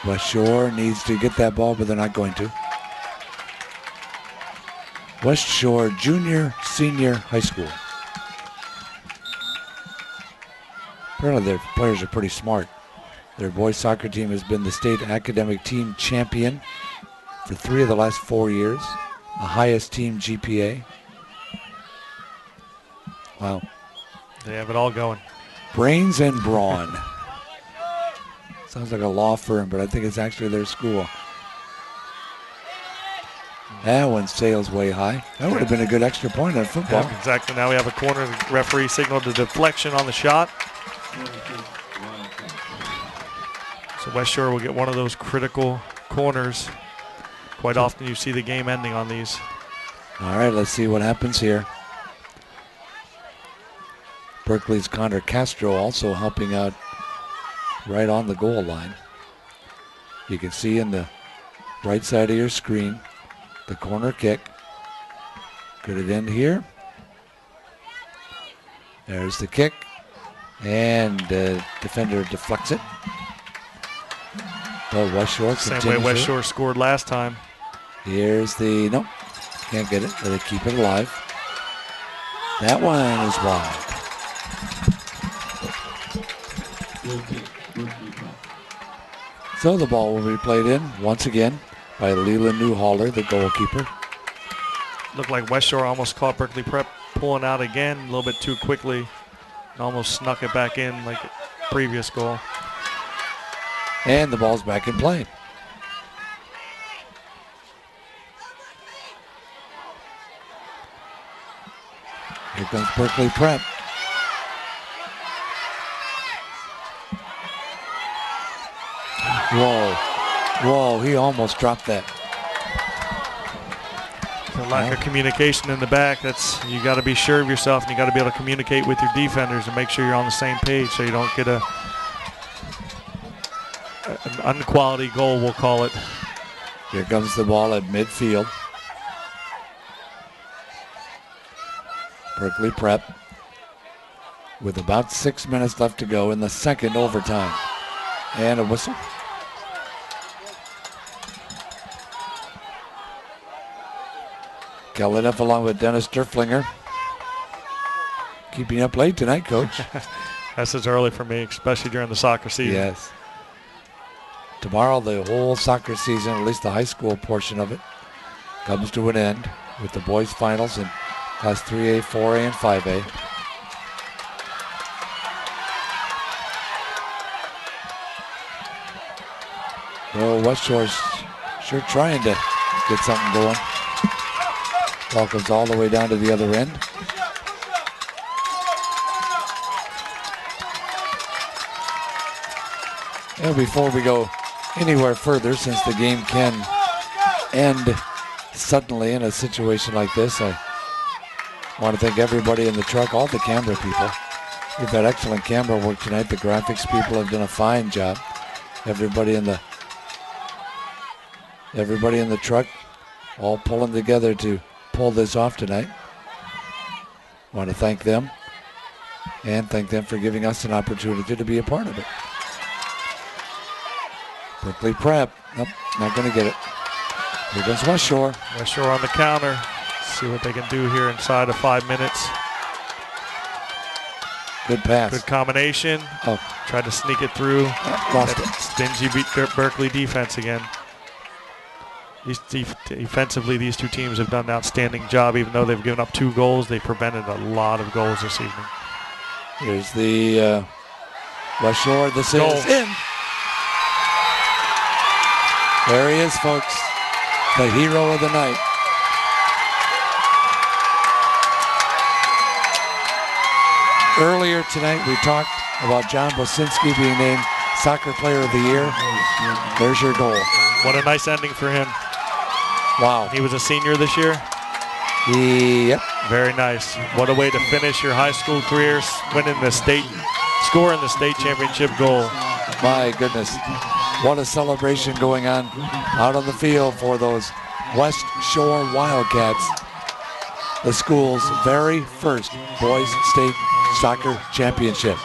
Speaker 4: West Shore needs to get that ball, but they're not going to. West Shore Junior Senior High School. Apparently their players are pretty smart. Their boys soccer team has been the state academic team champion for 3 of the last 4 years. The highest team GPA. Wow.
Speaker 5: They have it all going.
Speaker 4: Brains and brawn. Sounds like a law firm, but I think it's actually their school. That one sails way high. That would have been a good extra point on football.
Speaker 5: Yeah, exactly. Now we have a corner. The referee signaled the deflection on the shot. So West Shore will get one of those critical corners. Quite often you see the game ending on these.
Speaker 4: All right, let's see what happens here. Berkeley's Connor Castro also helping out right on the goal line. You can see in the right side of your screen the corner kick. Could it end here? There's the kick. And the defender deflects it. But West Shore continues.
Speaker 5: Same way West Shore scored last time.
Speaker 4: Here's the, nope, can't get it. Let it keep it alive. That one is wide. So the ball will be played in once again by Leland Newhaller, the goalkeeper.
Speaker 5: Looked like West Shore almost caught Berkeley Prep pulling out again a little bit too quickly and almost snuck it back in like previous goal.
Speaker 4: And the ball's back in play. Here comes Berkeley Prep. Whoa. Whoa, he almost dropped that.
Speaker 5: The lack of communication in the back, that's, you got to be sure of yourself and you got to be able to communicate with your defenders and make sure you're on the same page so you don't get an unquality goal, we'll call it.
Speaker 4: Here comes the ball at midfield. Berkeley Prep with about 6 minutes left to go in the second overtime. And a whistle. Kalaniff along with Dennis Derflinger. Keeping up late tonight, Coach.
Speaker 5: This is early for me, especially during the soccer season.
Speaker 4: Yes. Tomorrow, the whole soccer season, at least the high school portion of it, comes to an end with the boys' finals in Class 3A, 4A, and 5A. Well, West Shore's sure trying to get something going. Ball comes all the way down to the other end. And before we go anywhere further, since the game can end suddenly in a situation like this, I want to thank everybody in the truck, all the camera people. We've had excellent camera work tonight. The graphics people have done a fine job. Everybody in the truck all pulling together to pull this off tonight. Want to thank them and thank them for giving us an opportunity to be a part of it. Berkeley Prep, nope, not going to get it. Here goes West Shore.
Speaker 5: West Shore on the counter. See what they can do here inside of 5 minutes.
Speaker 4: Good pass.
Speaker 5: Good combination.
Speaker 4: Oh.
Speaker 5: Tried to sneak it through.
Speaker 4: Lost it.
Speaker 5: Stingy beat Berkeley defense again. Defensively, these two teams have done an outstanding job. Even though they've given up 2 goals, they prevented a lot of goals this evening.
Speaker 4: Here's the West Shore. This
Speaker 5: Goal.
Speaker 4: is in. There he is, folks. The hero of the night. Earlier tonight, we talked about John Bosinski being named Soccer Player of the Year. There's your goal.
Speaker 5: What a nice ending for him.
Speaker 4: Wow.
Speaker 5: He was a senior this year?
Speaker 4: Yep.
Speaker 5: Very nice. What a way to finish your high school career, winning the state, scoring the state championship goal.
Speaker 4: My goodness. What a celebration going on out on the field for those West Shore Wildcats. The school's very first boys state soccer championship.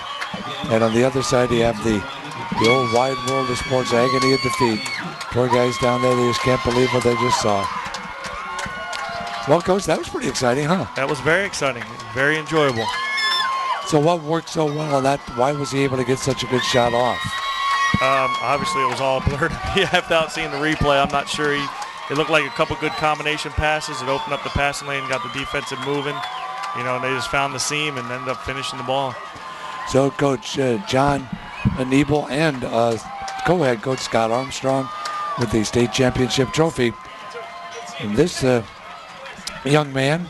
Speaker 4: And on the other side, you have the old wide world of sports agony of defeat. Poor guys down there, they just can't believe what they just saw. Well, Coach, that was pretty exciting, huh?
Speaker 5: That was very exciting, very enjoyable.
Speaker 4: So what worked so well on that? Why was he able to get such a good shot off?
Speaker 5: Obviously, it was all blurred. Without seeing the replay, I'm not sure. It looked like a couple good combination passes. It opened up the passing lane, got the defensive moving. You know, and they just found the seam and ended up finishing the ball.
Speaker 4: So, Coach, John Anibal and co-head coach Scott Armstrong with the state championship trophy. And this young man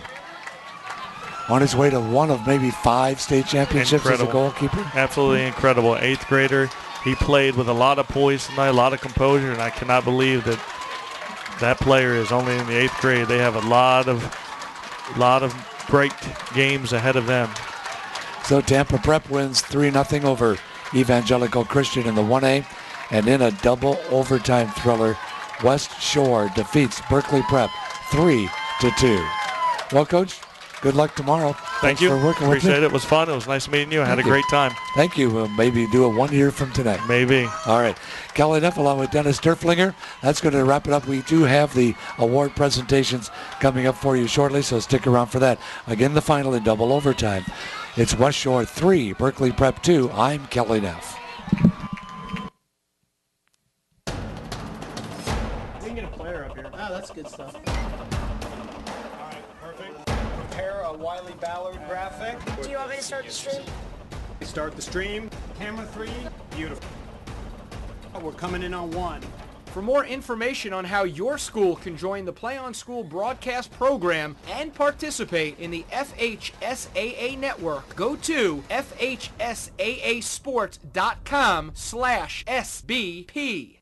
Speaker 4: on his way to one of maybe 5 state championships as a goalkeeper.
Speaker 5: Absolutely incredible. 8th grader. He played with a lot of poise tonight, a lot of composure, and I cannot believe that that player is only in the 8th grade. They have a lot of great games ahead of them.
Speaker 4: So Tampa Prep wins 3-0 over Evangelical Christian in the 1A, and in a double overtime thriller, West Shore defeats Berkeley Prep 3-2. Well, Coach, good luck tomorrow.
Speaker 5: Thank you.
Speaker 4: For working with
Speaker 5: Appreciate
Speaker 4: me.
Speaker 5: it. It was fun. It was nice meeting you. I had a great time.
Speaker 4: Thank you. We'll maybe do it 1 year from today.
Speaker 5: Maybe.
Speaker 4: All right. Kelly Neff along with Dennis Derflinger. That's going to wrap it up. We do have the award presentations coming up for you shortly, so stick around for that. Again, the final in double overtime. It's West Shore 3, Berkeley Prep 2. I'm Kelly Neff.
Speaker 2: We can get a player up here. Oh, that's good stuff.
Speaker 6: All right, perfect. Prepare a Wiley Ballard graphic.
Speaker 7: Do you want me to start the stream?
Speaker 6: Start the stream. Camera 3, beautiful. We're coming in on 1.
Speaker 8: For more information on how your school can join the Play on School broadcast program and participate in the FHSAA network, go to FHSAAsports.com/SBP.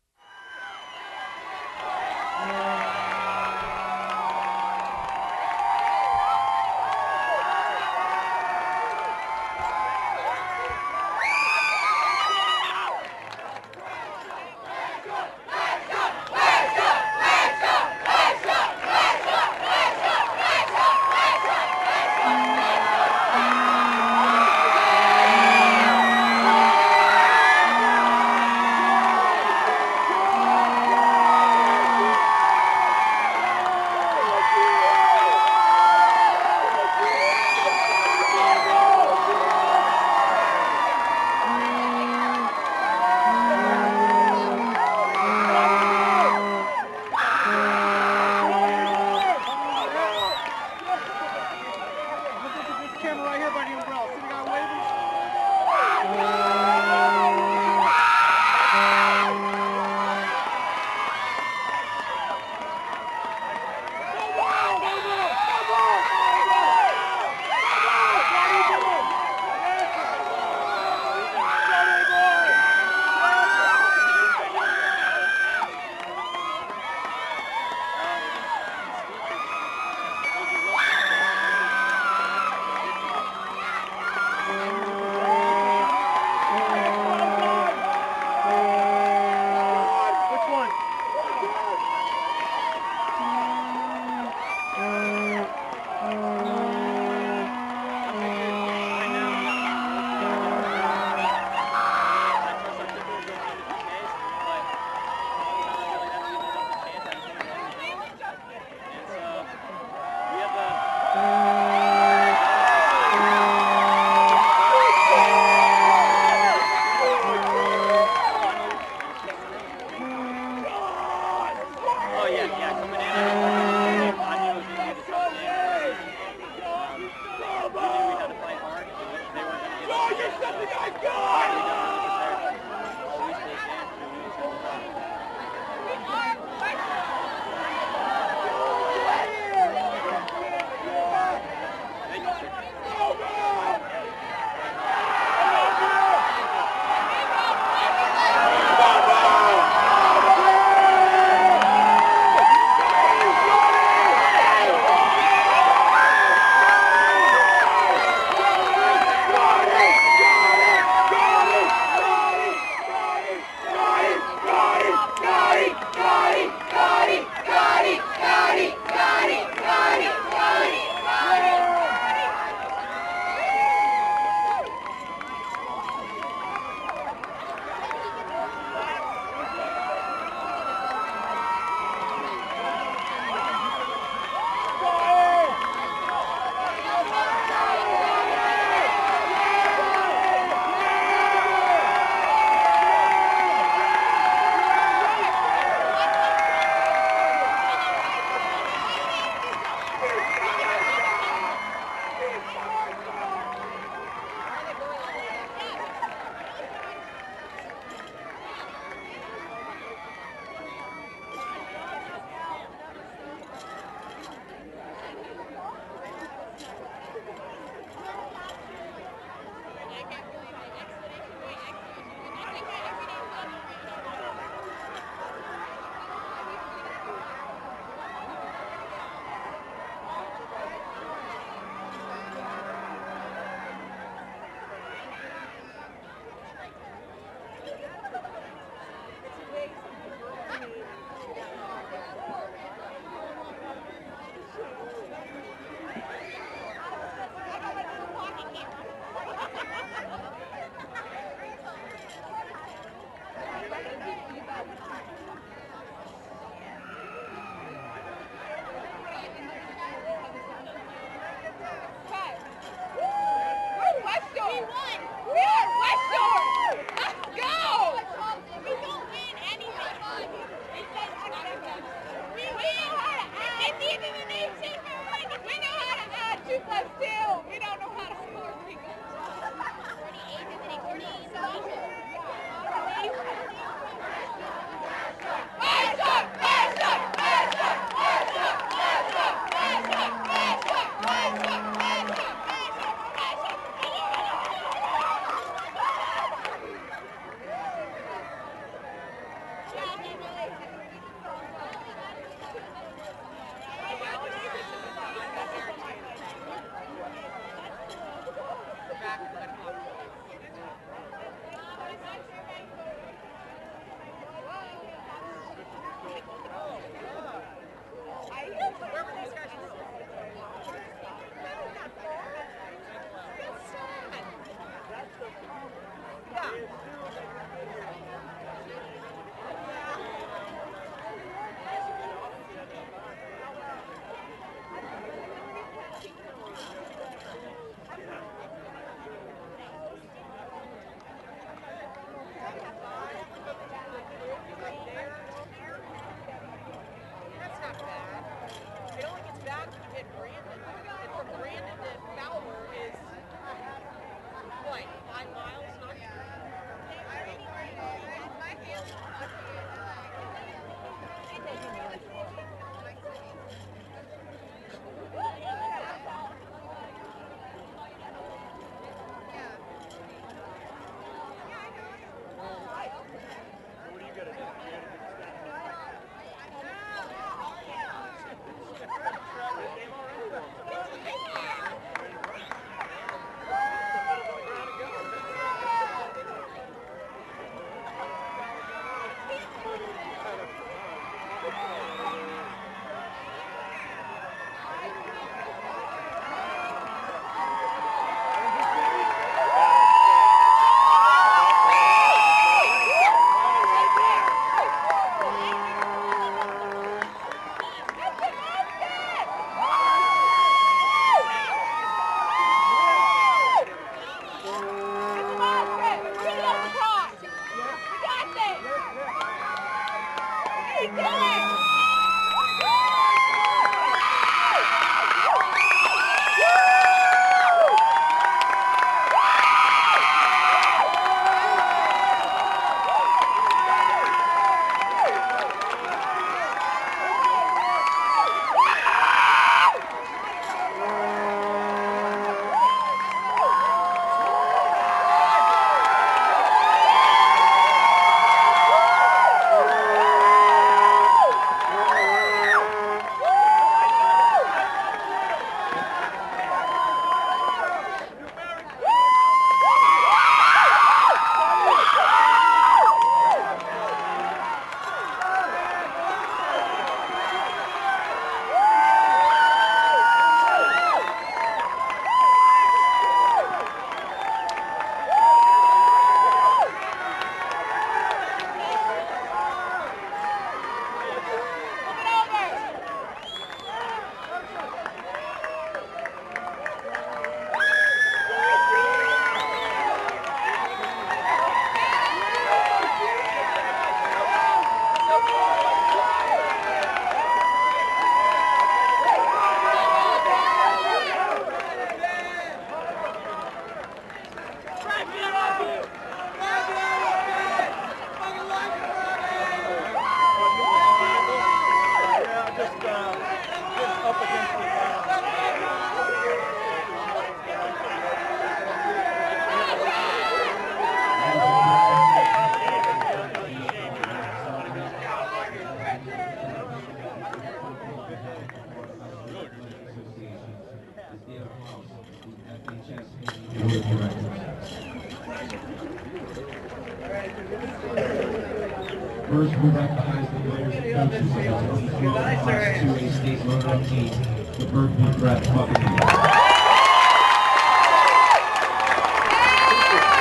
Speaker 1: First, we recognize the players and coaches of the 2012 Class 2A State Motoring Team, the Berkeley Prep Buccaneers.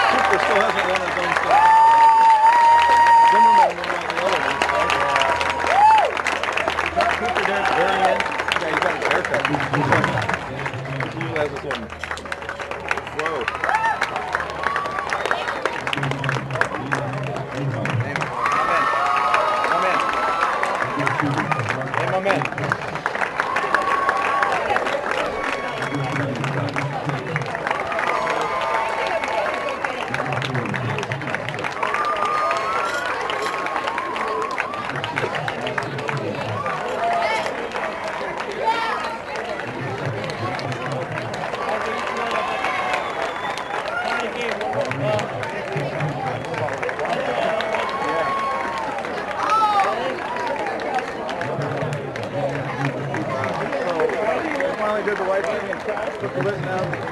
Speaker 3: Cooper still hasn't won his own stuff. Zimmerman won the other. Did the right thing and put the list down.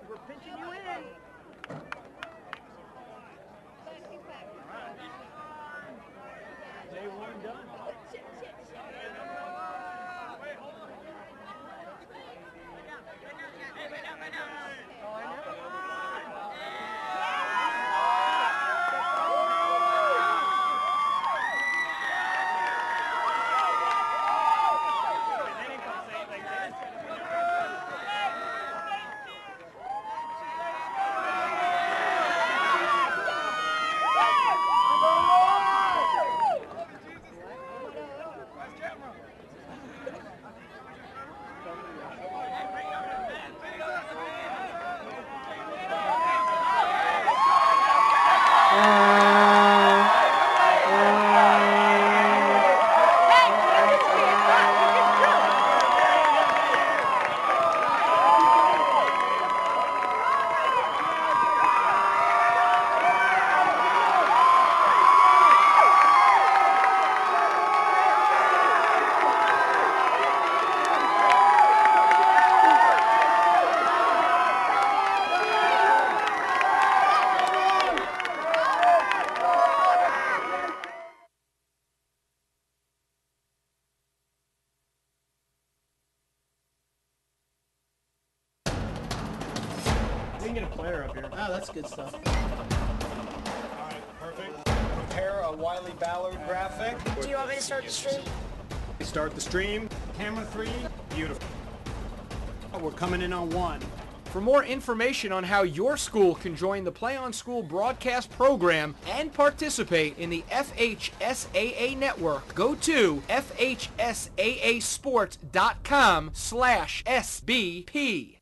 Speaker 2: We're pinching you in. Day one done. We can get a player up here.
Speaker 7: Oh, that's good stuff.
Speaker 6: All right, perfect. Prepare a Wiley Ballard graphic.
Speaker 9: Do you want me to start the stream?
Speaker 6: Start the stream. Camera 3. Beautiful. We're coming in on 1.
Speaker 8: For more information on how your school can join the Play on School broadcast program and participate in the FHSAA network, go to FHSAAsports.com/SBP.